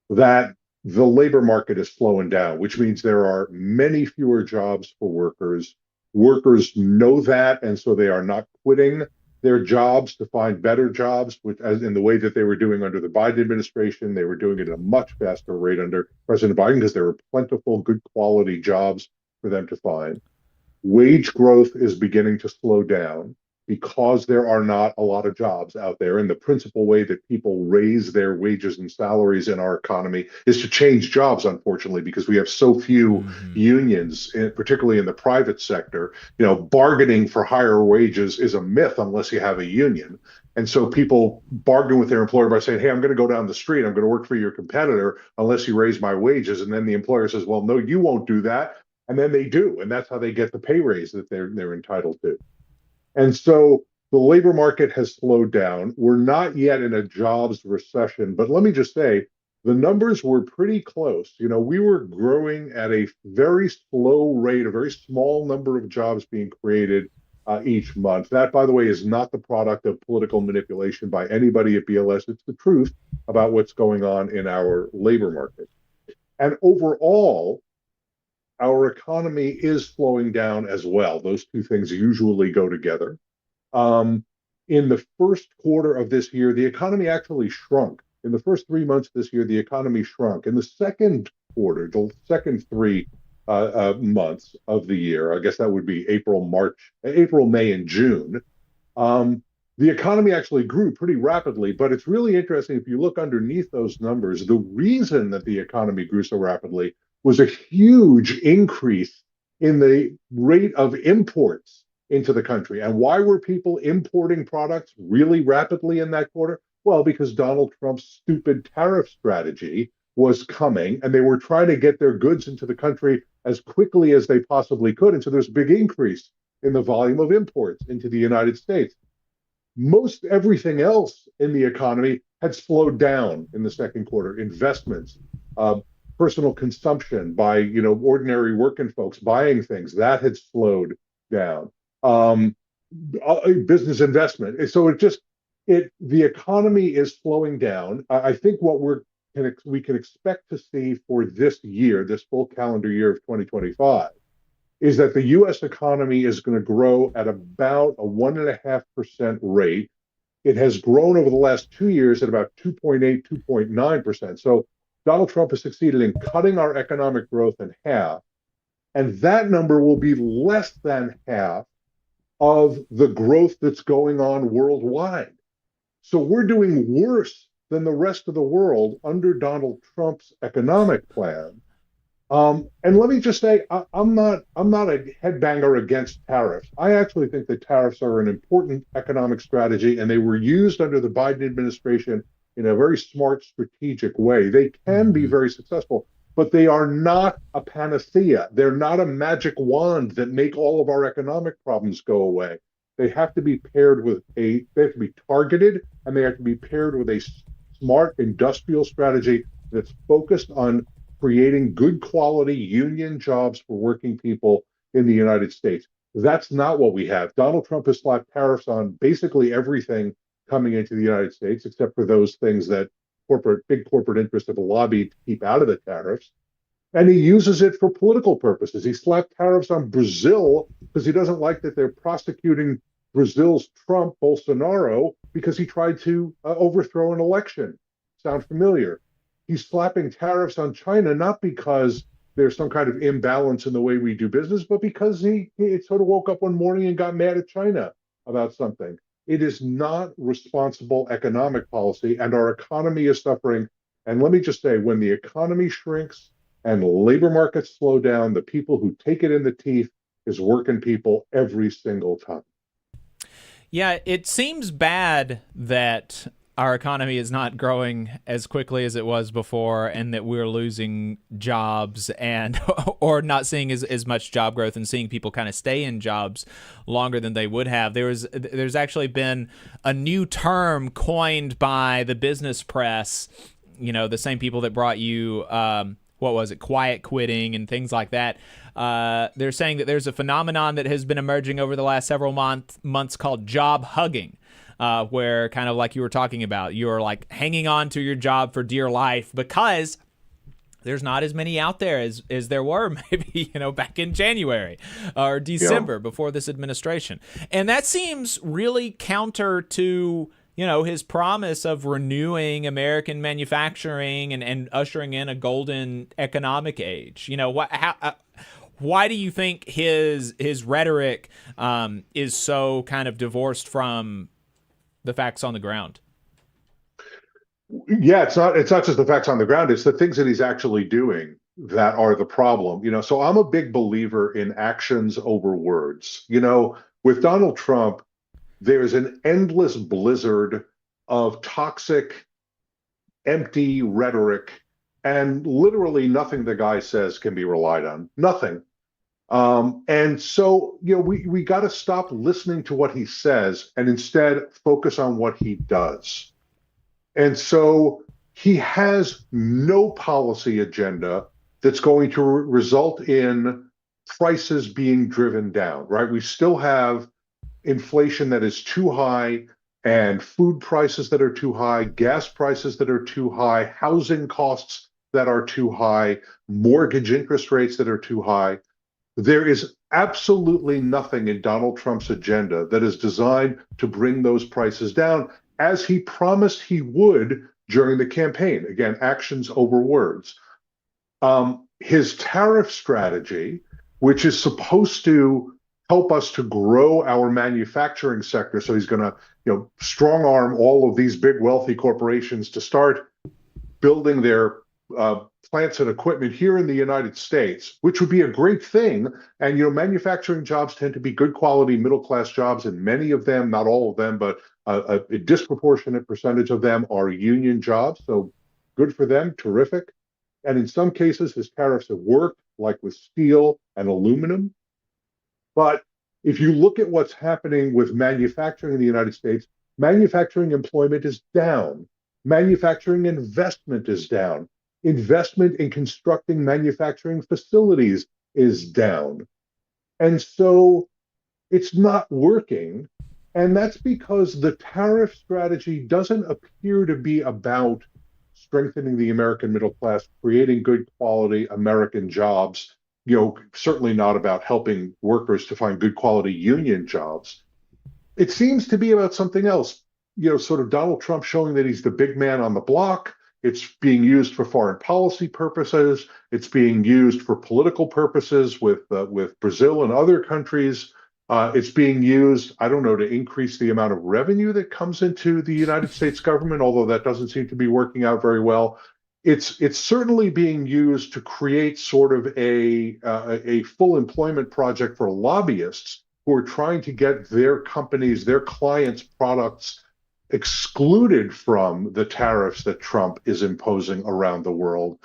that the labor market is slowing down, which means there are many fewer jobs for workers. Workers know that, and so they are not quitting their jobs to find better jobs, which, as in the way that they were doing under the Biden administration. They were doing it at a much faster rate under President Biden because there were plentiful, good quality jobs for them to find. Wage growth is beginning to slow down because there are not a lot of jobs out there. And the principal way that people raise their wages and salaries in our economy is to change jobs, unfortunately, because we have so few unions, particularly in the private sector. Bargaining for higher wages is a myth unless you have a union. And so people bargain with their employer by saying, hey, I'm going to go down the street. I'm going to work for your competitor unless you raise my wages. And then the employer says, well, no, you won't do that. And then they do. And that's how they get the pay raise that they're entitled to. And so the labor market has slowed down. We're not yet in a jobs recession, but let me just say, the numbers were pretty close. We were growing at a very slow rate, a very small number of jobs being created each month. That, by the way, is not the product of political manipulation by anybody at BLS. It's the truth about what's going on in our labor market. And overall, our economy is slowing down as well. Those two things usually go together. In the first quarter of this year, the economy actually shrunk. In the first 3 months of this year, the economy shrunk. In the second quarter, the second three months of the year, I guess that would be April, May, and June, the economy actually grew pretty rapidly. But it's really interesting if you look underneath those numbers, the reason that the economy grew so rapidly was a huge increase in the rate of imports into the country. And why were people importing products really rapidly in that quarter? Well, because Donald Trump's stupid tariff strategy was coming, and they were trying to get their goods into the country as quickly as they possibly could. And so there's a big increase in the volume of imports into the United States. Most everything else in the economy had slowed down in the second quarter. Investments, personal consumption by ordinary working folks buying things, that had slowed down. Business investment. So the economy is slowing down. I think what we can expect to see for this year, this full calendar year of 2025, is that the U.S. economy is going to grow at about a 1.5% rate. It has grown over the last 2 years at about 2.8, 2.9%. So Donald Trump has succeeded in cutting our economic growth in half, and that number will be less than half of the growth that's going on worldwide. So we're doing worse than the rest of the world under Donald Trump's economic plan. And let me just say, I'm not a headbanger against tariffs. I actually think that tariffs are an important economic strategy, and they were used under the Biden administration in a very smart, strategic way. They can be very successful, but they are not a panacea. They're not a magic wand that make all of our economic problems go away. They have to be paired with they have to be targeted, and they have to be paired with a smart industrial strategy that's focused on creating good quality union jobs for working people in the United States. That's not what we have. Donald Trump has slapped tariffs on basically everything coming into the United States, except for those things that big corporate interests have lobbied to keep out of the tariffs. And he uses it for political purposes. He slapped tariffs on Brazil because he doesn't like that they're prosecuting Brazil's Trump, Bolsonaro, because he tried to overthrow an election. Sound familiar? He's slapping tariffs on China, not because there's some kind of imbalance in the way we do business, but because he sort of woke up one morning and got mad at China about something. It is not responsible economic policy, and our economy is suffering. And let me just say, when the economy shrinks and labor markets slow down, the people who take it in the teeth is working people every single time. Yeah, it seems bad that our economy is not growing as quickly as it was before, and that we're losing jobs and or not seeing as much job growth, and seeing people kind of stay in jobs longer than they would have. There's actually been a new term coined by the business press, the same people that brought you quiet quitting and things like that. They're saying that there's a phenomenon that has been emerging over the last several months called job hugging. Where, kind of like you were talking about, you're like hanging on to your job for dear life because there's not as many out there as there were maybe, back in January or December before this administration. And that seems really counter to, his promise of renewing American manufacturing and ushering in a golden economic age. Why do you think his rhetoric is so kind of divorced from the facts on the ground? Yeah, it's not just the facts on the ground, it's the things that he's actually doing that are the problem. So I'm a big believer in actions over words. With Donald Trump, there's an endless blizzard of toxic, empty rhetoric, and literally nothing the guy says can be relied on. Nothing. And so, we got to stop listening to what he says and instead focus on what he does. And so he has no policy agenda that's going to result in prices being driven down, right? We still have inflation that is too high, and food prices that are too high, gas prices that are too high, housing costs that are too high, mortgage interest rates that are too high. There is absolutely nothing in Donald Trump's agenda that is designed to bring those prices down, as he promised he would during the campaign. Again, actions over words. His tariff strategy, which is supposed to help us to grow our manufacturing sector, so he's going to, strong arm all of these big wealthy corporations to start building their plants and equipment here in the United States, which would be a great thing. And, manufacturing jobs tend to be good quality middle-class jobs, and many of them, not all of them, but a disproportionate percentage of them are union jobs. So good for them, terrific. And in some cases, his tariffs have worked, like with steel and aluminum. But if you look at what's happening with manufacturing in the United States, manufacturing employment is down. Manufacturing investment is down. Investment in constructing manufacturing facilities is down. And so it's not working. And that's because the tariff strategy doesn't appear to be about strengthening the American middle class, creating good quality American jobs, certainly not about helping workers to find good quality union jobs. It seems to be about something else, sort of Donald Trump showing that he's the big man on the block. It's being used for foreign policy purposes. It's being used for political purposes with Brazil and other countries. It's being used, I don't know, to increase the amount of revenue that comes into the United States government, although that doesn't seem to be working out very well. It's certainly being used to create sort of a full employment project for lobbyists who are trying to get their companies, their clients' products excluded from the tariffs that Trump is imposing around the world.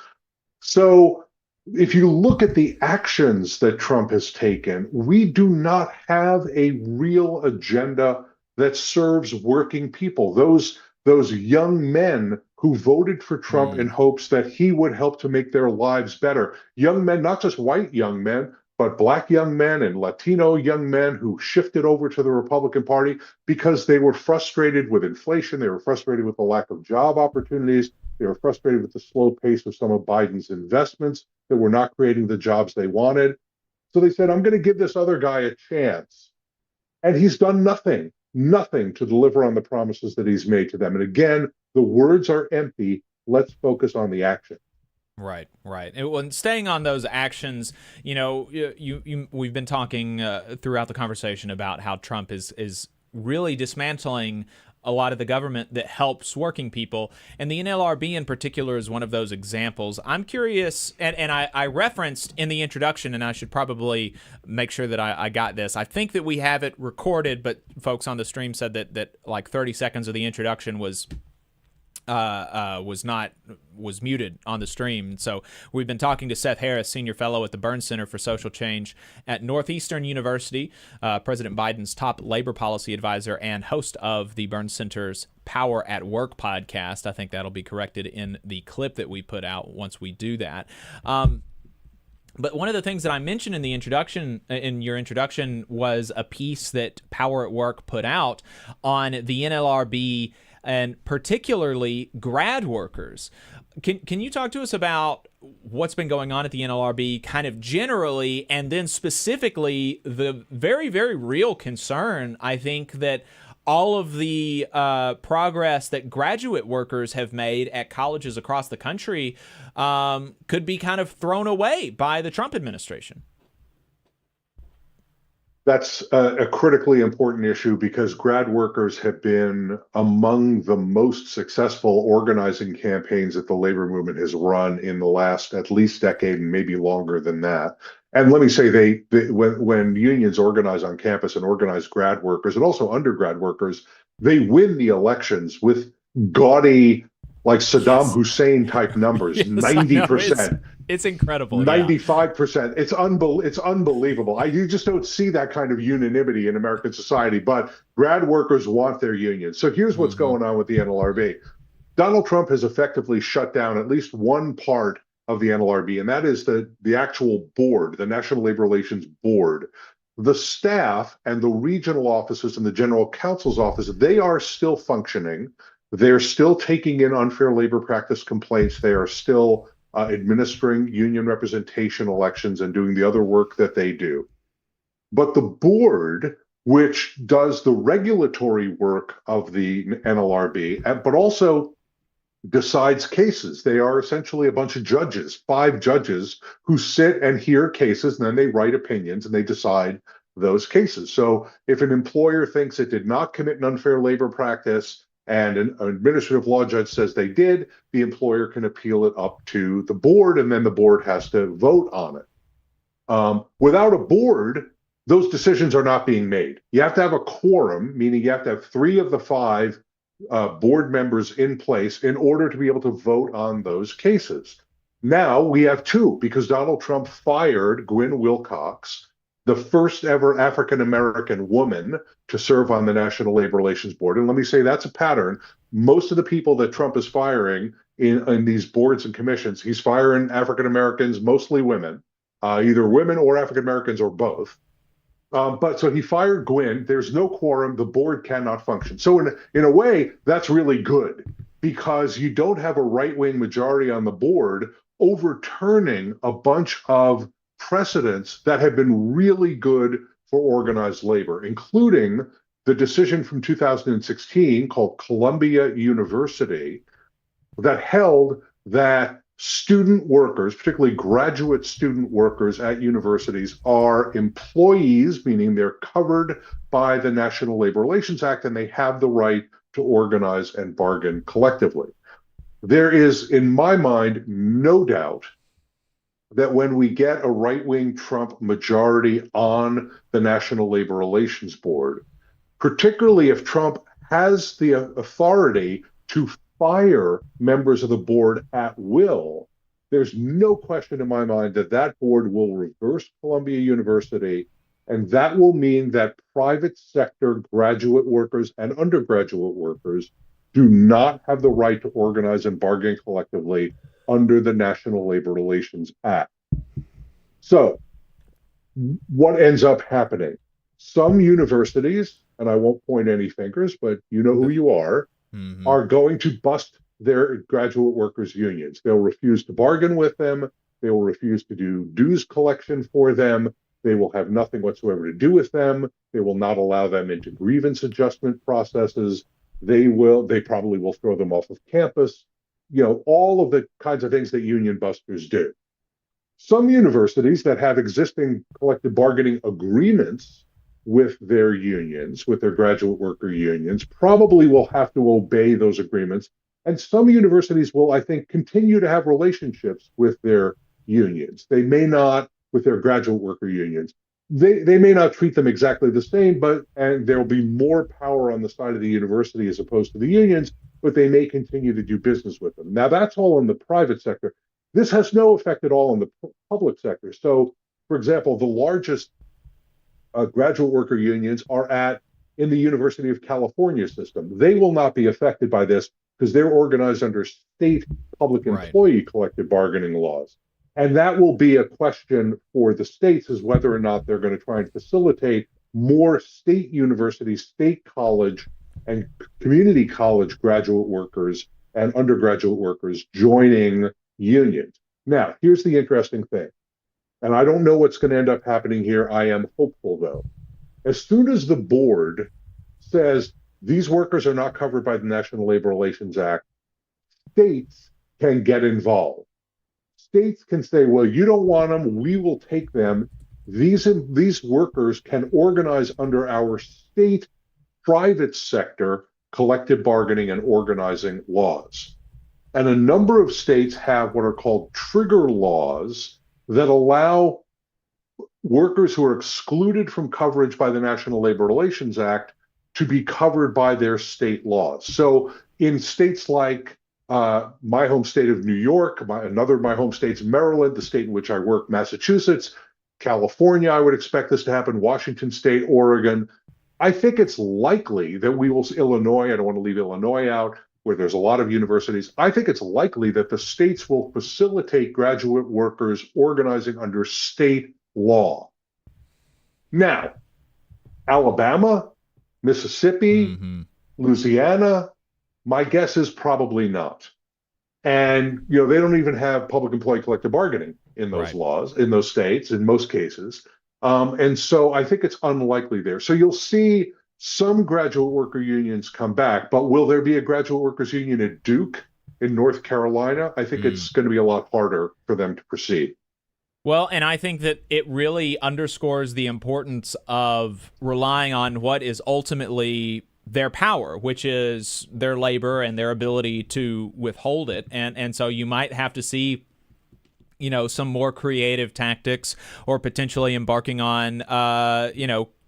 So if you look at the actions that Trump has taken, we do not have a real agenda that serves working people. Those young men who voted for Trump in hopes that he would help to make their lives better. Young men, not just white young men, but Black young men and Latino young men who shifted over to the Republican Party because they were frustrated with inflation. They were frustrated with the lack of job opportunities. They were frustrated with the slow pace of some of Biden's investments that were not creating the jobs they wanted. So they said, I'm going to give this other guy a chance. And he's done nothing to deliver on the promises that he's made to them. And again, the words are empty. Let's focus on the action. Right. And staying on those actions, we've been talking throughout the conversation about how Trump is really dismantling a lot of the government that helps working people, and the NLRB in particular is one of those examples. I'm curious, and I referenced in the introduction, and I should probably make sure that I got this. I think that we have it recorded, but folks on the stream said that like 30 seconds of the introduction was muted on the stream. So we've been talking to Seth Harris, senior fellow at the Burns Center for Social Change at Northeastern University, President Biden's top labor policy advisor and host of the Burns Center's Power at Work podcast. I think that'll be corrected in the clip that we put out once we do that. But one of the things that I mentioned in your introduction, was a piece that Power at Work put out on the NLRB and particularly grad workers. Can you talk to us about what's been going on at the NLRB kind of generally, and then specifically the very, very real concern, I think, that all of the progress that graduate workers have made at colleges across the country could be kind of thrown away by the Trump administration? That's a critically important issue because grad workers have been among the most successful organizing campaigns that the labor movement has run in the last at least decade and maybe longer than that. And let me say, when unions organize on campus and organize grad workers and also undergrad workers, they win the elections with gaudy, like Saddam Hussein type numbers, 90%. It's incredible. 95%. It's unbelievable. You just don't see that kind of unanimity in American society, but grad workers want their union. So here's what's going on with the NLRB. Donald Trump has effectively shut down at least one part of the NLRB, and that is the actual board, the National Labor Relations Board. The staff and the regional offices and the general counsel's office, they are still functioning. They're still taking in unfair labor practice complaints. They are still administering union representation elections and doing the other work that they do. But the board, which does the regulatory work of the NLRB, but also decides cases. They are essentially a bunch of judges, 5 judges who sit and hear cases, and then they write opinions and they decide those cases. So if an employer thinks it did not commit an unfair labor practice and an administrative law judge says they did, the employer can appeal it up to the board, and then the board has to vote on it. Without a board, those decisions are not being made. You have to have a quorum, meaning you have to have 3 of the 5 board members in place in order to be able to vote on those cases. Now we have 2 because Donald Trump fired Gwynne Wilcox, the first ever African-American woman to serve on the National Labor Relations Board. And let me say that's a pattern. Most of the people that Trump is firing in these boards and commissions, he's firing African-Americans, mostly women, either women or African-Americans or both. But so he fired Gwynne. There's no quorum. The board cannot function. So in a way, that's really good because you don't have a right-wing majority on the board overturning a bunch of precedents that have been really good for organized labor, including the decision from 2016 called Columbia University that held that student workers, particularly graduate student workers at universities, are employees, meaning they're covered by the National Labor Relations Act and they have the right to organize and bargain collectively. There is, in my mind, no doubt that when we get a right-wing Trump majority on the National Labor Relations Board, particularly if Trump has the authority to fire members of the board at will, there's no question in my mind that that board will reverse Columbia University, and that will mean that private sector graduate workers and undergraduate workers do not have the right to organize and bargain collectively under the National Labor Relations Act. So what ends up happening? Some universities, and I won't point any fingers, but you know who you are going to bust their graduate workers' unions. They'll refuse to bargain with them. They will refuse to do dues collection for them. They will have nothing whatsoever to do with them. They will not allow them into grievance adjustment processes. They probably will throw them off of campus. You know, all of the kinds of things that union busters do. Some universities that have existing collective bargaining agreements with their unions, with their graduate worker unions, probably will have to obey those agreements. And some universities will, I think, continue to have relationships with their unions. They may not with their graduate worker unions. They may not treat them exactly the same, and there will be more power on the side of the university as opposed to the unions, but they may continue to do business with them. Now, that's all in the private sector. This has no effect at all in the public sector. So, for example, the largest graduate worker unions are in the University of California system. They will not be affected by this because they're organized under state public employee collective bargaining laws. And that will be a question for the states, is whether or not they're going to try and facilitate more state universities, state college, and community college graduate workers and undergraduate workers joining unions. Now, here's the interesting thing. And I don't know what's going to end up happening here. I am hopeful, though. As soon as the board says these workers are not covered by the National Labor Relations Act, states can get involved. States can say, well, you don't want them, we will take them. These workers can organize under our state private sector collective bargaining and organizing laws. And a number of states have what are called trigger laws that allow workers who are excluded from coverage by the National Labor Relations Act to be covered by their state laws. So in states like my home state of New York, my home state's Maryland, the state in which I work, Massachusetts, California, I would expect this to happen, Washington State, Oregon. I think it's likely that we will, Illinois, I don't want to leave Illinois out, where there's a lot of universities. I think it's likely that the states will facilitate graduate workers organizing under state law. Now, Alabama, Mississippi, Louisiana, my guess is probably not. And they don't even have public employee collective bargaining in those laws, in those states, in most cases. And so I think it's unlikely there. So you'll see some graduate worker unions come back, but will there be a graduate workers union at Duke in North Carolina? I think it's going to be a lot harder for them to proceed. Well, and I think that it really underscores the importance of relying on what is ultimately their power, which is their labor and their ability to withhold it. And so you might have to see, some more creative tactics, or potentially embarking on,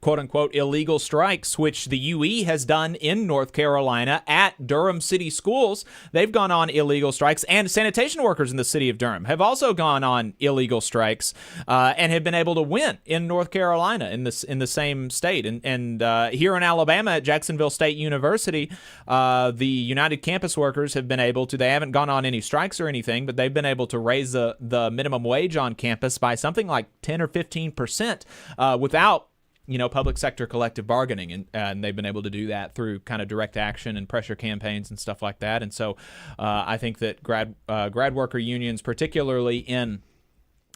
quote unquote illegal strikes, which the UE has done in North Carolina at Durham City schools. They've gone on illegal strikes, and sanitation workers in the city of Durham have also gone on illegal strikes and have been able to win in North Carolina in the same state. And here in Alabama at Jacksonville State University, the United Campus Workers have been able to, they haven't gone on any strikes or anything, but they've been able to raise the minimum wage on campus by something like 10 or 15% without public sector collective bargaining, and they've been able to do that through kind of direct action and pressure campaigns and stuff like that. And so I think that grad worker unions, particularly in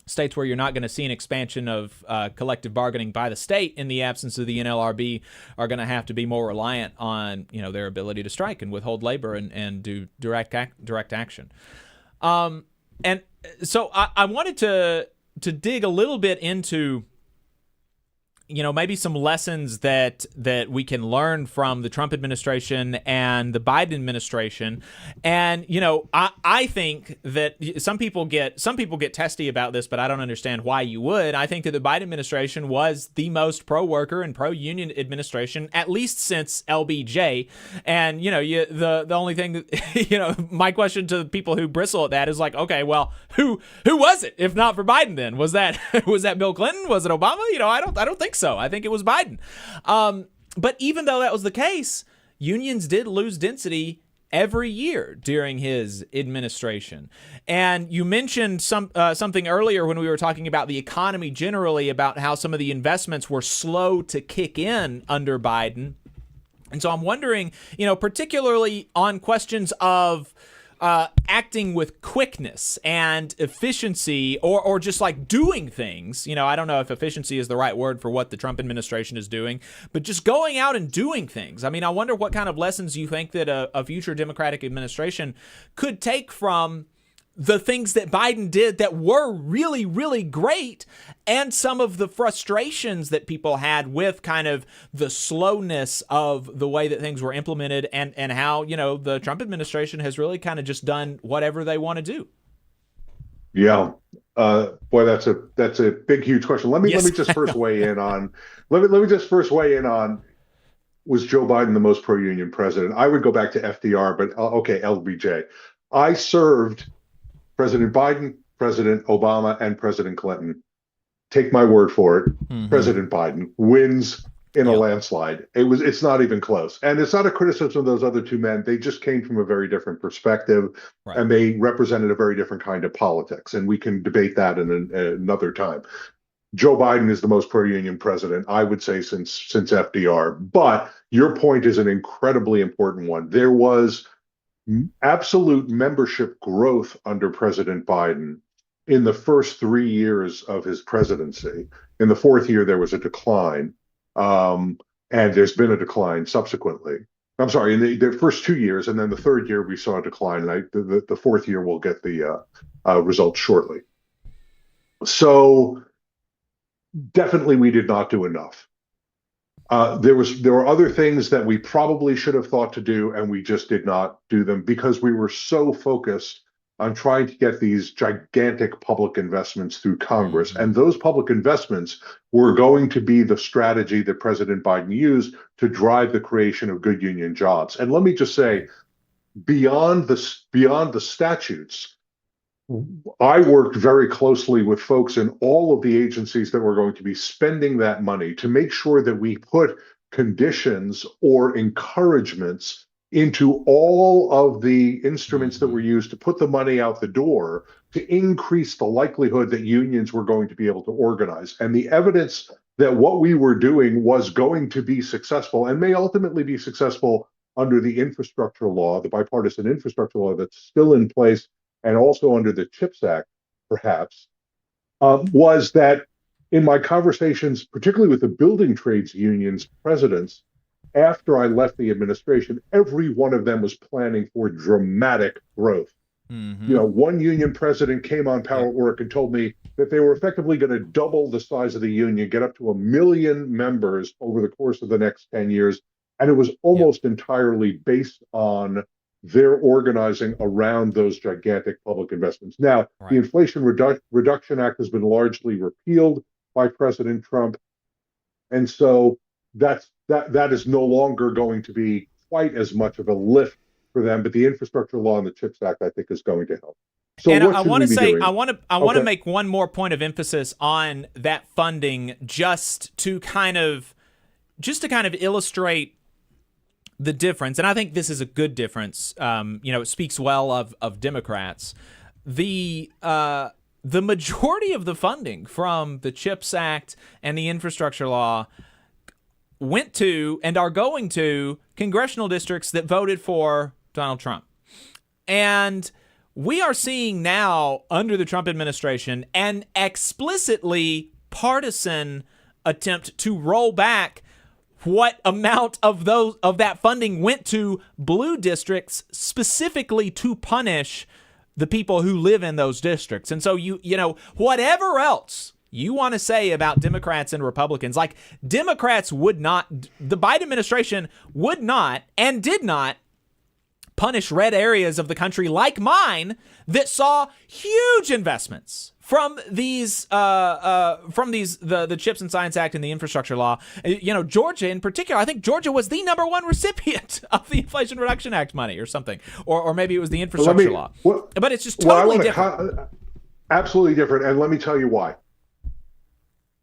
states where you're not going to see an expansion of collective bargaining by the state in the absence of the NLRB, are going to have to be more reliant on their ability to strike and withhold labor and do direct action. And so I wanted to dig a little bit into maybe some lessons that we can learn from the Trump administration and the Biden administration. And I think that some people get testy about this, but I don't understand why you would. I think that the Biden administration was the most pro-worker and pro-union administration, at least since LBJ. And the only thing that my question to the people who bristle at that is like, okay, well, who was it if not for Biden? Then was that Bill Clinton? Was it Obama? I don't think so. I think it was Biden. But even though that was the case, unions did lose density every year during his administration. And you mentioned something earlier when we were talking about the economy generally, about how some of the investments were slow to kick in under Biden. And so I'm wondering, particularly on questions of acting with quickness and efficiency, or just like doing things. I don't know if efficiency is the right word for what the Trump administration is doing, but just going out and doing things. I mean, I wonder what kind of lessons you think that a future Democratic administration could take from the things that Biden did that were really, really great, and some of the frustrations that people had with kind of the slowness of the way that things were implemented, and how, the Trump administration has really kind of just done whatever they want to do. Yeah. Boy, that's a big, huge question. Let me just first weigh in on, let me just first weigh in on, was Joe Biden the most pro-union president? I would go back to FDR, but okay, LBJ. I served President Biden, President Obama, and President Clinton. Take my word for it. Mm-hmm. President Biden wins in a landslide. It's not even close. And it's not a criticism of those other two men. They just came from a very different perspective, and they represented a very different kind of politics. And we can debate that in another time. Joe Biden is the most pro-union president, I would say, since FDR. But your point is an incredibly important one. There was absolute membership growth under President Biden in the first 3 years of his presidency. In the fourth year, there was a decline, and there's been a decline subsequently. I'm sorry, in the first 2 years, and then the third year we saw a decline, and the fourth year we'll get the results shortly. So definitely we did not do enough. There were other things that we probably should have thought to do, and we just did not do them because we were so focused on trying to get these gigantic public investments through Congress. And those public investments were going to be the strategy that President Biden used to drive the creation of good union jobs. And let me just say, beyond the statutes, I worked very closely with folks in all of the agencies that were going to be spending that money to make sure that we put conditions or encouragements into all of the instruments that were used to put the money out the door to increase the likelihood that unions were going to be able to organize. And the evidence that what we were doing was going to be successful and may ultimately be successful under the infrastructure law, the bipartisan infrastructure law that's still in place, and also under the CHIPS Act, perhaps, was that in my conversations, particularly with the building trades unions presidents, after I left the administration, every one of them was planning for dramatic growth. Mm-hmm. You know, one union president came on Power at Work and told me that they were effectively going to double the size of the union, get up to 1 million members over the course of the next 10 years. And it was almost entirely based on their organizing around those gigantic public investments. Now, the Inflation Reduction Act has been largely repealed by President Trump. And so that is no longer going to be quite as much of a lift for them, but the infrastructure law and the CHIPS Act, I think, is going to help. So and what I should want we to be say, doing? I want to make one more point of emphasis on that funding, just to kind of illustrate the difference. And I think this is a good difference. It speaks well of Democrats. The majority of the funding from the CHIPS Act and the infrastructure law went to and are going to congressional districts that voted for Donald Trump. And we are seeing now, under the Trump administration, an explicitly partisan attempt to roll back what amount of that funding went to blue districts, specifically to punish the people who live in those districts. And so whatever else you want to say about Democrats and Republicans, like, Democrats would not, the Biden administration would not and did not punish red areas of the country like mine that saw huge investments from the CHIPS and Science Act and the infrastructure law. Georgia in particular, I think Georgia was the #1 recipient of the Inflation Reduction Act money or something, or maybe it was the infrastructure law. But it's just totally different. Absolutely different. And let me tell you why.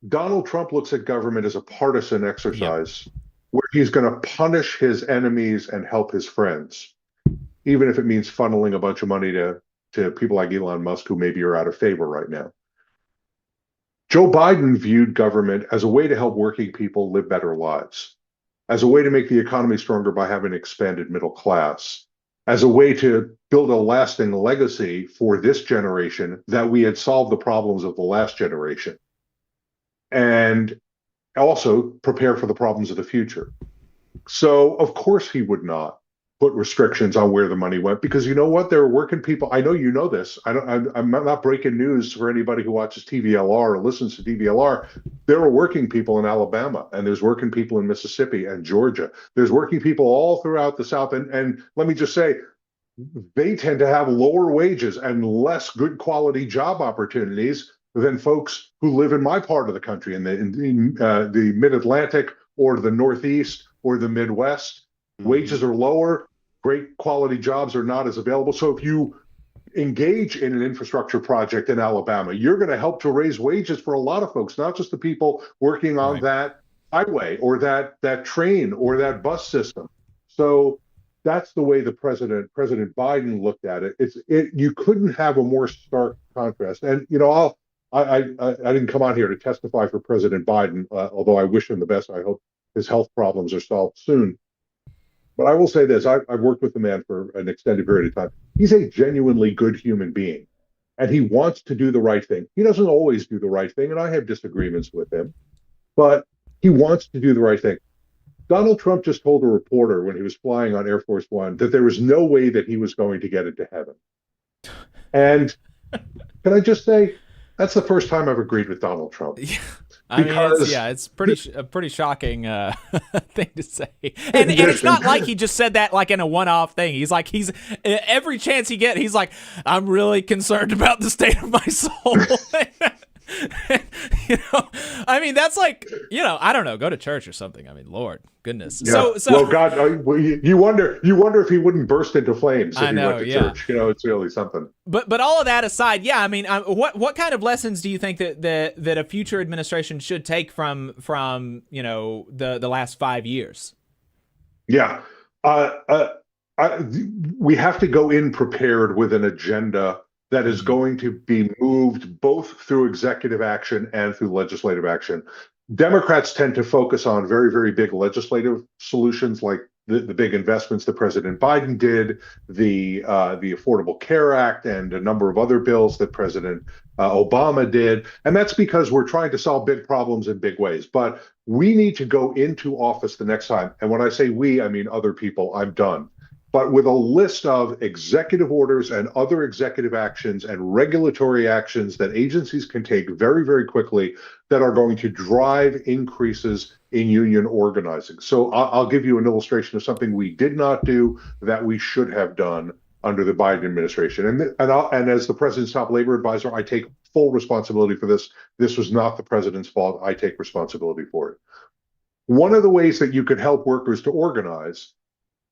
Donald Trump looks at government as a partisan exercise where he's going to punish his enemies and help his friends, even if it means funneling a bunch of money to people like Elon Musk, who maybe are out of favor right now. Joe Biden viewed government as a way to help working people live better lives, as a way to make the economy stronger by having an expanded middle class, as a way to build a lasting legacy for this generation that we had solved the problems of the last generation, and also prepare for the problems of the future. So, of course, he would not put restrictions on where the money went, because you know what? There are working people. I know you know this. I'm not breaking news for anybody who watches TVLR or listens to TVLR. There are working people in Alabama, and there's working people in Mississippi and Georgia. There's working people all throughout the South. And let me just say, they tend to have lower wages and less good quality job opportunities than folks who live in my part of the country, in the Mid-Atlantic or the Northeast or the Midwest. Wages are lower, great quality jobs are not as available. So if you engage in an infrastructure project in Alabama, you're going to help to raise wages for a lot of folks, not just the people working on that highway or that train or that bus system. So that's the way President Biden looked at it. You couldn't have a more stark contrast. And I didn't come on here to testify for President Biden, although I wish him the best. I hope his health problems are solved soon. But I will say this, I've worked with the man for an extended period of time. He's a genuinely good human being, and he wants to do the right thing. He doesn't always do the right thing, and I have disagreements with him, but he wants to do the right thing. Donald Trump just told a reporter when he was flying on Air Force One that there was no way that he was going to get into heaven. And can I just say, that's the first time I've agreed with Donald Trump. It's a pretty shocking thing to say, and it's not like he just said that like in a one-off thing. He's every chance he gets, he's like, I'm really concerned about the state of my soul. That's like, I don't know, go to church or something. I mean, Lord, goodness. Yeah. Well, God, you wonder if he wouldn't burst into flames if he went to church. It's really something. But all of that aside, what kind of lessons do you think that a future administration should take from the last 5 years? Yeah, we have to go in prepared with an agenda that is going to be moved both through executive action and through legislative action. Democrats tend to focus on very, very big legislative solutions like the big investments that President Biden did, the Affordable Care Act, and a number of other bills that President Obama did. And that's because we're trying to solve big problems in big ways. But we need to go into office the next time. And when I say we, I mean other people. I'm done. But with a list of executive orders and other executive actions and regulatory actions that agencies can take very, very quickly that are going to drive increases in union organizing. So I'll give you an illustration of something we did not do that we should have done under the Biden administration. And as the president's top labor advisor, I take full responsibility for this. This was not the president's fault. I take responsibility for it. One of the ways that you could help workers to organize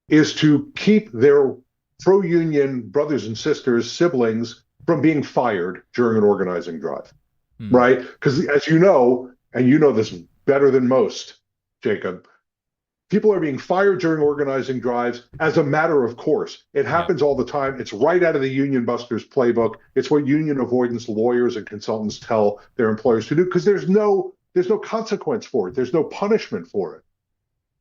is to keep their pro-union brothers and sisters, siblings, from being fired during an organizing drive, right? Because as you know, and you know this better than most, Jacob, people are being fired during organizing drives as a matter of course. It happens all the time. It's right out of the Union Busters playbook. It's what union avoidance lawyers and consultants tell their employers to do because there's no consequence for it. There's no punishment for it.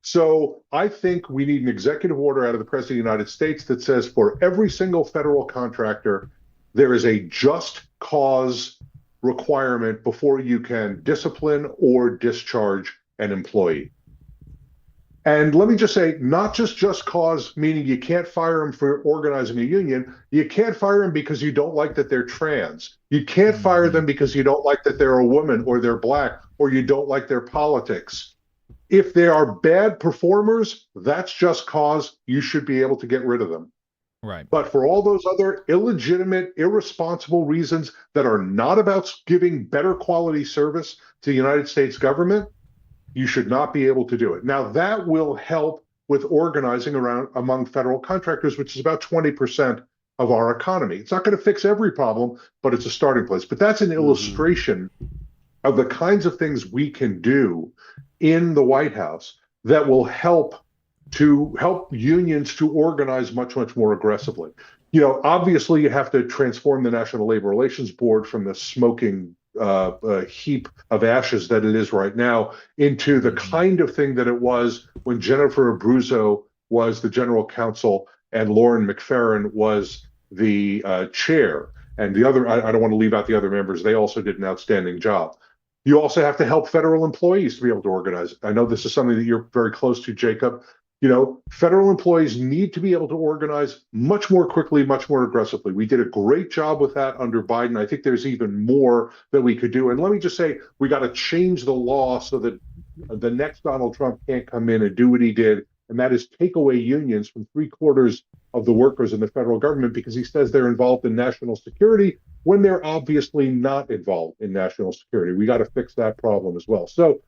So I think we need an executive order out of the President of the United States that says for every single federal contractor, there is a just cause requirement before you can discipline or discharge an employee. And let me just say, not just cause, meaning you can't fire them for organizing a union. You can't fire them because you don't like that they're trans. You can't fire them because you don't like that they're a woman or they're black or you don't like their politics. If they are bad performers, that's just cause. You should be able to get rid of them. Right. But for all those other illegitimate, irresponsible reasons that are not about giving better quality service to the United States government, you should not be able to do it. Now, that will help with organizing among federal contractors, which is about 20% of our economy. It's not going to fix every problem, but it's a starting place. But that's an illustration of the kinds of things we can do in the White House that will help unions to organize much, much more aggressively. You know, obviously you have to transform the National Labor Relations Board from the smoking heap of ashes that it is right now into the kind of thing that it was when Jennifer Abruzzo was the general counsel and Lauren McFerrin was the chair. And the other, I don't want to leave out the other members, they also did an outstanding job. You also have to help federal employees to be able to organize. I know this is something that you're very close to, Jacob. You know, federal employees need to be able to organize much more quickly, much more aggressively. We did a great job with that under Biden. I think there's even more that we could do. And let me just say, we got to change the law so that the next Donald Trump can't come in and do what he did, and that is take away unions from 3/4 of the workers in the federal government because he says they're involved in national security when they're obviously not involved in national security. We got to fix that problem as well. So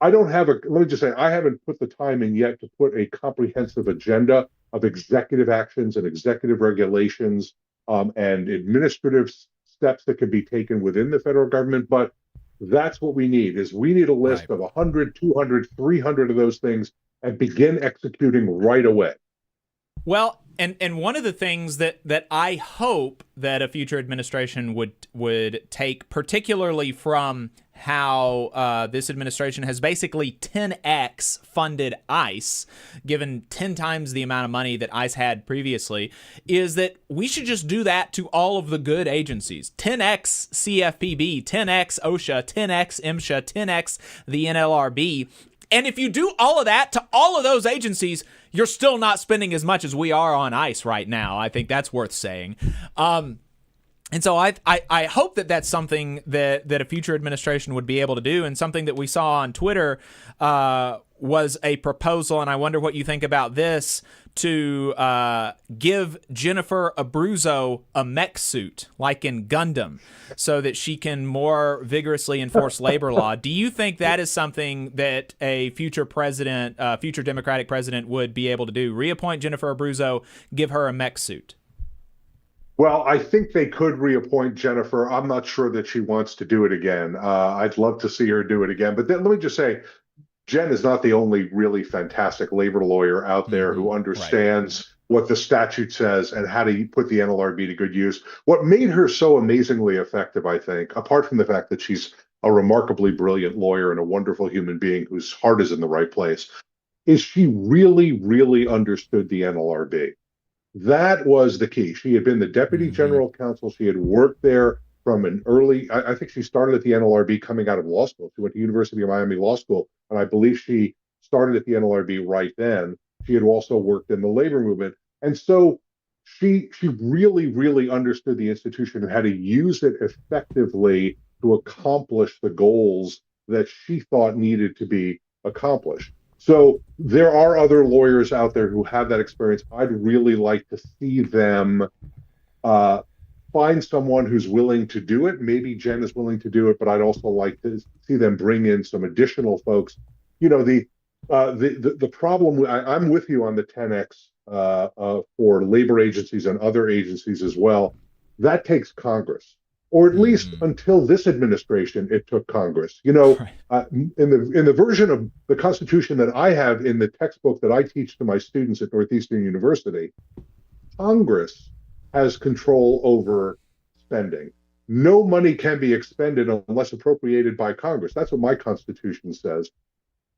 let me just say, I haven't put the time in yet to put a comprehensive agenda of executive actions and executive regulations and administrative steps that can be taken within the federal government. But that's what we need we need a list of 100, 200, 300 of those things and begin executing right away. Well, and one of the things that I hope that a future administration would take, particularly from how this administration has basically 10x funded ICE, given 10 times the amount of money that ICE had previously, is that we should just do that to all of the good agencies. 10x CFPB, 10x OSHA, 10x MSHA, 10x the NLRB. And if you do all of that to all of those agencies, you're still not spending as much as we are on ICE right now. I think that's worth saying. And so I hope that that's something that a future administration would be able to do, and something that we saw on Twitter was a proposal, and I wonder what you think about this, to give Jennifer Abruzzo a mech suit, like in Gundam, so that she can more vigorously enforce labor law. Do you think that is something that a future president, future Democratic president would be able to do? Reappoint Jennifer Abruzzo, give her a mech suit? Well, I think they could reappoint Jennifer. I'm not sure that she wants to do it again. I'd love to see her do it again. But then let me just say, Jen is not the only really fantastic labor lawyer out there who understands what the statute says and how to put the NLRB to good use. What made her so amazingly effective, I think, apart from the fact that she's a remarkably brilliant lawyer and a wonderful human being whose heart is in the right place, is she really, really understood the NLRB. That was the key. She had been the deputy general counsel. She had worked there from an early, I think she started at the NLRB coming out of law school. She went to University of Miami Law School, and I believe she started at the NLRB right then. She had also worked in the labor movement. And so she really, really understood the institution and how to use it effectively to accomplish the goals that she thought needed to be accomplished. So there are other lawyers out there who have that experience. I'd really like to see them find someone who's willing to do it. Maybe Jen is willing to do it, but I'd also like to see them bring in some additional folks. You know, the problem, I'm with you on the 10X for labor agencies and other agencies as well. That takes Congress, or at least until this administration, it took Congress. You know, in the version of the Constitution that I have in the textbook that I teach to my students at Northeastern University, Congress has control over spending. No money can be expended unless appropriated by Congress. That's what my Constitution says.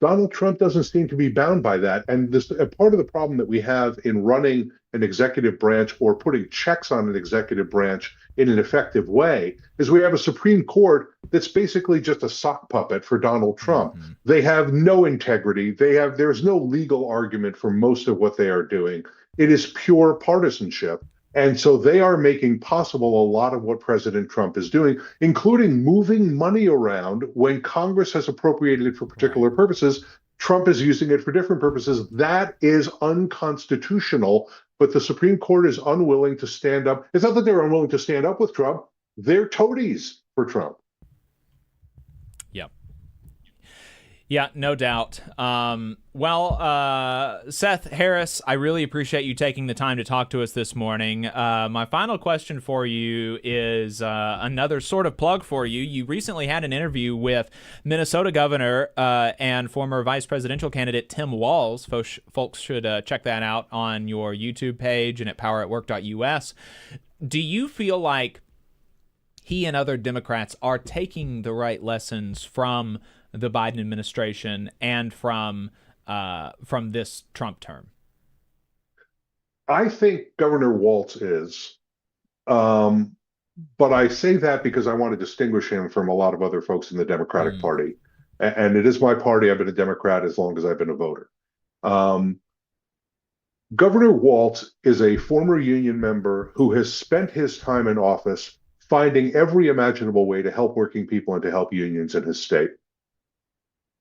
Donald Trump doesn't seem to be bound by that. And this part of the problem that we have in running an executive branch or putting checks on an executive branch in an effective way is we have a Supreme Court that's basically just a sock puppet for Donald Trump. They have no integrity. There's no legal argument for most of what they are doing. It is pure partisanship. And so they are making possible a lot of what President Trump is doing, including moving money around when Congress has appropriated it for particular purposes. Trump is using it for different purposes. That is unconstitutional, but the Supreme Court is unwilling to stand up. It's not that they're unwilling to stand up with Trump. They're toadies for Trump. Yeah, no doubt. Seth Harris, I really appreciate you taking the time to talk to us this morning. My final question for you is another sort of plug for you. You recently had an interview with Minnesota Governor and former vice presidential candidate Tim Walz. Folks should check that out on your YouTube page and at poweratwork.us. Do you feel like he and other Democrats are taking the right lessons from the Biden administration and from this Trump term? I think Governor Walz is, but I say that because I want to distinguish him from a lot of other folks in the Democratic Party. And it is my party. I've been a Democrat as long as I've been a voter. Governor Walz is a former union member who has spent his time in office finding every imaginable way to help working people and to help unions in his state.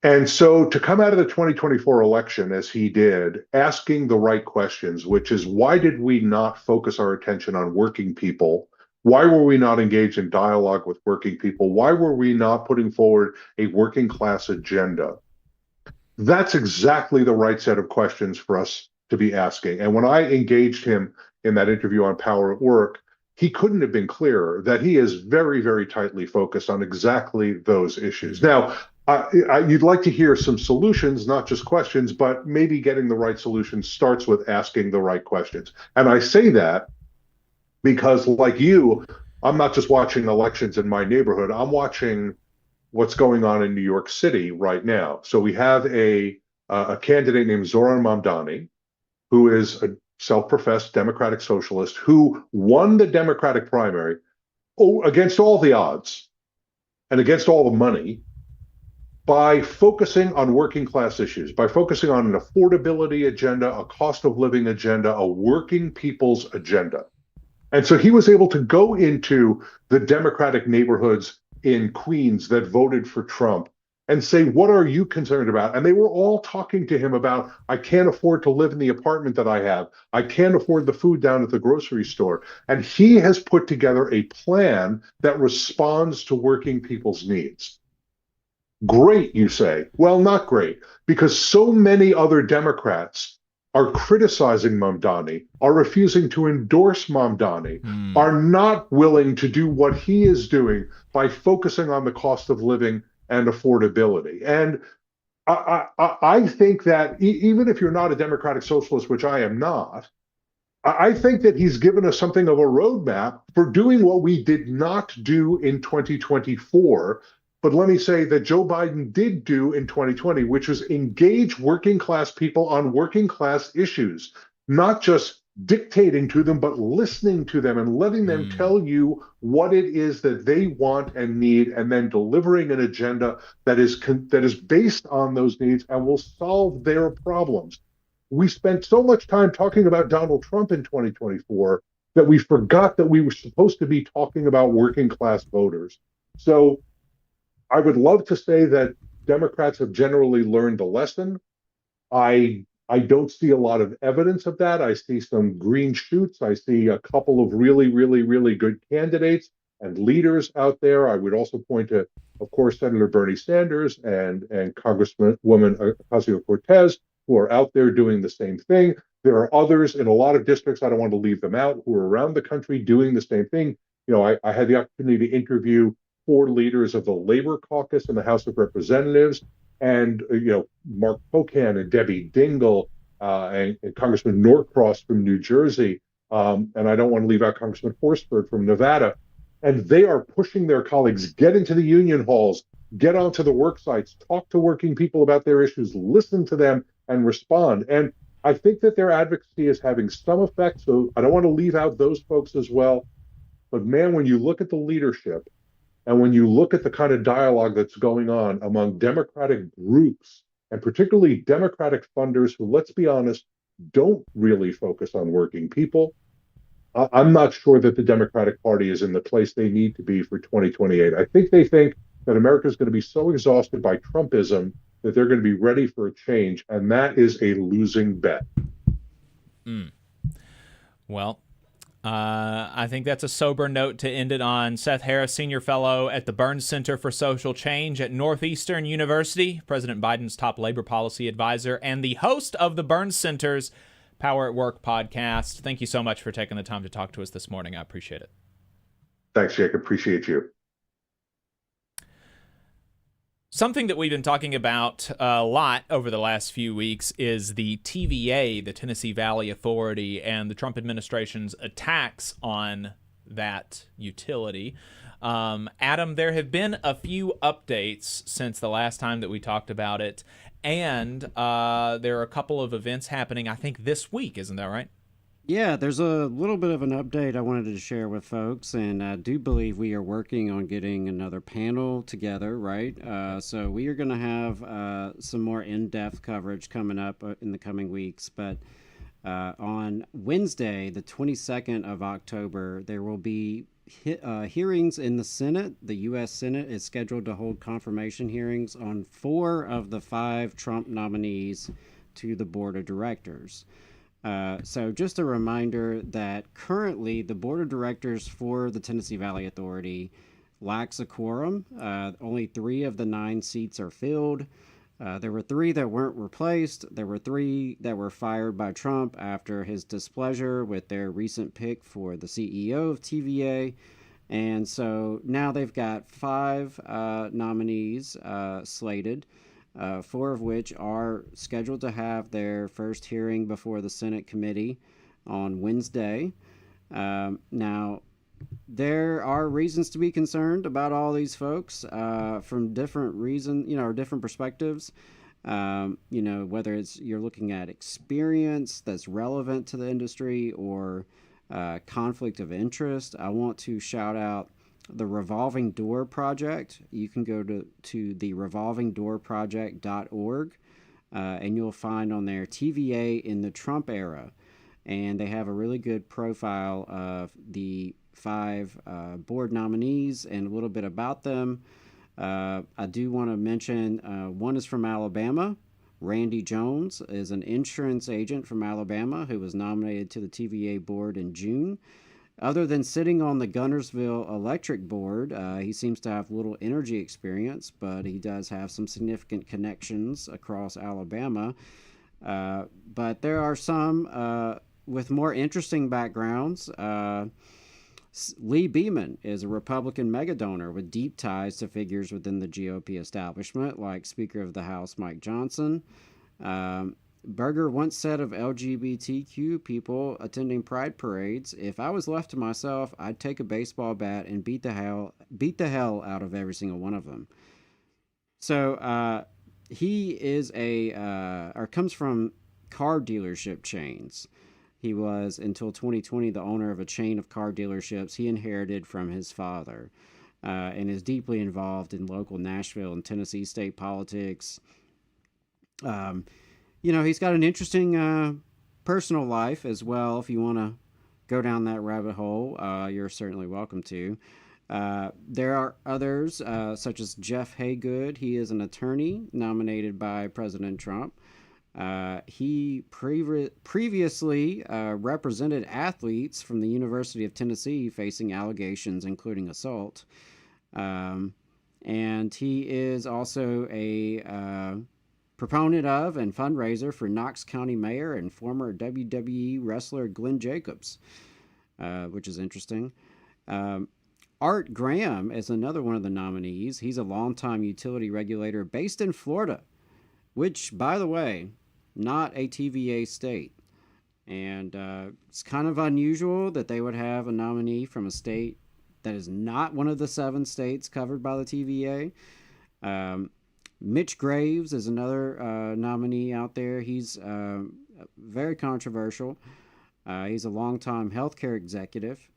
And so to come out of the 2024 election, as he did, asking the right questions, which is why did we not focus our attention on working people? Why were we not engaged in dialogue with working people? Why were we not putting forward a working class agenda? That's exactly the right set of questions for us to be asking. And when I engaged him in that interview on Power at Work, he couldn't have been clearer that he is very, very tightly focused on exactly those issues. Now, you'd like to hear some solutions, not just questions, but maybe getting the right solutions starts with asking the right questions. And I say that because, like you, I'm not just watching elections in my neighborhood. I'm watching what's going on in New York City right now. So we have a candidate named Zoran Mamdani, who is a self-professed Democratic socialist who won the Democratic primary against all the odds and against all the money, by focusing on working class issues, by focusing on an affordability agenda, a cost of living agenda, a working people's agenda. And so he was able to go into the Democratic neighborhoods in Queens that voted for Trump and say, what are you concerned about? And they were all talking to him about, I can't afford to live in the apartment that I have. I can't afford the food down at the grocery store. And he has put together a plan that responds to working people's needs. Great, you say. Well, not great, because so many other Democrats are criticizing Mamdani, are refusing to endorse Mamdani, are not willing to do what he is doing by focusing on the cost of living and affordability. And I think that even if you're not a Democratic socialist, which I am not, I think that he's given us something of a roadmap for doing what we did not do in 2024, But let me say that Joe Biden did do in 2020, which was engage working class people on working class issues, not just dictating to them, but listening to them and letting them tell you what it is that they want and need, and then delivering an agenda that is based on those needs and will solve their problems. We spent so much time talking about Donald Trump in 2024 that we forgot that we were supposed to be talking about working class voters. So I would love to say that Democrats have generally learned the lesson. I don't see a lot of evidence of that. I see some green shoots. I see a couple of really, really, really good candidates and leaders out there. I would also point to, of course, Senator Bernie Sanders and Congresswoman Ocasio-Cortez, who are out there doing the same thing. There are others in a lot of districts, I don't want to leave them out, who are around the country doing the same thing. You know, I had the opportunity to interview 4 leaders of the Labor Caucus in the House of Representatives, and Mark Pocan and Debbie Dingell and Congressman Norcross from New Jersey, and I don't want to leave out Congressman Horsford from Nevada. And they are pushing their colleagues, get into the union halls, get onto the work sites, talk to working people about their issues, listen to them, and respond. And I think that their advocacy is having some effect, so I don't want to leave out those folks as well. But man, when you look at the leadership, and when you look at the kind of dialogue that's going on among Democratic groups, and particularly Democratic funders who, let's be honest, don't really focus on working people, I'm not sure that the Democratic Party is in the place they need to be for 2028. I think they think that America is going to be so exhausted by Trumpism that they're going to be ready for a change, and that is a losing bet. Well, I think that's a sober note to end it on. Seth Harris, Senior Fellow at the Burns Center for Social Change at Northeastern University, President Biden's top labor policy advisor, and the host of the Burns Center's Power at Work podcast. Thank you so much for taking the time to talk to us this morning. I appreciate it. Thanks, Jake. Appreciate you. Something that we've been talking about a lot over the last few weeks is the TVA, the Tennessee Valley Authority, and the Trump administration's attacks on that utility. Adam, there have been a few updates since the last time that we talked about it, and there are a couple of events happening, I think, this week. Isn't that right? Yeah, there's a little bit of an update I wanted to share with folks, and I do believe we are working on getting another panel together, right? So we are going to have some more in-depth coverage coming up in the coming weeks, but on Wednesday, the 22nd of October, there will be hearings in the Senate. The U.S. Senate is scheduled to hold confirmation hearings on 4 of the 5 Trump nominees to the board of directors. So just a reminder that currently the board of directors for the Tennessee Valley Authority lacks a quorum. Only 3 of the 9 seats are filled. There were 3 that weren't replaced. There were 3 that were fired by Trump after his displeasure with their recent pick for the CEO of TVA. And so now they've got 5 nominees slated. 4 of which are scheduled to have their first hearing before the Senate committee on Wednesday. Now, there are reasons to be concerned about all these folks from different reasons, or different perspectives. Whether it's you're looking at experience that's relevant to the industry or conflict of interest. I want to shout out the Revolving Door Project. You can go to the revolvingdoorproject.org, and you'll find on there TVA in the Trump era. And they have a really good profile of the 5 board nominees and a little bit about them. I do want to mention one is from Alabama. Randy Jones is an insurance agent from Alabama who was nominated to the TVA board in June. Other than sitting on the Gunnersville Electric Board, he seems to have little energy experience, but he does have some significant connections across Alabama. But there are some with more interesting backgrounds. Lee Beeman is a Republican megadonor with deep ties to figures within the GOP establishment, like Speaker of the House Mike Johnson. Berger once said of LGBTQ people attending pride parades, "If I was left to myself, I'd take a baseball bat and beat the hell out of every single one of them." So he is or comes from car dealership chains. He was, until 2020, the owner of a chain of car dealerships he inherited from his father, and is deeply involved in local Nashville and Tennessee state politics. He's got an interesting personal life as well. If you want to go down that rabbit hole, you're certainly welcome to. There are others, such as Jeff Haygood. He is an attorney nominated by President Trump. He previously represented athletes from the University of Tennessee facing allegations, including assault. And he is also a proponent of and fundraiser for Knox County Mayor and former WWE wrestler Glenn Jacobs, which is interesting. Art Graham is another one of the nominees. He's a longtime utility regulator based in Florida, which, by the way, not a TVA state. And it's kind of unusual that they would have a nominee from a state that is not one of the 7 states covered by the TVA. Mitch Graves is another nominee out there. He's very controversial. He's a longtime healthcare executive,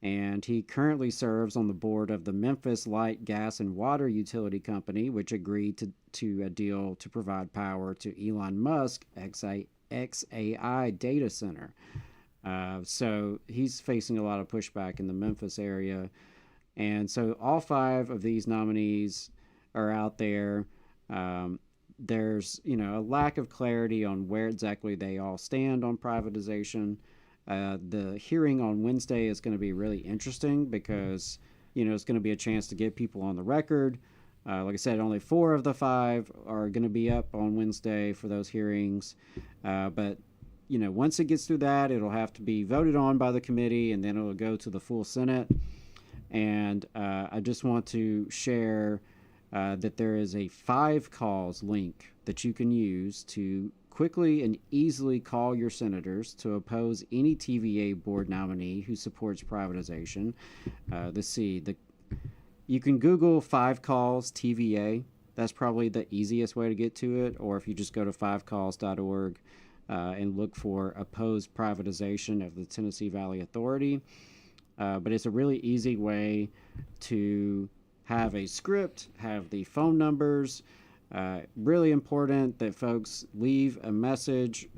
and he currently serves on the board of the Memphis Light, Gas, and Water Utility Company, which agreed to a deal to provide power to Elon Musk XAI data center. So he's facing a lot of pushback in the Memphis area. And so all 5 of these nominees are out there. There's, a lack of clarity on where exactly they all stand on privatization. The hearing on Wednesday is going to be really interesting because, it's going to be a chance to get people on the record. Like I said, only 4 of the 5 are going to be up on Wednesday for those hearings. But, once it gets through that, it'll have to be voted on by the committee, and then it'll go to the full Senate. And I just want to share that there is a 5 calls link that you can use to quickly and easily call your senators to oppose any TVA board nominee who supports privatization. You can Google 5 calls TVA. That's probably the easiest way to get to it. Or if you just go to 5calls.org and look for oppose privatization of the Tennessee Valley Authority. But it's a really easy way to have a script, have the phone numbers. Really important that folks leave a message.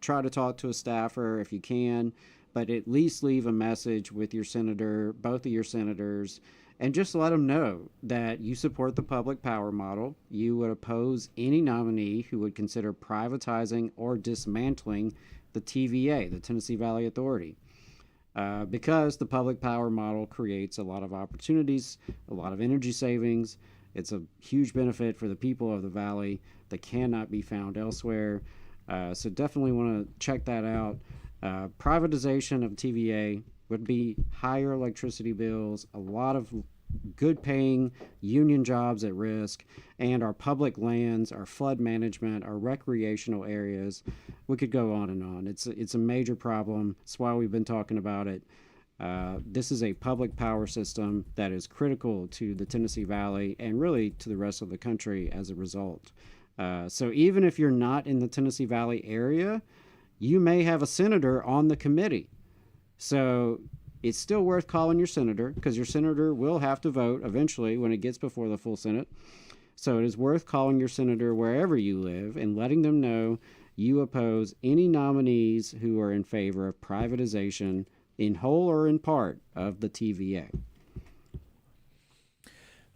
Try to talk to a staffer if you can, but at least leave a message with your senator, both of your senators, and just let them know that you support the public power model. You would oppose any nominee who would consider privatizing or dismantling the TVA, the Tennessee Valley Authority. Because the public power model creates a lot of opportunities, a lot of energy savings. It's a huge benefit for the people of the valley that cannot be found elsewhere. So definitely want to check that out. Privatization of TVA would be higher electricity bills, a lot of good paying union jobs at risk, and our public lands, our flood management, our recreational areas. We could go on and on. It's a major problem. That's why we've been talking about it. This is a public power system that is critical to the Tennessee Valley and really to the rest of the country as a result. So even if you're not in the Tennessee Valley area, you may have a senator on the committee. So it's still worth calling your senator because your senator will have to vote eventually when it gets before the full Senate. So it is worth calling your senator wherever you live and letting them know you oppose any nominees who are in favor of privatization in whole or in part of the TVA.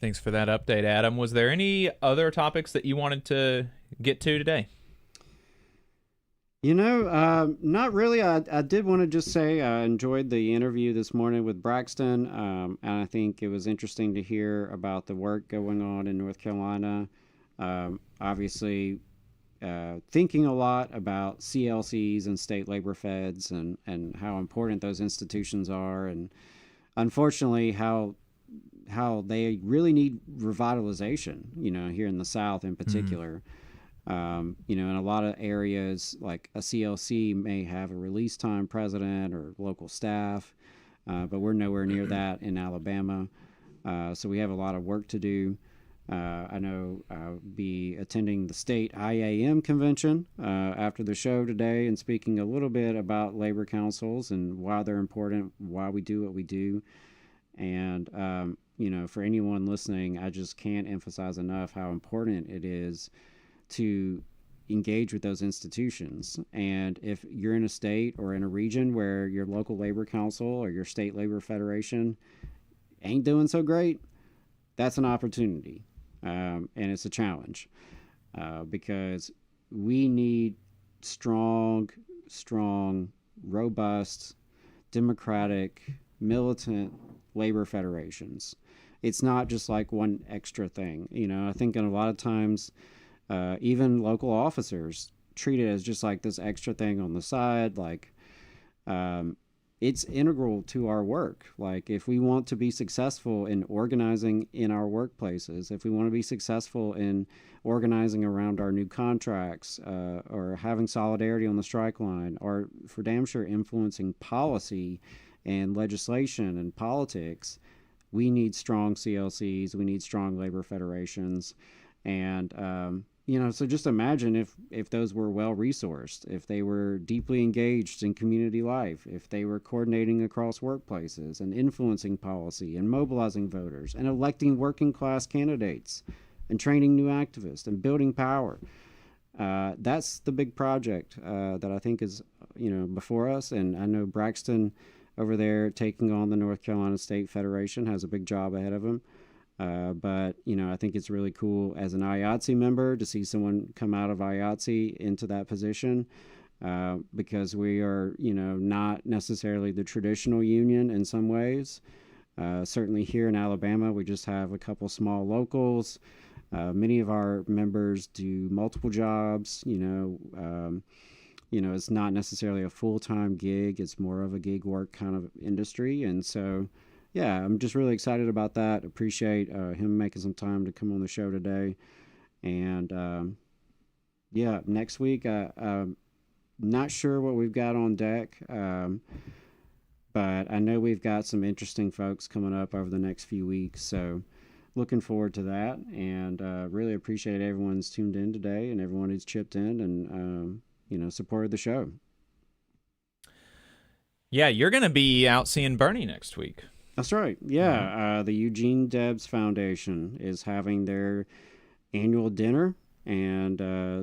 Thanks for that update, Adam. Was there any other topics that you wanted to get to today? Not really. I did want to just say I enjoyed the interview this morning with Braxton, and I think it was interesting to hear about the work going on in North Carolina. Obviously, thinking a lot about CLCs and state labor feds and how important those institutions are, and unfortunately how they really need revitalization, here in the South in particular. In a lot of areas, like a CLC may have a release time president or local staff, but we're nowhere near that in Alabama. So we have a lot of work to do. I know I'll be attending the state IAM convention after the show today and speaking a little bit about labor councils and why they're important, why we do what we do. And, for anyone listening, I just can't emphasize enough how important it is to engage with those institutions. And if you're in a state or in a region where your local labor council or your state labor federation ain't doing so great, that's an opportunity. And it's a challenge because we need strong, robust, democratic, militant labor federations. It's not just like one extra thing. I think in a lot of times, even local officers treat it as just like this extra thing on the side. Like, it's integral to our work. Like, if we want to be successful in organizing in our workplaces, if we want to be successful in organizing around our new contracts, or having solidarity on the strike line, or for damn sure influencing policy and legislation and politics, we need strong CLCs, we need strong labor federations. And, so just imagine if those were well-resourced, if they were deeply engaged in community life, if they were coordinating across workplaces and influencing policy and mobilizing voters and electing working-class candidates and training new activists and building power. That's the big project that I think is, before us. And I know Braxton over there taking on the North Carolina State Federation has a big job ahead of him. But I think it's really cool as an IATSE member to see someone come out of IATSE into that position, because we are, not necessarily the traditional union in some ways. Certainly here in Alabama, we just have a couple small locals. Many of our members do multiple jobs, it's not necessarily a full-time gig. It's more of a gig work kind of industry. And so, yeah, I'm just really excited about that. Appreciate him making some time to come on the show today. And, next week, I'm not sure what we've got on deck, but I know we've got some interesting folks coming up over the next few weeks. So looking forward to that, and really appreciate everyone's tuned in today and everyone who's chipped in and, supported the show. Yeah, you're going to be out seeing Bernie next week. That's right. Yeah, the Eugene Debs Foundation is having their annual dinner, and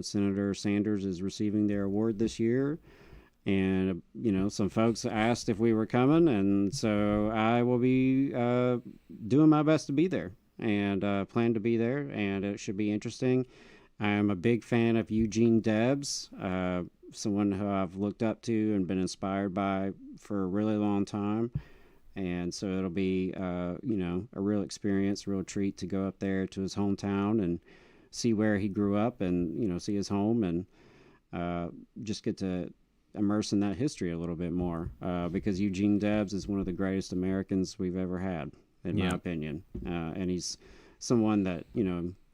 Senator Sanders is receiving their award this year. And, some folks asked if we were coming, and so I will be doing my best to be there and plan to be there, and it should be interesting. I'm a big fan of Eugene Debs, someone who I've looked up to and been inspired by for a really long time. And so it'll be, a real experience, a real treat to go up there to his hometown and see where he grew up and, see his home and just get to immerse in that history a little bit more, because Eugene Debs is one of the greatest Americans we've ever had, in my opinion. And he's someone that,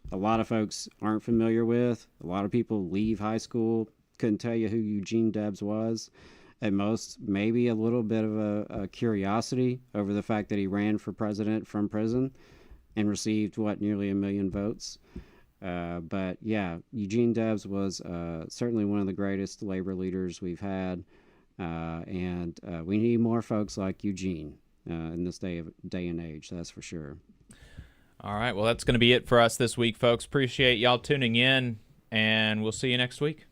a lot of folks aren't familiar with. A lot of people leave high school, couldn't tell you who Eugene Debs was. At most, maybe a little bit of a curiosity over the fact that he ran for president from prison and received, nearly 1 million votes. But yeah, Eugene Debs was certainly one of the greatest labor leaders we've had. And we need more folks like Eugene in this day and age, that's for sure. All right, well, that's going to be it for us this week, folks. Appreciate y'all tuning in, and we'll see you next week.